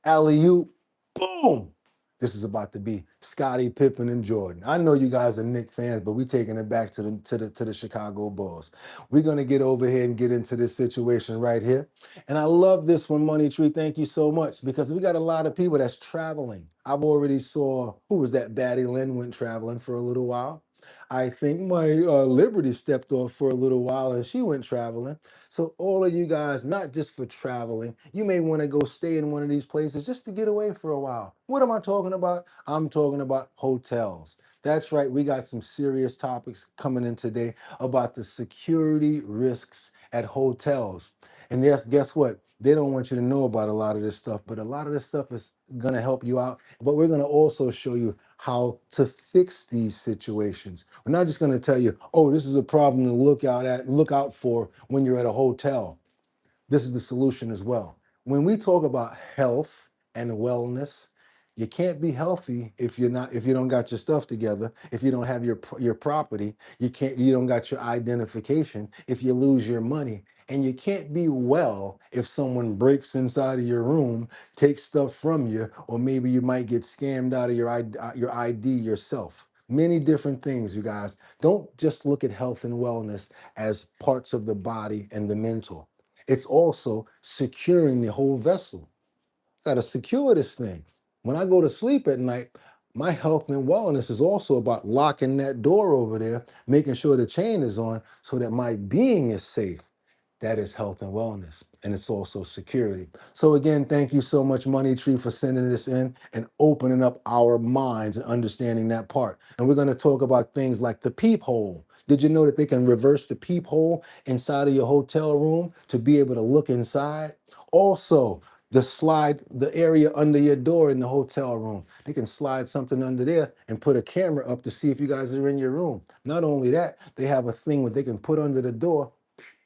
Alley-oop, boom. This is about to be Scottie Pippen and Jordan. I know you guys are Knicks fans, but we're taking it back to the Chicago Bulls. We're gonna get over here and get into this situation right here. And I love this one, Money Tree. Thank you so much because we got a lot of people that's traveling. I've already saw who was that? Batty Lynn went traveling for a little while. I think my Liberty stepped off for a little while and she went traveling. So all of you guys, not just for traveling, you may want to go stay in one of these places just to get away for a while. What am I talking about? I'm talking about hotels. That's right. We got some serious topics coming in today about the security risks at hotels. And yes, guess what? They don't want you to know about a lot of this stuff, but a lot of this stuff is going to help you out. But we're going to also show you how to fix these situations. We're not just going to tell you, oh, this is a problem to look out for when you're at a hotel. This is the solution as well. When we talk about health and wellness, you can't be healthy if you don't got your stuff together, if you don't have your property, you don't got your identification, if you lose your money, and you can't be well if someone breaks inside of your room, takes stuff from you, or maybe you might get scammed out of your ID yourself. Many different things, you guys. Don't just look at health and wellness as parts of the body and the mental. It's also securing the whole vessel. Got to secure this thing. When I go to sleep at night, my health and wellness is also about locking that door over there, making sure the chain is on so that my being is safe. That is health and wellness. And it's also security. So again, thank you so much, Money Tree, for sending this in and opening up our minds and understanding that part. And we're going to talk about things like the peephole. Did you know that they can reverse the peephole inside of your hotel room to be able to look inside? Also, the area under your door in the hotel room. They can slide something under there and put a camera up to see if you guys are in your room. Not only that, they have a thing where they can put under the door,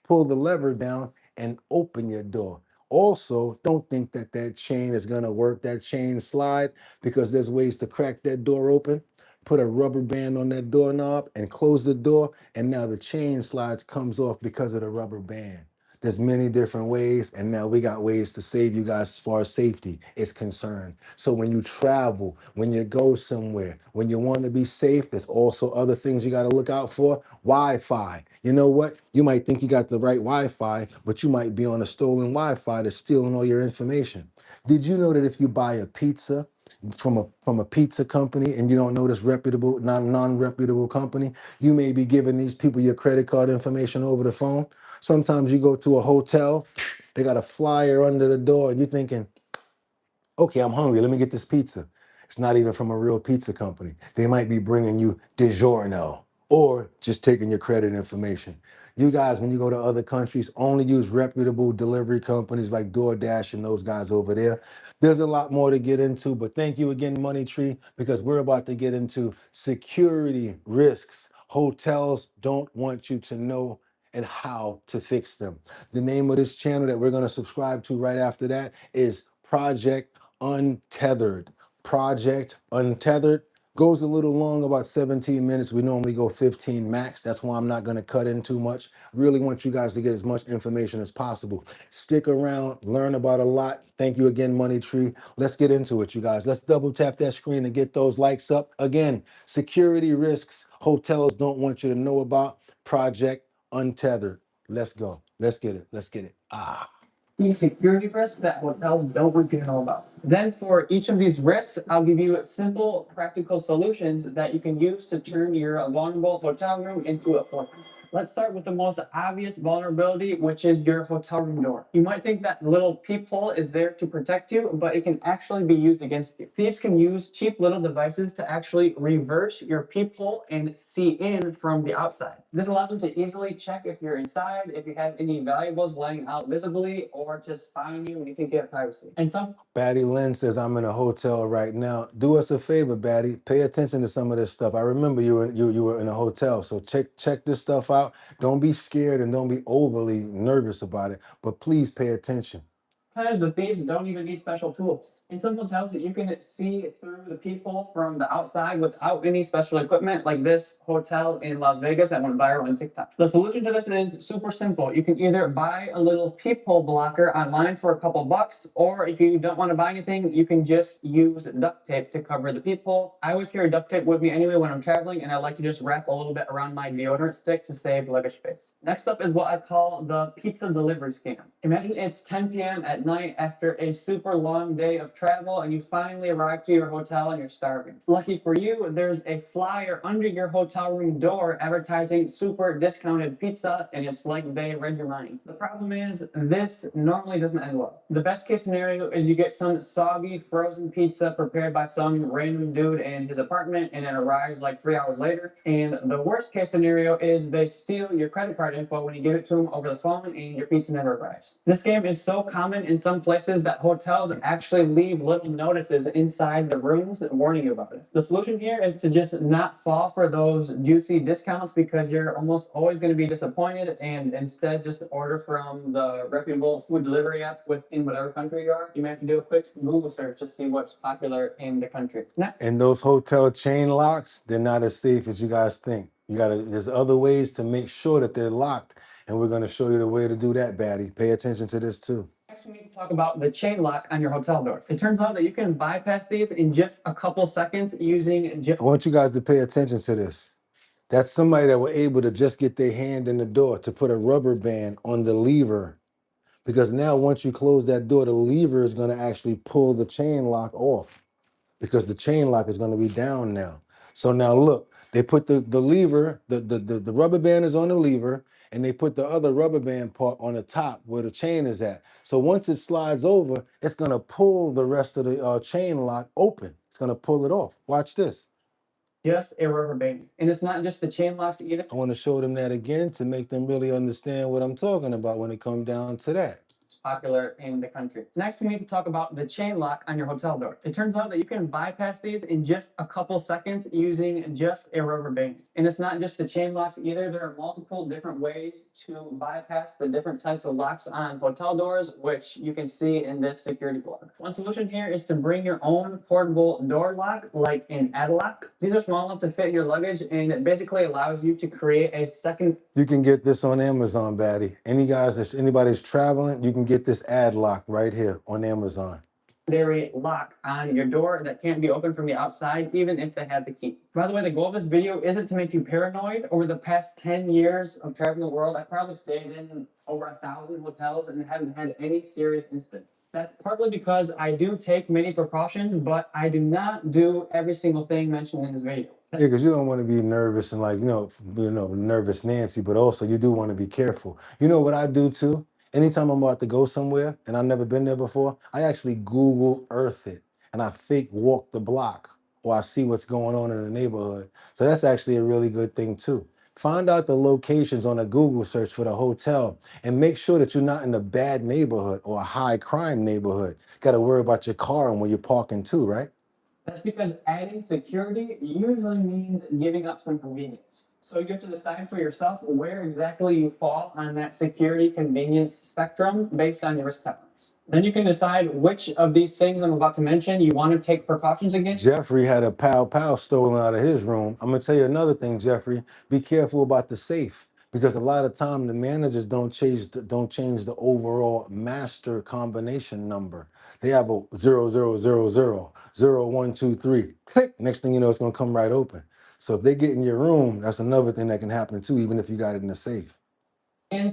pull the lever down, and open your door. Also, don't think that that chain is going to work, that chain slide, because there's ways to crack that door open. Put a rubber band on that doorknob and close the door, and now the chain slides comes off because of the rubber band. There's many different ways, and now we got ways to save you guys as far as safety is concerned. So when you travel, when you go somewhere, when you want to be safe, there's also other things you got to look out for. Wi-Fi. You know what? You might think you got the right Wi-Fi, but you might be on a stolen Wi-Fi that's stealing all your information. Did you know that if you buy a pizza from a pizza company and you don't know this reputable, non-reputable company, you may be giving these people your credit card information over the phone? Sometimes you go to a hotel, they got a flyer under the door, and you're thinking, okay, I'm hungry. Let me get this pizza. It's not even from a real pizza company. They might be bringing you DiGiorno or just taking your credit information. You guys, when you go to other countries, only use reputable delivery companies like DoorDash and those guys over there. There's a lot more to get into, but thank you again, Money Tree, because we're about to get into security risks. Hotels don't want you to know and how to fix them. The name of this channel that we're going to subscribe to right after that is Project Untethered. Project Untethered. Goes a little long, about 17 minutes. We normally go 15 max. That's why I'm not going to cut in too much. Really want you guys to get as much information as possible. Stick around, learn about a lot. Thank you again, Money Tree. Let's get into it, you guys. Let's double tap that screen and get those likes up. Again, security risks hotels don't want you to know about. Project Untethered. Let's go. Let's get it. Let's get it. The security risks that hotels don't want you to know about. Then for each of these risks, I'll give you simple, practical solutions that you can use to turn your vulnerable hotel room into a fortress. Let's start with the most obvious vulnerability, which is your hotel room door. You might think that little peephole is there to protect you, but it can actually be used against you. Thieves can use cheap little devices to actually reverse your peephole and see in from the outside. This allows them to easily check if you're inside, if you have any valuables laying out visibly, or to spy on you when you think you have privacy. And some Batty Lynn says, I'm in a hotel right now. Do us a favor, Batty. Pay attention to some of this stuff. I remember you were in a hotel, so check this stuff out. Don't be scared and don't be overly nervous about it, but please pay attention. Sometimes the thieves don't even need special tools. In some hotels, you can see through the peephole from the outside without any special equipment, like this hotel in Las Vegas that went viral on TikTok. The solution to this is super simple. You can either buy a little peephole blocker online for a couple bucks, or if you don't want to buy anything, you can just use duct tape to cover the peephole. I always carry duct tape with me anyway when I'm traveling, and I like to just wrap a little bit around my deodorant stick to save luggage space. Next up is what I call the pizza delivery scam. Imagine it's 10 p.m. at night after a super long day of travel and you finally arrive to your hotel and you're starving. Lucky for you, there's a flyer under your hotel room door advertising super discounted pizza, and it's like they read your mind. The problem is this normally doesn't end well. The best case scenario is you get some soggy frozen pizza prepared by some random dude in his apartment and it arrives like 3 hours later. And the worst case scenario is they steal your credit card info when you give it to them over the phone and your pizza never arrives. This scam is so common in some places that hotels actually leave little notices inside the rooms warning you about it. The solution here is to just not fall for those juicy discounts, because you're almost always going to be disappointed, and instead just order from the reputable food delivery app within whatever country you are. You may have to do a quick Google search to see what's popular in the country. And those hotel chain locks, they're not as safe as you guys think. There's other ways to make sure that they're locked, and we're going to show you the way to do that, Batty. Pay attention to this too. Next, we need to talk about the chain lock on your hotel door. It turns out that you can bypass these in just a couple seconds using I want you guys to pay attention to this. That's somebody that were able to just get their hand in the door to put a rubber band on the lever, because now once you close that door, the lever is going to actually pull the chain lock off, because the chain lock is going to be down now. So now look, they put the lever, the rubber band is on the lever, and they put the other rubber band part on the top where the chain is at. So once it slides over, it's going to pull the rest of the chain lock open. It's going to pull it off. Watch this. Just a rubber band. And it's not just the chain locks either. I want to show them that again to make them really understand what I'm talking about when it comes down to that. Popular in the country. Next, we need to talk about the chain lock on your hotel door. It turns out that you can bypass these in just a couple seconds using just a rubber band. And it's not just the chain locks either. There are multiple different ways to bypass the different types of locks on hotel doors, which you can see in this security blog. One solution here is to bring your own portable door lock, like an ADVERTISE. These are small enough to fit in your luggage, and it basically allows you to create a second. You can get this on Amazon, Batty. Anybody's traveling, you can get this ad lock right here on Amazon. Lock on your door that can't be opened from the outside, even if they have the key. By the way, the goal of this video isn't to make you paranoid. Over the past 10 years of traveling the world, I probably stayed in over 1,000 hotels and haven't had any serious incidents. That's partly because I do take many precautions, but I do not do every single thing mentioned in this video. Yeah, because you don't want to be nervous and nervous Nancy, but also you do want to be careful. You know what I do too? Anytime I'm about to go somewhere and I've never been there before, I actually Google Earth it and I fake walk the block, or I see what's going on in the neighborhood. So that's actually a really good thing too. Find out the locations on a Google search for the hotel and make sure that you're not in a bad neighborhood or a high crime neighborhood. Got to worry about your car and where you're parking too, right? That's because adding security usually means giving up some convenience. So you have to decide for yourself where exactly you fall on that security convenience spectrum based on your risk tolerance. Then you can decide which of these things I'm about to mention you want to take precautions against. Jeffrey had a pow stolen out of his room. I'm gonna tell you another thing, Jeffrey. Be careful about the safe, because a lot of time the managers don't change the overall master combination number. They have a 00000123. Click. Next thing you know, it's gonna come right open. So if they get in your room, that's another thing that can happen too, even if you got it in the safe. And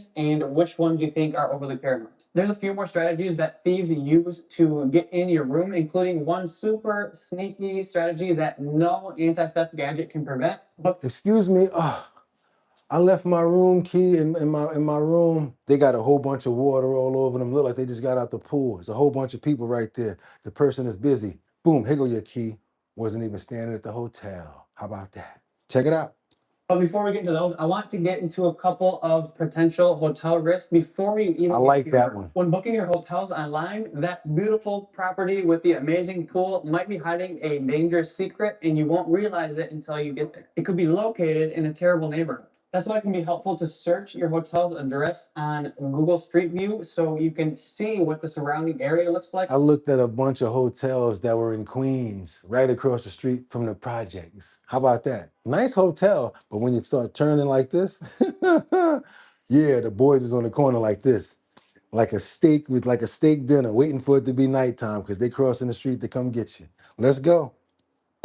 which ones you think are overly paranoid. There's a few more strategies that thieves use to get in your room, including one super sneaky strategy that no anti-theft gadget can prevent. But excuse me, I left my room key in my room. They got a whole bunch of water all over them. Look like they just got out the pool. There's a whole bunch of people right there. The person is busy. Boom, here go your key. Wasn't even standing at the hotel. How about that? Check it out. But before we get into those, I want to get into a couple of potential hotel risks before we even. I like that one. When booking your hotels online, that beautiful property with the amazing pool might be hiding a dangerous secret, and you won't realize it until you get there. It could be located in a terrible neighborhood. That's why it can be helpful to search your hotel's address on Google Street View so you can see what the surrounding area looks like. I looked at a bunch of hotels that were in Queens, right across the street from the projects. How about that? Nice hotel, but when you start turning like this, yeah, the boys is on the corner like this. Like a steak dinner, waiting for it to be nighttime because they crossing the street to come get you. Let's go.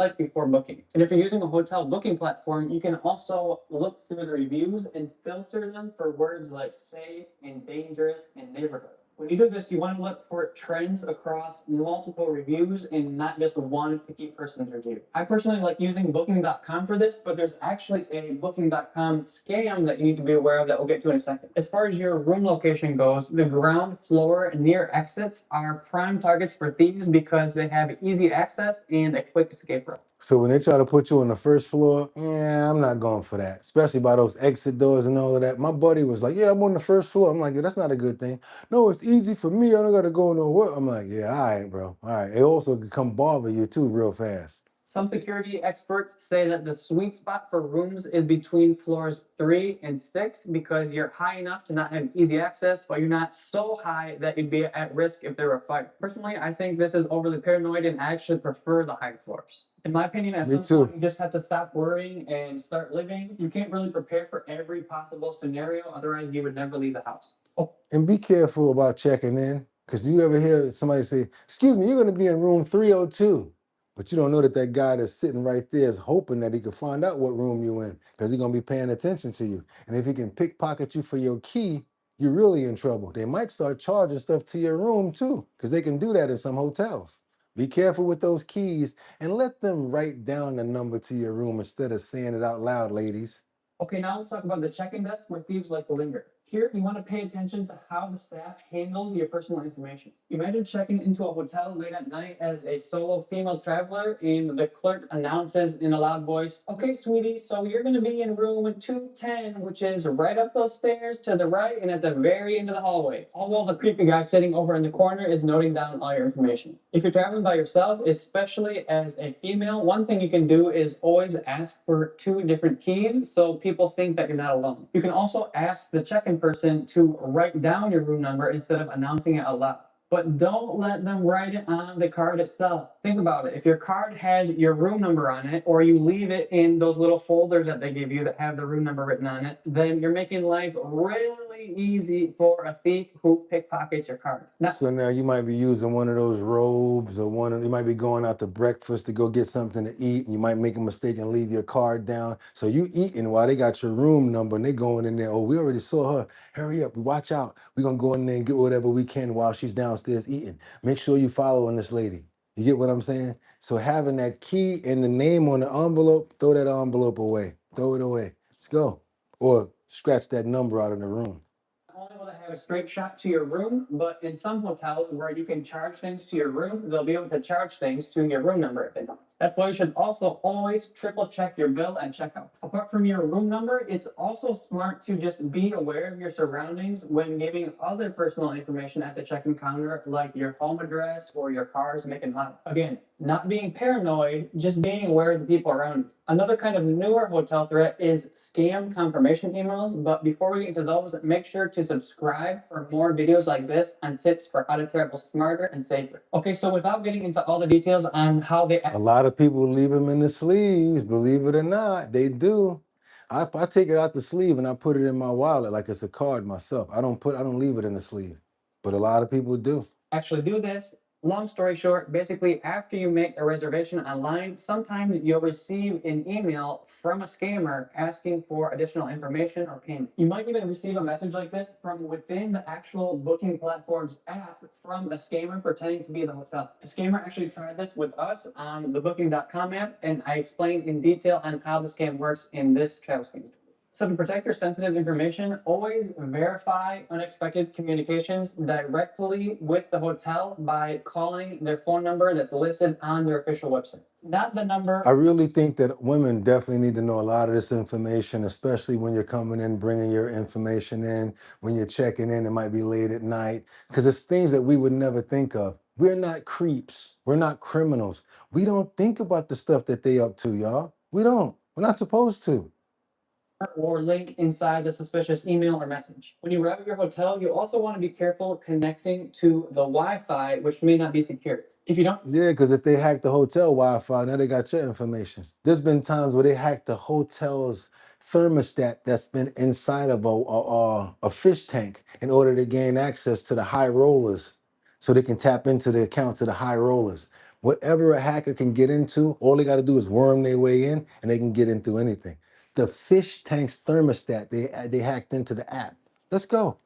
Like before booking. And if you're using a hotel booking platform, you can also look through the reviews and filter them for words like safe and dangerous and neighborhood. When you do this, you want to look for trends across multiple reviews and not just one picky person's review. I personally like using booking.com for this, but there's actually a booking.com scam that you need to be aware of that we'll get to in a second. As far as your room location goes, the ground floor near exits are prime targets for thieves because they have easy access and a quick escape route. So when they try to put you on the first floor, yeah, I'm not going for that, especially by those exit doors and all of that. My buddy was like, yeah, I'm on the first floor. I'm like, yeah, that's not a good thing. No, it's easy for me. I don't got to go nowhere. I'm like, yeah, all right, bro. All right. It also can come bother you too real fast. Some security experts say that the sweet spot for rooms is between floors 3 and 6 because you're high enough to not have easy access, but you're not so high that you'd be at risk if there were a fire. Personally, I think this is overly paranoid and I actually prefer the high floors. In my opinion, at some point, you just have to stop worrying and start living. You can't really prepare for every possible scenario, otherwise you would never leave the house. Oh. And be careful about checking in, because you ever hear somebody say, excuse me, you're going to be in room 302. But you don't know that that guy that's sitting right there is hoping that he can find out what room you're in, because he's going to be paying attention to you. And if he can pickpocket you for your key, you're really in trouble. They might start charging stuff to your room too, because they can do that in some hotels. Be careful with those keys and let them write down the number to your room instead of saying it out loud, ladies. Okay, now let's talk about the check-in desk where thieves like to linger. Here, you want to pay attention to how the staff handles your personal information. Imagine checking into a hotel late at night as a solo female traveler and the clerk announces in a loud voice, okay, sweetie, so you're going to be in room 210, which is right up those stairs to the right and at the very end of the hallway. All while the creepy guy sitting over in the corner is noting down all your information. If you're traveling by yourself, especially as a female, one thing you can do is always ask for 2 different keys so people think that you're not alone. You can also ask the check-in person to write down your room number instead of announcing it out loud. But don't let them write it on the card itself. Think about it. If your card has your room number on it, or you leave it in those little folders that they give you that have the room number written on it, then you're making life really easy for a thief who pickpockets your card. So now you might be using one of those robes, or you might be going out to breakfast to go get something to eat, and you might make a mistake and leave your card down. So you eating while they got your room number and they going in there. Oh, we already saw her. Hurry up, watch out. We're gonna go in there and get whatever we can while she's downstairs eating. Make sure you following this lady. You get what I'm saying? So having that key and the name on the envelope, throw that envelope away. Throw it away. Let's go. Or scratch that number out of the room. Not only will they have a straight shot to your room, but in some hotels where you can charge things to your room, they'll be able to charge things to your room number if they don't. That's why you should also always triple check your bill at checkout. Apart from your room number, it's also smart to just be aware of your surroundings when giving other personal information at the check-in counter, like your home address or your car's make and model. Again, not being paranoid, just being aware of the people around you. Another kind of newer hotel threat is scam confirmation emails, but before we get into those, make sure to subscribe for more videos like this on tips for how to travel smarter and safer. Okay, so without getting into all the details on how they A lot of people leave them in the sleeves, believe it or not, they do. I take it out the sleeve and I put it in my wallet like it's a card myself. I don't leave it in the sleeve, but a lot of people do. actually do this. Long story short, basically after you make a reservation online, sometimes you'll receive an email from a scammer asking for additional information or payment. You might even receive a message like this from within the actual booking platform's app from a scammer pretending to be the hotel. A scammer actually tried this with us on the booking.com app, and I explained in detail on how the scam works in this travel scam. So to protect your sensitive information, always verify unexpected communications directly with the hotel by calling their phone number that's listed on their official website. Not the number. I really think that women definitely need to know a lot of this information, especially when you're coming in, bringing your information in, when you're checking in, it might be late at night, because it's things that we would never think of. We're not creeps. We're not criminals. We don't think about the stuff that they up to, y'all. We don't. We're not supposed to. Or link inside the suspicious email or message. When you arrive at your hotel, you also want to be careful connecting to the Wi-Fi, which may not be secure. If you don't, Yeah, because if they hack the hotel Wi-Fi, now they got your information. There's been times where they hacked the hotel's thermostat that's been inside of a fish tank in order to gain access to the high rollers, so they can tap into the accounts of the high rollers. Whatever a hacker can get into, all they got to do is worm their way in, and they can get into anything. The fish tank's thermostat, they hacked into the app. Let's go.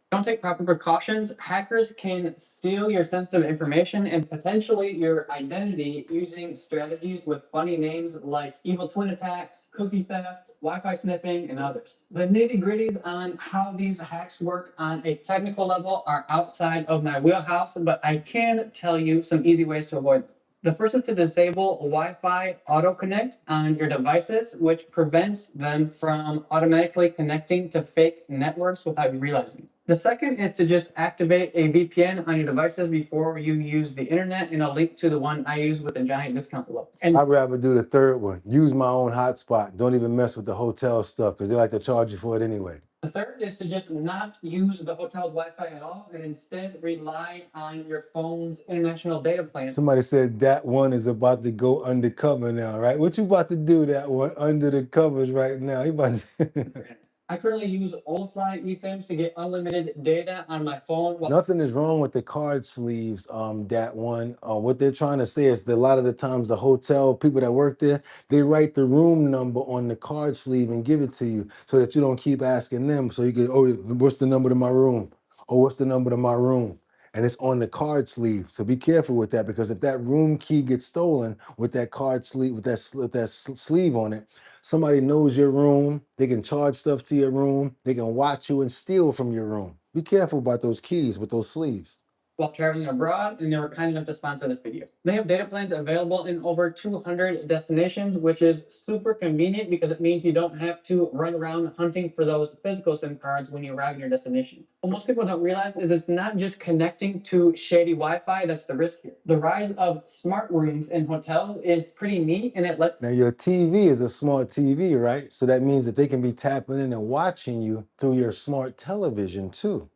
don't take proper precautions, hackers can steal your sensitive information and potentially your identity using strategies with funny names like evil twin attacks, cookie theft, Wi-Fi sniffing, and others. The nitty-gritties on how these hacks work on a technical level are outside of my wheelhouse, but I can tell you some easy ways to avoid them. The first is to disable Wi-Fi auto connect on your devices, which prevents them from automatically connecting to fake networks without you realizing. The second is to just activate a VPN on your devices before you use the internet, and I'll link to the one I use with a giant discount below. And I'd rather do the third one. Use my own hotspot. Don't even mess with the hotel stuff because they like to charge you for it anyway. the third is to just not use the hotel's Wi-Fi at all and instead rely on your phone's international data plan. Somebody said that one is about to go undercover now, right? What you about to do that one under the covers right now? You about to I currently use Olafly eSIMs to get unlimited data on my phone. Nothing is wrong with the card sleeves, that one. What they're trying to say is that a lot of the times the hotel people that work there, they write the room number on the card sleeve and give it to you so that you don't keep asking them. So you get, oh, what's the number to my room? Oh, what's the number to my room? And it's on the card sleeve. So be careful with that, because if that room key gets stolen with that card sleeve, with that sleeve on it, somebody knows your room, they can charge stuff to your room, they can watch you and steal from your room. Be careful about those keys with those sleeves. While traveling abroad, and they were kind enough to sponsor this video. They have data plans available in over 200 destinations, which is super convenient because it means you don't have to run around hunting for those physical SIM cards when you arrive in your destination. What most people don't realize is it's not just connecting to shady Wi-Fi that's the risk here. The rise of smart rooms in hotels is pretty neat, and it lets... Now your TV is a smart TV, right? So that means that they can be tapping in and watching you through your smart television too,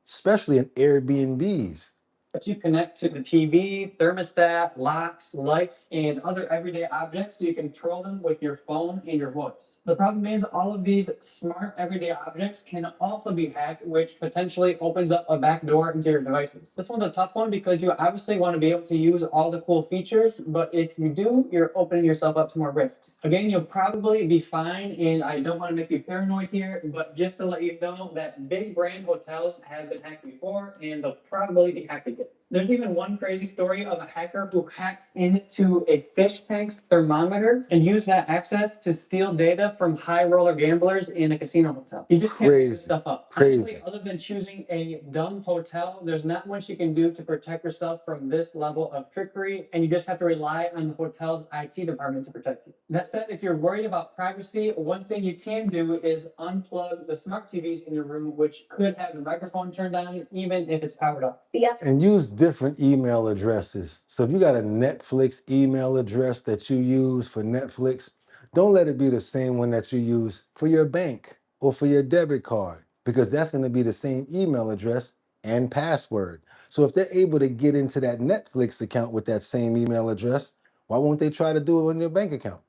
especially in Airbnbs. But you connect to the TV, thermostat, locks, lights, and other everyday objects so you control them with your phone and your voice. The problem is all of these smart everyday objects can also be hacked, which potentially opens up a back door into your devices. This one's a tough one because you obviously want to be able to use all the cool features, but if you do, you're opening yourself up to more risks. Again, you'll probably be fine, and I don't want to make you paranoid here, but just to let you know that big brand hotels have been hacked before, and they'll probably be hacked again. There's even one crazy story of a hacker who hacked into a fish tank's thermometer and used that access to steal data from high roller gamblers in a casino hotel. You just can't make this stuff up. Crazy. Honestly, other than choosing a dumb hotel, there's not much you can do to protect yourself from this level of trickery, and you just have to rely on the hotel's IT department to protect you. That said, if you're worried about privacy, one thing you can do is unplug the smart TVs in your room, which could have the microphone turned on even if it's powered off. And use different email addresses. So if you got a Netflix email address that you use for Netflix, don't let it be the same one that you use for your bank or for your debit card, because that's going to be the same email address and password. So if they're able to get into that Netflix account with that same email address, why won't they try to do it on your bank account?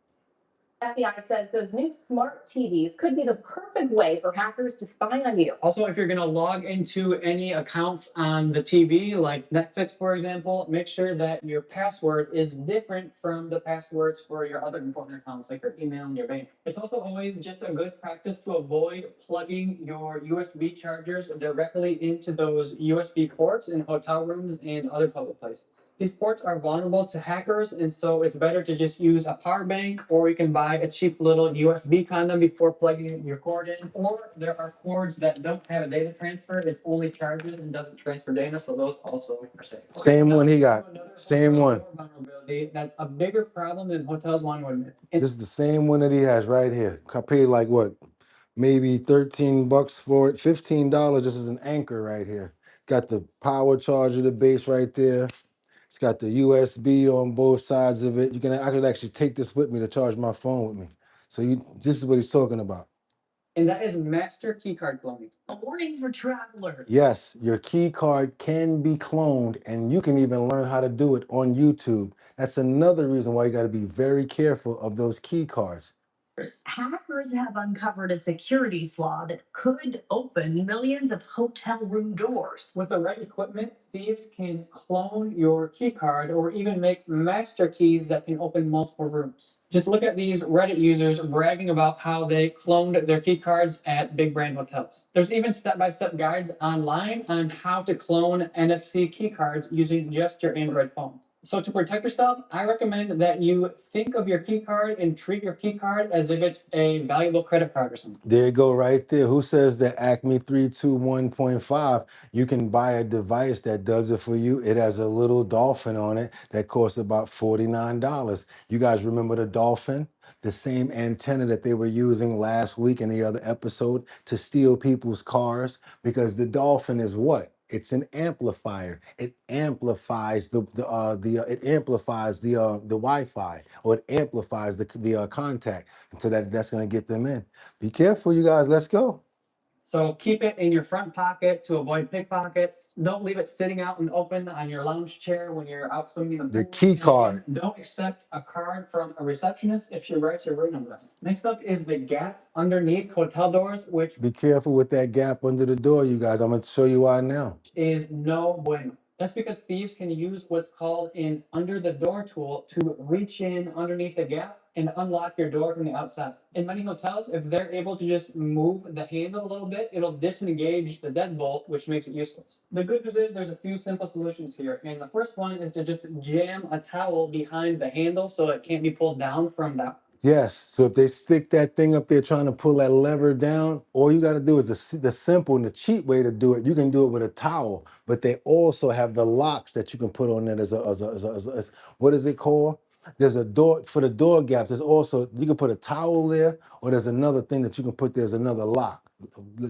FBI says those new smart TVs could be the perfect way for hackers to spy on you. Also, if you're going to log into any accounts on the TV, like Netflix, for example, make sure that your password is different from the passwords for your other important accounts, like your email and your bank. It's also always just a good practice to avoid plugging your USB chargers directly into those USB ports in hotel rooms and other public places. These ports are vulnerable to hackers, and so it's better to just use a power bank, or you can buy a cheap little USB condom before plugging your cord in. Or there are cords that don't have a data transfer, it only charges and doesn't transfer data, so those also are safe. Same one he got. Same one. Vulnerability that's a bigger problem than hotels want to admit. This is the same one that he has right here. I paid like what? Maybe 13 bucks for it, $15. This is an anchor right here. Got the power charger, the base right there. It's got the USB on both sides of it. I could actually take this with me to charge my phone with me. So this is what he's talking about. And that is master keycard cloning. A warning for travelers. Yes, your key card can be cloned, and you can even learn how to do it on YouTube. That's another reason why you got to be very careful of those key cards. Hackers have uncovered a security flaw that could open millions of hotel room doors. With the right equipment, thieves can clone your key card or even make master keys that can open multiple rooms. Just look at these Reddit users bragging about how they cloned their key cards at big brand hotels. There's even step-by-step guides online on how to clone NFC key cards using just your Android phone. So to protect yourself, I recommend that you think of your key card and treat your key card as if it's a valuable credit card or something. There you go right there. Who says that Acme 321.5, you can buy a device that does it for you? It has a little dolphin on it that costs about $49. You guys remember the dolphin? The same antenna that they were using last week in the other episode to steal people's cars, because the dolphin is what? It's an amplifier. It amplifies the Wi-Fi, or it amplifies the contact, so that's going to get them in. Be careful, you guys. Let's go. So keep it in your front pocket to avoid pickpockets. Don't leave it sitting out in the open on your lounge chair when you're out swimming in the pool. The key card. Don't accept a card from a receptionist if she writes your room number. Next up is the gap underneath hotel doors, which Be careful with that gap under the door, you guys. I'm going to show you why now. Is no bueno. That's because thieves can use what's called an under the door tool to reach in underneath the gap and unlock your door from the outside. In many hotels, if they're able to just move the handle a little bit, it'll disengage the deadbolt, which makes it useless. The good news is there's a few simple solutions here. And the first one is to just jam a towel behind the handle so it can't be pulled down from that. Yes, so if they stick that thing up there trying to pull that lever down, all you got to do is the simple and the cheap way to do it. You can do it with a towel, but they also have the locks that you can put on that as what is it called? There's a door for the door gaps. There's also, you can put a towel there, or there's another thing that you can put. There's another lock.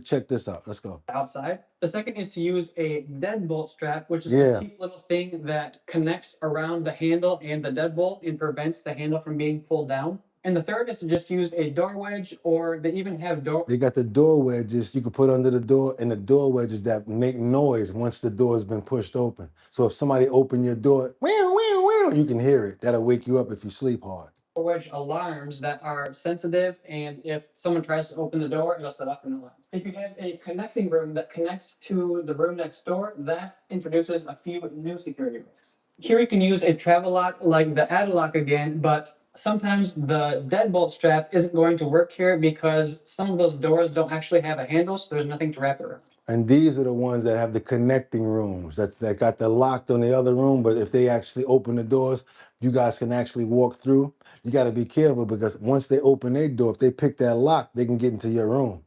Check this out. Let's go. Outside. The second is to use a deadbolt strap, which is a cheap little thing that connects around the handle and the deadbolt and prevents the handle from being pulled down. And the third is to just use a door wedge, or they even have They got the door wedges you can put under the door, and the door wedges that make noise once the door has been pushed open. So if somebody open your door, you can hear it. That'll wake you up if you sleep hard. Wedge alarms that are sensitive, and if someone tries to open the door, it'll set off an alarm. If you have a connecting room that connects to the room next door, that introduces a few new security risks. Here you can use a travel lock like the ADVERTISE again, but sometimes the deadbolt strap isn't going to work here because some of those doors don't actually have a handle, so there's nothing to wrap it around. And these are the ones that have the connecting rooms. That got the locked on the other room, but if they actually open the doors, you guys can actually walk through. You got to be careful because once they open their door, if they pick that lock, they can get into your room.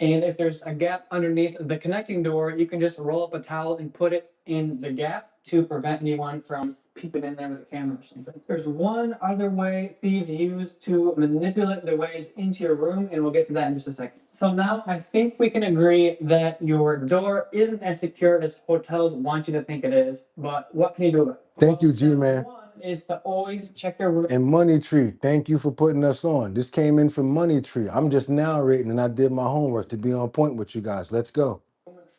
And if there's a gap underneath the connecting door, you can just roll up a towel and put it in the gap to prevent anyone from peeping in there with a camera or something. There's one other way thieves use to manipulate their ways into your room, and we'll get to that in just a second. So now I think we can agree that your door isn't as secure as hotels want you to think it is, but what can you do about it? Thank you, G-Man. Is to always check your room. And Money Tree, thank you for putting us on. This came in from Money Tree. I'm just narrating and I did my homework to be on point with you guys. Let's go.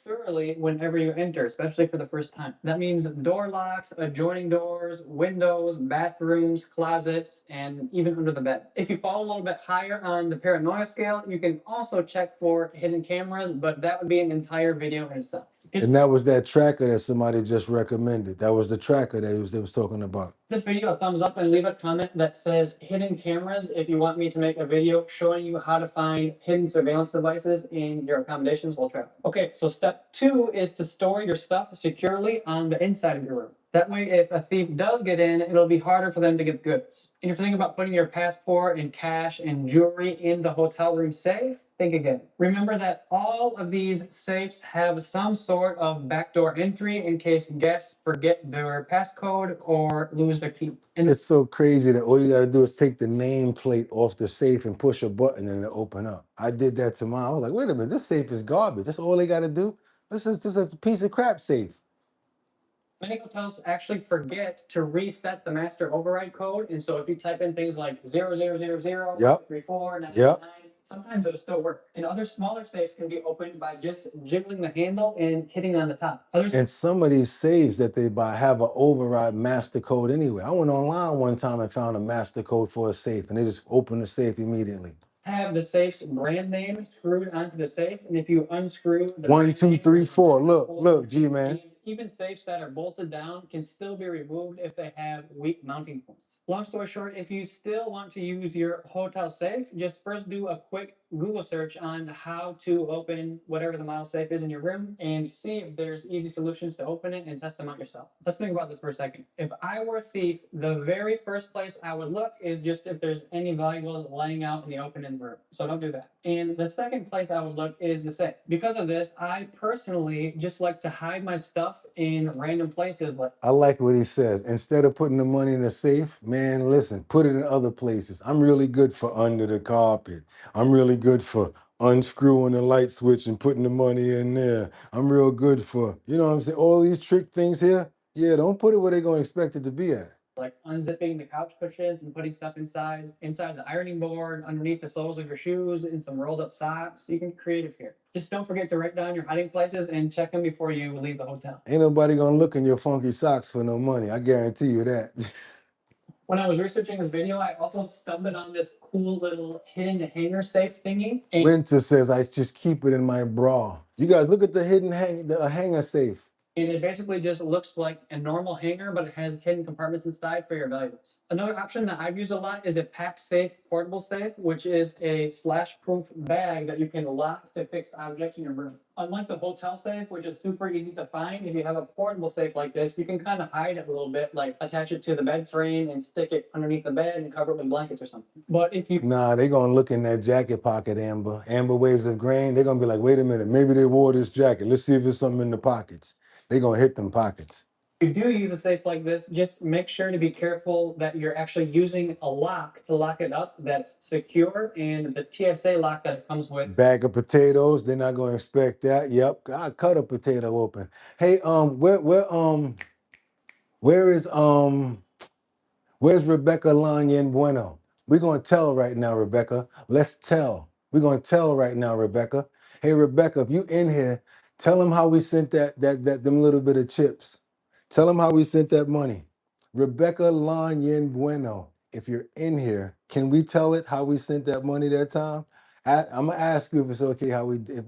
Thoroughly whenever you enter, especially for the first time. That means door locks, adjoining doors, windows, bathrooms, closets, and even under the bed. If you fall a little bit higher on the paranoia scale, you can also check for hidden cameras, but that would be an entire video in itself. And that was that tracker that somebody just recommended. That was the tracker they was talking about. This video a thumbs up and leave a comment that says hidden cameras if you want me to make a video showing you how to find hidden surveillance devices in your accommodations while traveling. Okay, so step 2 is to store your stuff securely on the inside of your room. That way, if a thief does get in, it'll be harder for them to get goods. And if you're thinking about putting your passport and cash and jewelry in the hotel room safe, think again. Remember that all of these safes have some sort of backdoor entry in case guests forget their passcode or lose their key. And it's so crazy that all you got to do is take the nameplate off the safe and push a button and it'll open up. I did that to mine. I was like, wait a minute, this safe is garbage. That's all they got to do. This is a piece of crap safe. many hotels actually forget to reset the master override code. And so if you type in things like 0000, Yep. 34, Yep. sometimes it'll still work. And other smaller safes can be opened by just jiggling the handle and hitting on the top. And some of these safes that they buy have an override master code anyway. I went online one time and found a master code for a safe, and they just opened the safe immediately. Have the safe's brand name screwed onto the safe, and if you unscrew the 1, 2, 3, 4. Look, G-Man. Even safes that are bolted down can still be removed if they have weak mounting points. Long story short, if you still want to use your hotel safe, just first do a quick Google search on how to open whatever the model safe is in your room and see if there's easy solutions to open it and test them out yourself. Let's think about this for a second. If I were a thief, the very first place I would look is just if there's any valuables laying out in the open end room. So don't do that. And the second place I would look is the safe. Because of this, I personally just like to hide my stuff in random places. I like what he says. Instead of putting the money in the safe, man, listen, put it in other places. I'm really good for under the carpet. I'm really good for unscrewing the light switch and putting the money in there. I'm real good for, you know what I'm saying? All these trick things here. Yeah, don't put it where they're going to expect it to be at. Like unzipping the couch cushions and putting stuff inside the ironing board, underneath the soles of your shoes, and some rolled up socks. You can be creative here. Just don't forget to write down your hiding places and check them before you leave the hotel. Ain't nobody gonna look in your funky socks for no money. I guarantee you that. When I was researching this video, I also stumbled on this cool little hidden hanger safe thingy. Winter says I just keep it in my bra. You guys look at the hidden hanger safe. And it basically just looks like a normal hanger, but it has hidden compartments inside for your valuables. Another option that I've used a lot is a packed safe portable safe, which is a slash-proof bag that you can lock to fix objects in your room. Unlike the hotel safe, which is super easy to find, if you have a portable safe like this, you can kind of hide it a little bit, like attach it to the bed frame and stick it underneath the bed and cover it with blankets or something. But if you... Nah, they're gonna look in that jacket pocket, Amber. Amber Waves of Grain, they're gonna be like, wait a minute, maybe they wore this jacket. Let's see if there's something in the pockets. They're gonna hit them pockets. If you do use a safe like this, just make sure to be careful that you're actually using a lock to lock it up that's secure, and the TSA lock that it comes with. Bag of potatoes, they're not gonna expect that. Yep, I cut a potato open. Hey, where's Rebecca Lanyan Bueno? We're gonna tell right now, Rebecca. Let's tell. We're gonna tell right now, Rebecca. Hey, Rebecca, if you in here, tell them how we sent them little bit of chips. Tell them how we sent that money. Rebecca Lanyan Bueno, if you're in here, can we tell it how we sent that money that time? I'm gonna ask you if it's okay if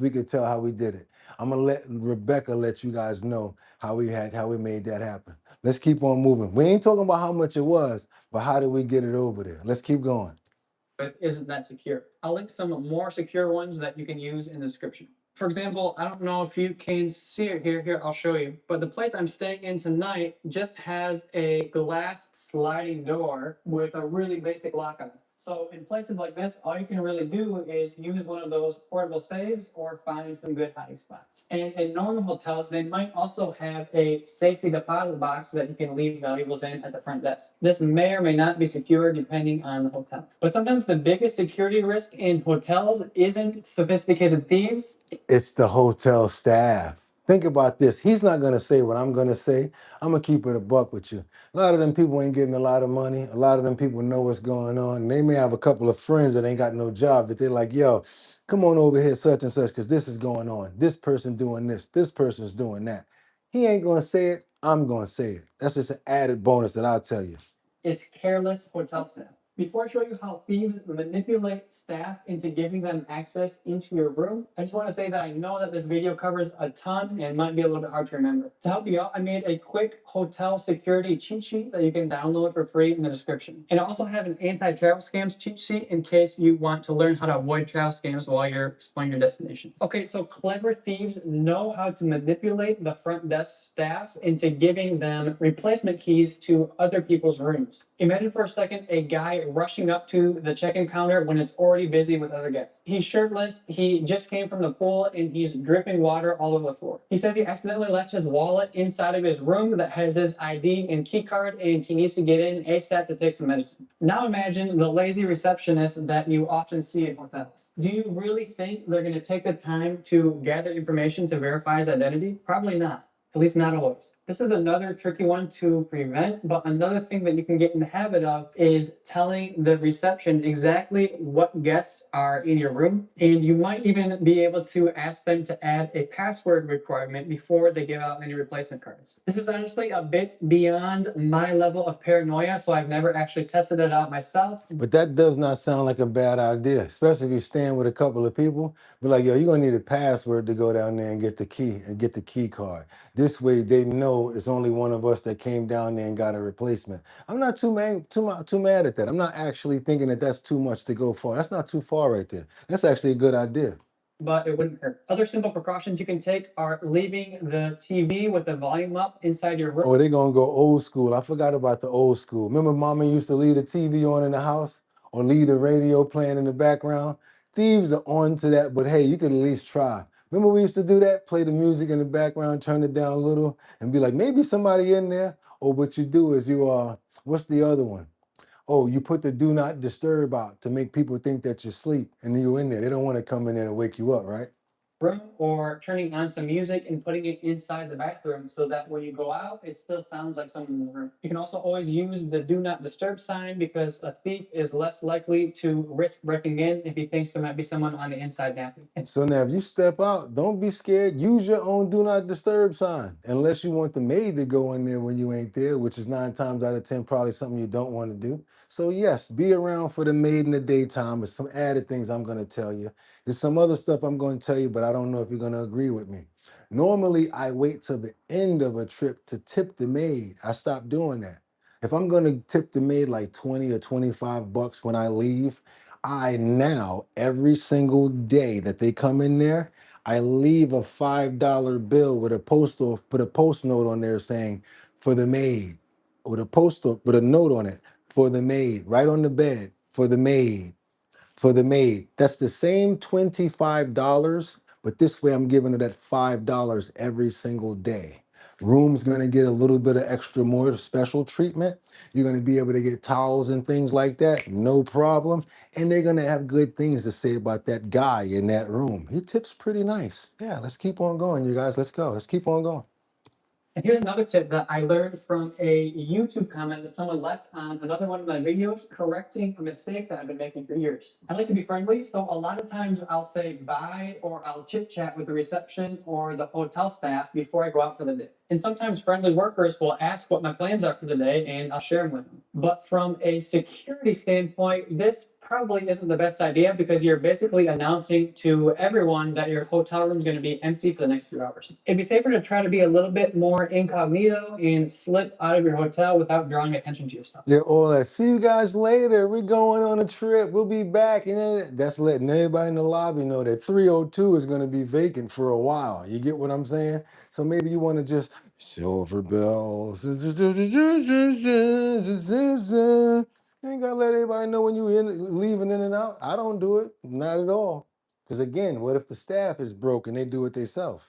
we could tell how we did it. I'm gonna let Rebecca let you guys know how we made that happen. Let's keep on moving. We ain't talking about how much it was, but how did we get it over there? Let's keep going. But isn't that secure? I'll link some more secure ones that you can use in the description. For example, I don't know if you can see it here. Here, I'll show you. But the place I'm staying in tonight just has a glass sliding door with a really basic lock on it. So in places like this, all you can really do is use one of those portable safes or find some good hiding spots. And in normal hotels, they might also have a safety deposit box that you can leave valuables in at the front desk. This may or may not be secure depending on the hotel. But sometimes the biggest security risk in hotels isn't sophisticated thieves. It's the hotel staff. Think about this. He's not going to say what I'm going to say. I'm going to keep it a buck with you. A lot of them people ain't getting a lot of money. A lot of them people know what's going on. And they may have a couple of friends that ain't got no job that they're like, yo, come on over here, such and such, because this is going on. This person doing this. This person's doing that. He ain't going to say it. I'm going to say it. That's just an added bonus that I'll tell you. It's careless hotel staff. Before I show you how thieves manipulate staff into giving them access into your room, I just want to say that I know that this video covers a ton and might be a little bit hard to remember. To help you out, I made a quick hotel security cheat sheet that you can download for free in the description. And I also have an anti-travel scams cheat sheet in case you want to learn how to avoid travel scams while you're exploring your destination. Okay, so clever thieves know how to manipulate the front desk staff into giving them replacement keys to other people's rooms. Imagine for a second a guy rushing up to the check-in counter when it's already busy with other guests. He's shirtless, he just came from the pool, and he's dripping water all over the floor. He says he accidentally left his wallet inside of his room that has his ID and key card, and he needs to get in ASAP to take some medicine. Now imagine the lazy receptionist that you often see in hotels. Do you really think they're going to take the time to gather information to verify his identity? Probably not. At least not always. This is another tricky one to prevent, but another thing that you can get in the habit of is telling the reception exactly what guests are in your room. And you might even be able to ask them to add a password requirement before they give out any replacement cards. This is honestly a bit beyond my level of paranoia, so I've never actually tested it out myself. But that does not sound like a bad idea, especially if you're staying with a couple of people. Be like, yo, you're gonna need a password to go down there and get the key and get the key card. This way they know it's only one of us that came down there and got a replacement. I'm not too mad at that. I'm not actually thinking that that's too much to go for. That's not too far right there. That's actually a good idea. But it wouldn't hurt. Other simple precautions you can take are leaving the TV with the volume up inside your room. Oh, they're gonna go old school. I forgot about the old school. Remember mama used to leave the TV on in the house or leave the radio playing in the background? Thieves are on to that, but hey, you can at least try. Remember we used to do that? Play the music in the background, turn it down a little, and be like, maybe somebody in there. Or what you do is what's the other one? Oh, you put the do not disturb out to make people think that you're asleep and you're in there. They don't want to come in there to wake you up, right? Room, or turning on some music and putting it inside the bathroom so that when you go out, it still sounds like someone in the room. You can also always use the do not disturb sign because a thief is less likely to risk breaking in if he thinks there might be someone on the inside napping. So now if you step out, don't be scared. Use your own do not disturb sign. Unless you want the maid to go in there when you ain't there, which is 9 times out of 10 probably something you don't want to do. So yes, be around for the maid in the daytime. There's some added things I'm going to tell you. There's some other stuff I'm going to tell you, but I don't know if you're going to agree with me. Normally, I wait till the end of a trip to tip the maid. I stopped doing that. If I'm going to tip the maid like 20 or 25 bucks when I leave, I now, every single day that they come in there, I leave a $5 bill with a put a post note on there saying, for the maid, with with a note on it, for the maid, right on the bed, for the maid, for the maid. That's the same $25, but this way I'm giving her that $5 every single day. Room's gonna get a little bit of extra more special treatment. You're gonna be able to get towels and things like that, no problem. And they're gonna have good things to say about that guy in that room. He tips pretty nice. Yeah, let's keep on going, you guys. Let's go. Let's keep on going. And here's another tip that I learned from a YouTube comment that someone left on another one of my videos, correcting a mistake that I've been making for years. I like to be friendly, so a lot of times I'll say bye or I'll chit chat with the reception or the hotel staff before I go out for the day. And sometimes friendly workers will ask what my plans are for the day and I'll share them with them. But from a security standpoint, this probably isn't the best idea because you're basically announcing to everyone that your hotel room is going to be empty for the next few hours. It'd be safer to try to be a little bit more incognito and slip out of your hotel without drawing attention to yourself. Yeah, all that. See you guys later. We're going on a trip. We'll be back. And then that's letting everybody in the lobby know that 302 is going to be vacant for a while. You get what I'm saying? So maybe you want to just silver bells. You ain't got to let everybody know when you're leaving in and out. I don't do it. Not at all. Because again, what if the staff is broken? They do it themselves.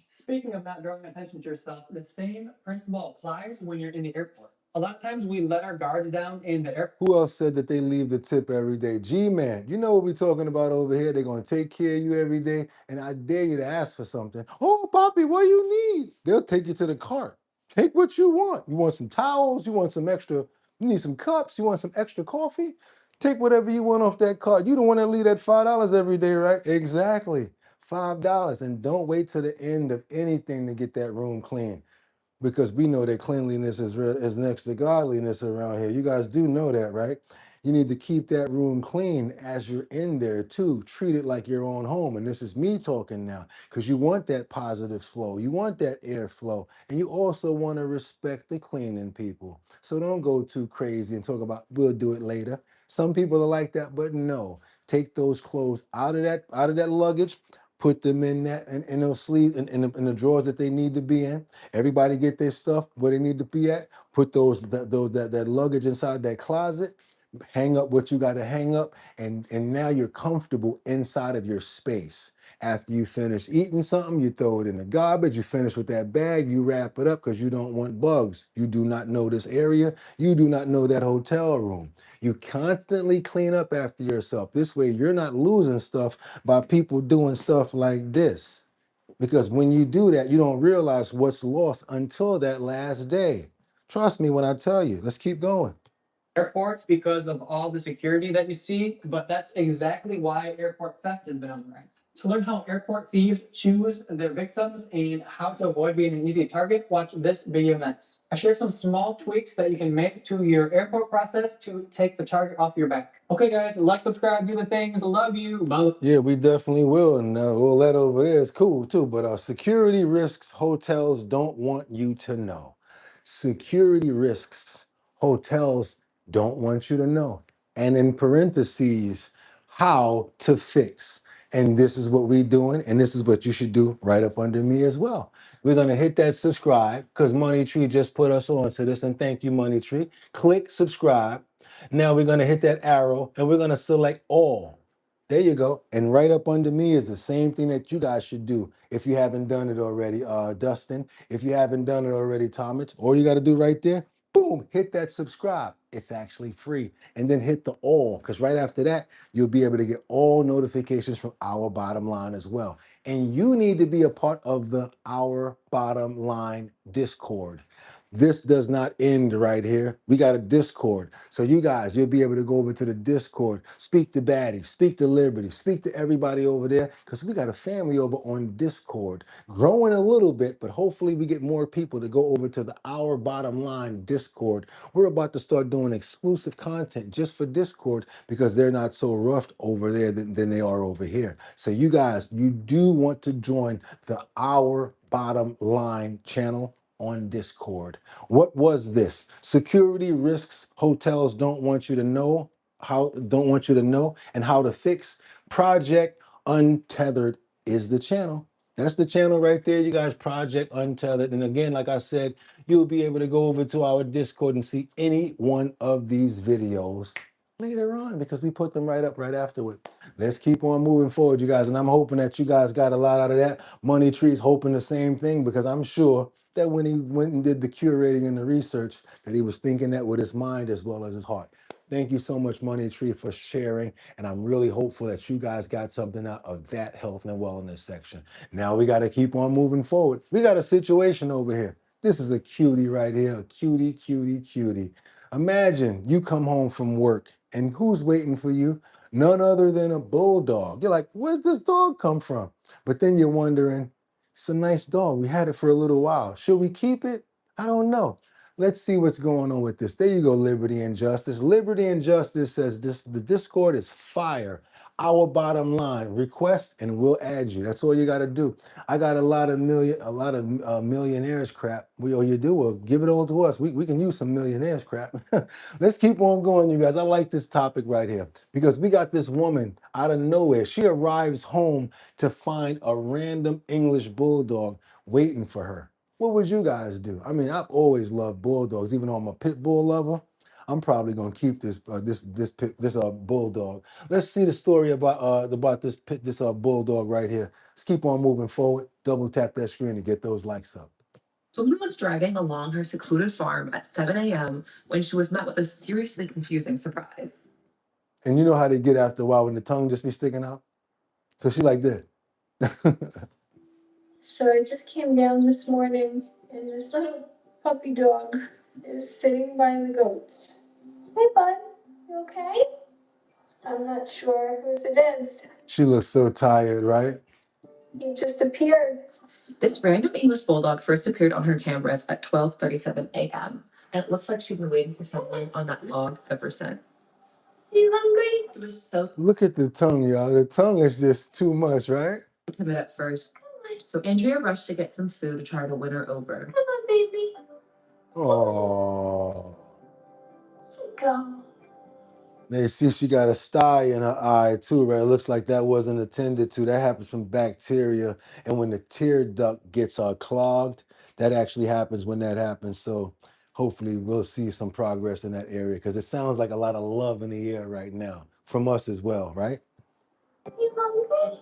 Speaking of not drawing attention to yourself, the same principle applies when you're in the airport. A lot of times we let our guards down in the airport. Who else said that they leave the tip every day? G-Man, you know what we're talking about over here. They're going to take care of you every day. And I dare you to ask for something. Oh, Poppy, what do you need? They'll take you to the cart. Take what you want. You want some towels? You want some extra? You need some cups? You want some extra coffee? Take whatever you want off that cart. You don't want to leave that $5 every day, right? Exactly. $5. And don't wait till the end of anything to get that room clean, because we know that cleanliness is next to godliness around here. You guys do know that, right? You need to keep that room clean as you're in there too. Treat it like your own home. And this is me talking now, because you want that positive flow. You want that airflow. And you also want to respect the cleaning people. So don't go too crazy and talk about, we'll do it later. Some people are like that, but no. Take those clothes out of that luggage, put them in those sleeves, in the drawers that they need to be in. Everybody get their stuff where they need to be at. Put that luggage inside that closet. Hang up what you got to hang up, and now you're comfortable inside of your space. After you finish eating something, you throw it in the garbage. You finish with that bag, you wrap it up because you don't want bugs. You do not know this area. You do not know that hotel room. You constantly clean up after yourself. This way, you're not losing stuff by people doing stuff like this. Because when you do that, you don't realize what's lost until that last day. Trust me when I tell you. Let's keep going. Airports because of all the security that you see, but that's exactly why airport theft has been on the rise. To learn how airport thieves choose their victims and how to avoid being an easy target, watch this video next. I shared some small tweaks that you can make to your airport process to take the target off your back. Okay guys, like, subscribe, do the things, love you, bye. Yeah, we definitely will, and all that over there is cool too, but security risks hotels don't want you to know. Security risks hotels don't want you to know. And in parentheses, how to fix. And this is what we're doing, and this is what you should do right up under me as well. We're gonna hit that subscribe because Money Tree just put us on to this, and thank you, Money Tree. Click subscribe. Now we're gonna hit that arrow and we're gonna select all. There you go. And right up under me is the same thing that you guys should do if you haven't done it already, Dustin. If you haven't done it already, Thomas, all you got to do right there, boom, hit that subscribe. It's actually free. And then hit the all, because right after that, you'll be able to get all notifications from Our Bottom Line as well. And you need to be a part of the Our Bottom Line Discord. This does not end right here. We got a Discord. So you guys, you'll be able to go over to the Discord, speak to Batty, speak to Liberty, speak to everybody over there, because we got a family over on Discord. Growing a little bit, but hopefully we get more people to go over to the Our Bottom Line Discord. We're about to start doing exclusive content just for Discord because they're not so roughed over there than they are over here. So you guys, you do want to join the Our Bottom Line channel on Discord. What was this? Security risks hotels don't want you to know, and how to fix. Project Untethered is the channel. That's the channel right there, you guys. Project Untethered. And again, like I said, you'll be able to go over to our Discord and see any one of these videos later on because we put them right up right afterward. Let's keep on moving forward, you guys. And I'm hoping that you guys got a lot out of that. Money Tree's hoping the same thing because I'm sure that when he went and did the curating and the research, that he was thinking that with his mind as well as his heart. Thank you so much, Money Tree, for sharing. And I'm really hopeful that you guys got something out of that health and wellness section. Now we got to keep on moving forward. We got a situation over here. This is a cutie right here, a cutie, cutie, cutie. Imagine you come home from work and who's waiting for you? None other than a bulldog. You're like, where's this dog come from? But then you're wondering, it's a nice dog. We had it for a little while. Should we keep it? I don't know. Let's see what's going on with this. There you go, Liberty and Justice. Liberty and Justice says this: the Discord is fire. Our bottom line. Request and we'll add you. That's all you got to do. I got a lot of millionaires crap. All you do, well, give it all to us. We can use some millionaires crap. Let's keep on going, you guys. I like this topic right here because we got this woman out of nowhere. She arrives home to find a random English bulldog waiting for her. What would you guys do? I mean, I've always loved bulldogs, even though I'm a pit bull lover. I'm probably gonna keep this bulldog. Let's see the story about this bulldog right here. Let's keep on moving forward. Double tap that screen to get those likes up. The woman was driving along her secluded farm at 7 a.m. when she was met with a seriously confusing surprise. And you know how they get after a while when the tongue just be sticking out? So she like that. So I just came down this morning and this little puppy dog is sitting by the goats. Hey bud, you okay? I'm not sure whose it is. She looks so tired, right? He just appeared. This random English bulldog first appeared on her cameras at 12:37 a.m. And it looks like she'd been waiting for someone on that log ever since. Are you hungry? It was so Look at the tongue, y'all. The tongue is just too much, right? timid at first. So Andrea rushed to get some food to try to win her over. Come on, baby. Oh. Go. They see she got a sty in her eye too, right? It looks like that wasn't attended to. That happens from bacteria. And when the tear duct gets clogged, that actually happens when that happens. So hopefully we'll see some progress in that area because it sounds like a lot of love in the air right now from us as well, right? You hungry?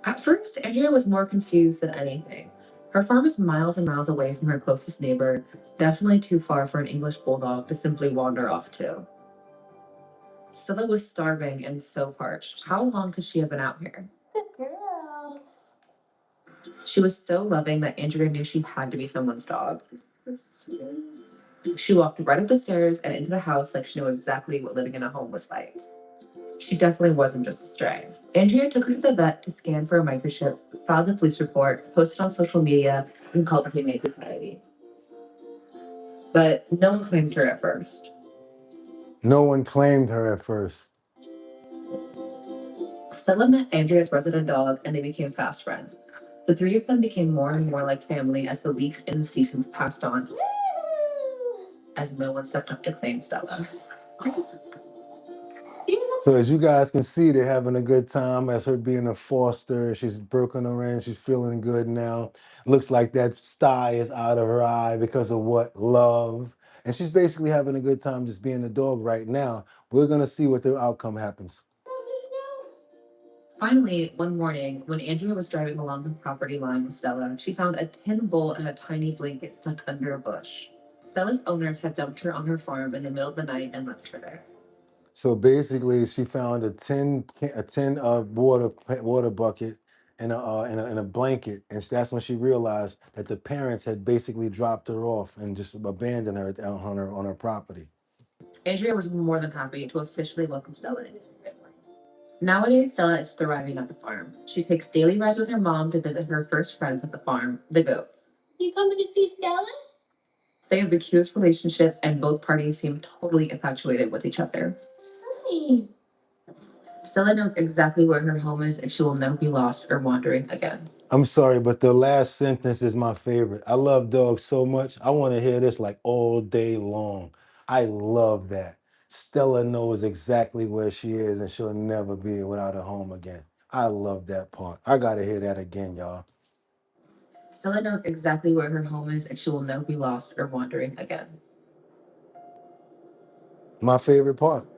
At first, Andrea was more confused than anything. Her farm is miles and miles away from her closest neighbor, definitely too far for an English bulldog to simply wander off to. Stella was starving and so parched. How long could she have been out here? Good girl. She was so loving that Andrea knew she had to be someone's dog. She walked right up the stairs and into the house like she knew exactly what living in a home was like. She definitely wasn't just a stray. Andrea took her to the vet to scan for a microchip, filed a police report, posted on social media, and called the Humane Society. But no one claimed her at first. No one claimed her at first. Stella met Andrea's resident dog and they became fast friends. The three of them became more and more like family as the weeks and the seasons passed on, as no one stepped up to claim Stella. So as you guys can see, they're having a good time as her being a foster. She's broken her in. She's feeling good now. Looks like that sty is out of her eye because of what? Love. And she's basically having a good time just being a dog right now. We're going to see what the outcome happens. Finally, one morning, when Andrea was driving along the property line with Stella, she found a tin bowl and a tiny blanket stuck under a bush. Stella's owners had dumped her on her farm in the middle of the night and left her there. So basically, she found a tin water bucket and a blanket, and that's when she realized that the parents had basically dropped her off and just abandoned her on her property. Andrea was more than happy to officially welcome Stella into her family. Nowadays, Stella is thriving at the farm. She takes daily rides with her mom to visit her first friends at the farm, the goats. You coming to see Stella? They have the cutest relationship, and both parties seem totally infatuated with each other. Hi. Stella knows exactly where her home is, and she will never be lost or wandering again. I'm sorry, but the last sentence is my favorite. I love dogs so much. I want to hear this like all day long. I love that. Stella knows exactly where she is and she'll never be without a home again. I love that part. I got to hear that again, y'all. Stella knows exactly where her home is, and she will never be lost or wandering again. My favorite part.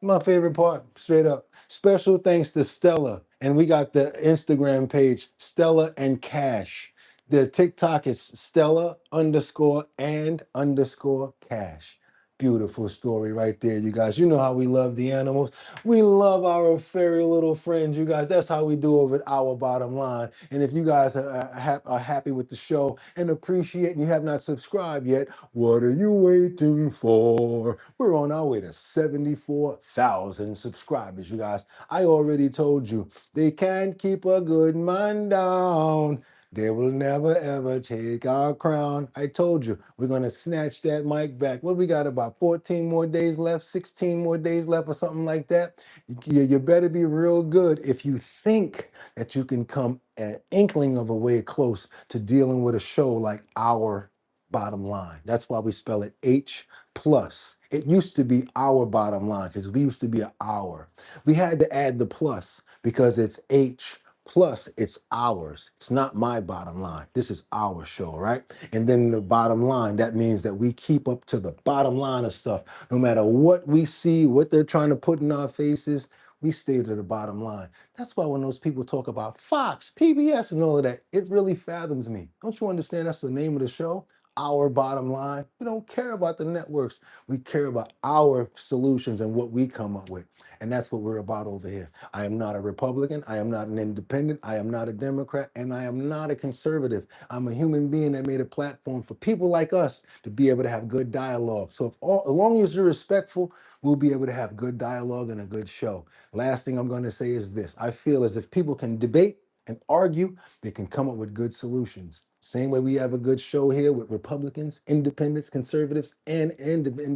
My favorite part, straight up. Special thanks to Stella. And we got the Instagram page, Stella and Cash. The TikTok is Stella_and_cash. Beautiful story right there, you guys. You know how we love the animals. We love our furry little friends, you guys. That's how we do over at Our Bottom Line. And if you guys are happy with the show and appreciate and you have not subscribed yet, what are you waiting for? We're on our way to 74,000 subscribers, you guys. I already told you, they can't keep a good man down. They will never ever take our crown. I told you, we're gonna snatch that mic back. What we got, about 14 more days left, 16 more days left, or something like that. You better be real good if you think that you can come an inkling of a way close to dealing with a show like Our Bottom Line. That's why we spell it H plus. It used to be Our Bottom Line because we used to be an hour. We had to add the plus because it's H plus it's ours. It's not my bottom line. This is our show, right? And then the bottom line, that means that we keep up to the bottom line of stuff. No matter what we see, what they're trying to put in our faces, we stay to the bottom line. That's why when those people talk about Fox, PBS, and all of that, it really fathoms me. Don't you understand that's the name of the show? Our Bottom Line. We don't care about the networks. We care about our solutions and what we come up with. And that's what we're about over here. I am not a Republican. I am not an independent. I am not a Democrat. And I am not a conservative. I'm a human being that made a platform for people like us to be able to have good dialogue. So as long as you're respectful, we'll be able to have good dialogue and a good show. Last thing I'm going to say is this. I feel as if people can debate and argue, they can come up with good solutions. Same way we have a good show here with Republicans, independents, conservatives, and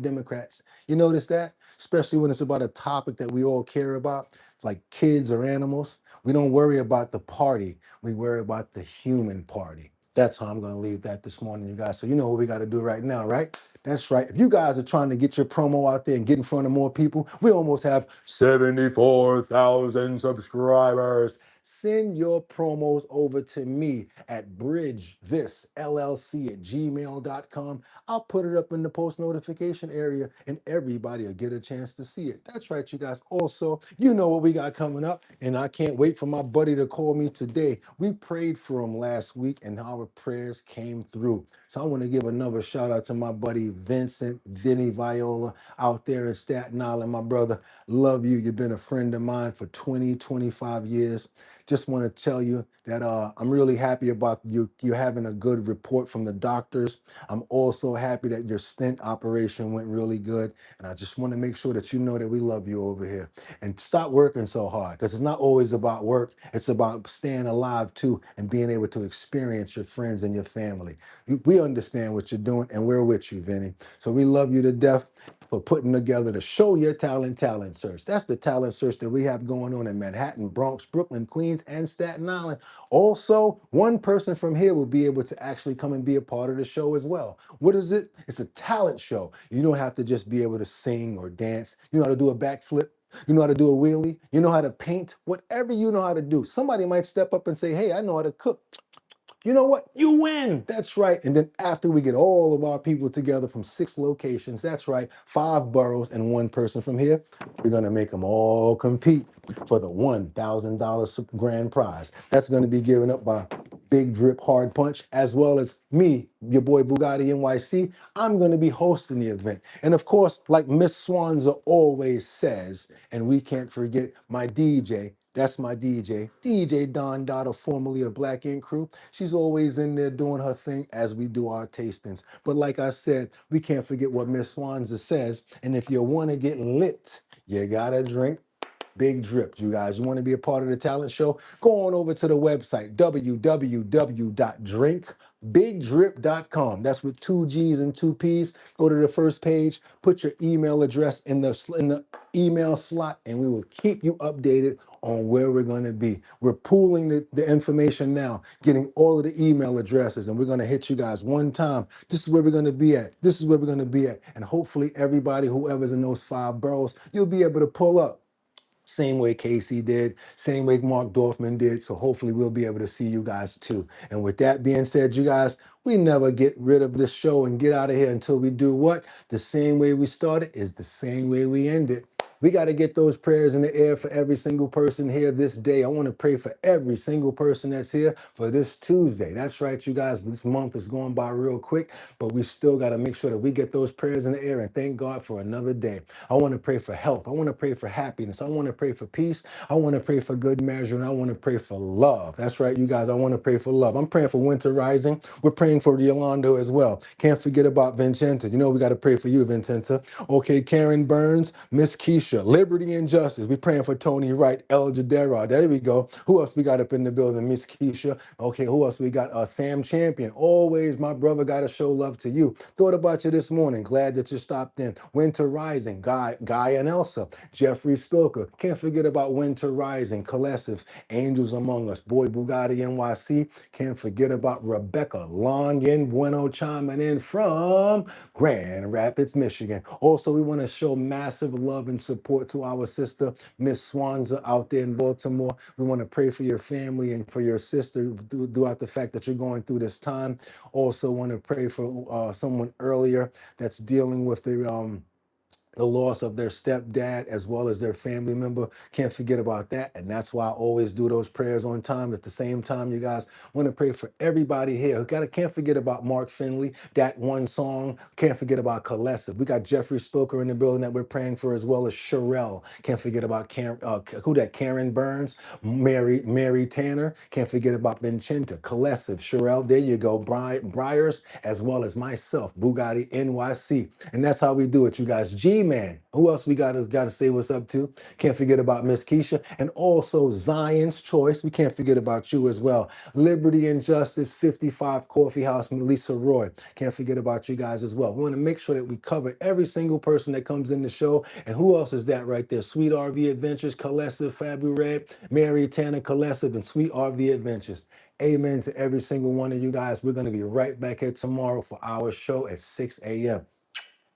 Democrats. You notice that? Especially when it's about a topic that we all care about, like kids or animals. We don't worry about the party. We worry about the human party. That's how I'm going to leave that this morning, you guys. So you know what we got to do right now, right? That's right. If you guys are trying to get your promo out there and get in front of more people, we almost have 74,000 subscribers. Send your promos over to me at bridgethisllc@gmail.com. I'll put it up in the post notification area and everybody will get a chance to see it. That's right, you guys. Also, you know what we got coming up, and I can't wait for my buddy to call me today. We prayed for him last week and our prayers came through. So I want to give another shout out to my buddy Vinny Viola out there in Staten Island, my brother. Love you. You've been a friend of mine for 20, 25 years. Just want to tell you that I'm really happy about you having a good report from the doctors. I'm also happy that your stent operation went really good. And I just want to make sure that you know that we love you over here. And stop working so hard, because it's not always about work. It's about staying alive too and being able to experience your friends and your family. We understand what you're doing and we're with you, Vinny. So we love you to death for putting together the Show Your Talent search. That's the talent search that we have going on in Manhattan, Bronx, Brooklyn, Queens, and Staten Island. Also, one person from here will be able to actually come and be a part of the show as well. What is it? It's a talent show. You don't have to just be able to sing or dance. You know how to do a backflip. You know how to do a wheelie. You know how to paint. Whatever you know how to do. Somebody might step up and say, hey, I know how to cook. You know what? You win. That's right. And then after we get all of our people together from 6 locations, that's right, 5 boroughs and 1 person from here, we're going to make them all compete for the $1,000 grand prize. That's going to be given up by Big Drip Hard Punch, as well as me, your boy Boogotti NYC. I'm going to be hosting the event. And of course, like Miss Swanza always says, and we can't forget my DJ, that's my DJ Don Dada, formerly of Black Ink Crew. She's always in there doing her thing as we do our tastings. But like I said, we can't forget what Miss Swanza says. And if you want to get lit, you gotta drink Big Drip. You guys, you want to be a part of the talent show? Go on over to the website, www.drinkbigdrip.com. That's with 2 G's and 2 P's. Go to the first page, put your email address in the email slot, and we will keep you updated on where we're going to be. We're pooling the information now, getting all of the email addresses, and we're going to hit you guys one time. This is where we're going to be at. This is where we're going to be at. And hopefully everybody, whoever's in those 5 boroughs, you'll be able to pull up. Same way Casey did, same way Mark Dorfman did. So hopefully we'll be able to see you guys too. And with that being said, you guys, we never get rid of this show and get out of here until we do what? The same way we started is the same way we end it. We got to get those prayers in the air for every single person here this day. I want to pray for every single person that's here for this Tuesday. That's right, you guys. This month is going by real quick, but we still got to make sure that we get those prayers in the air and thank God for another day. I want to pray for health. I want to pray for happiness. I want to pray for peace. I want to pray for good measure, and I want to pray for love. That's right, you guys. I want to pray for love. I'm praying for Winter Rising. We're praying for Yolando as well. Can't forget about Vincenta. You know we got to pray for you, Vincenta. Okay, Karen Burns, Miss Keisha, Keisha, Liberty and Justice. We praying for Tony Wright, El Jadera. There we go. Who else we got up in the building? Miss Keisha. Okay, who else we got? Sam Champion. Always, my brother, got to show love to you. Thought about you this morning. Glad that you stopped in. Winter Rising, Guy and Elsa. Jeffrey Spilker. Can't forget about Winter Rising, Colessive, Angels Among Us. Boy, Boogotti NYC. Can't forget about Rebecca Long in Bueno chiming in from Grand Rapids, Michigan. Also, we want to show massive love and support to our sister, Miss Swanza, out there in Baltimore. We want to pray for your family and for your sister throughout the fact that you're going through this time. Also, want to pray for someone earlier that's dealing with the loss of their stepdad as well as their family member. Can't forget about that. And that's why I always do those prayers on time. At the same time, you guys want to pray for everybody here. Can't forget about Mark Finley, that one song. Can't forget about Colessive. We got Jeffrey Spilker in the building that we're praying for, as well as Sherelle. Can't forget about Karen Burns, Mary Tanner. Can't forget about Vincenta, Colessive, Sherelle. There you go. Briars, as well as myself, Boogotti NYC. And that's how we do it, you guys. G-Man. Who else we gotta say what's up to? Can't forget about Miss Keisha. And also Zion's Choice. We can't forget about you as well. Liberty and Justice, 55 Coffee House, Melissa Roy. Can't forget about you guys as well. We want to make sure that we cover every single person that comes in the show. And who else is that right there? Sweet RV Adventures, Colessive, Fabu Red, Mary Tanner, Colessive, and Sweet RV Adventures. Amen to every single one of you guys. We're going to be right back here tomorrow for our show at 6 a.m.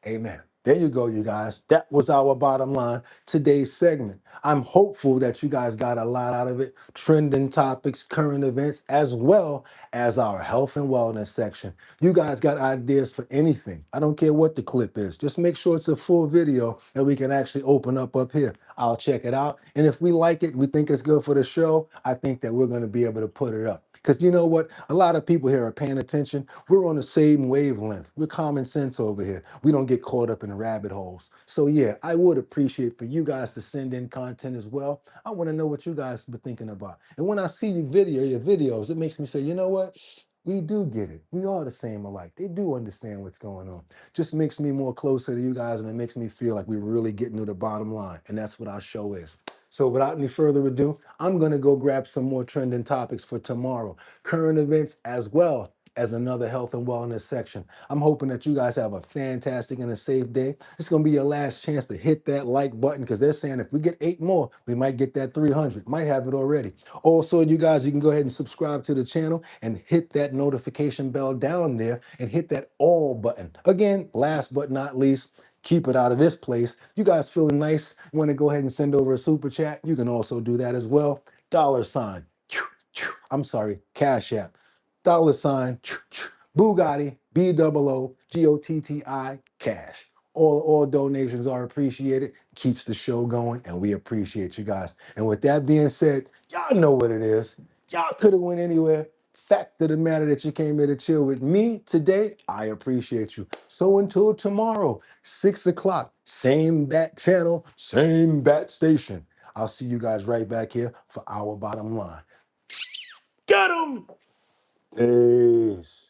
Amen. There you go, you guys. That was our bottom line, today's segment. I'm hopeful that you guys got a lot out of it. Trending topics, current events, as well as our health and wellness section. You guys got ideas for anything. I don't care what the clip is. Just make sure it's a full video that we can actually open up here. I'll check it out. And if we like it, we think it's good for the show, I think that we're going to be able to put it up. Because you know what? A lot of people here are paying attention. We're on the same wavelength. We're common sense over here. We don't get caught up in rabbit holes. So yeah, I would appreciate for you guys to send in content as well. I want to know what you guys been thinking about. And when I see your videos, it makes me say, you know what? We do get it. We are the same alike. They do understand what's going on. Just makes me more closer to you guys, and it makes me feel like we're really getting to the bottom line. And that's what our show is. So without any further ado, I'm going to go grab some more trending topics for tomorrow. Current events as well as another health and wellness section. I'm hoping that you guys have a fantastic and a safe day. It's going to be your last chance to hit that like button, because they're saying if we get 8 more, we might get that 300. Might have it already. Also, you guys, you can go ahead and subscribe to the channel and hit that notification bell down there and hit that all button. Again, last but not least, keep it out of this place. You guys feeling nice? Want to go ahead and send over a super chat? You can also do that as well. $, I'm sorry, Cash App. $, Boogotti, BOOGOTTI, cash. All donations are appreciated. Keeps the show going, and we appreciate you guys. And with that being said, y'all know what it is. Y'all could have went anywhere. Fact of the matter that you came here to chill with me today, I appreciate you. So until tomorrow, 6 o'clock, same bat channel, same bat station. I'll see you guys right back here for our bottom line. Get 'em! Peace.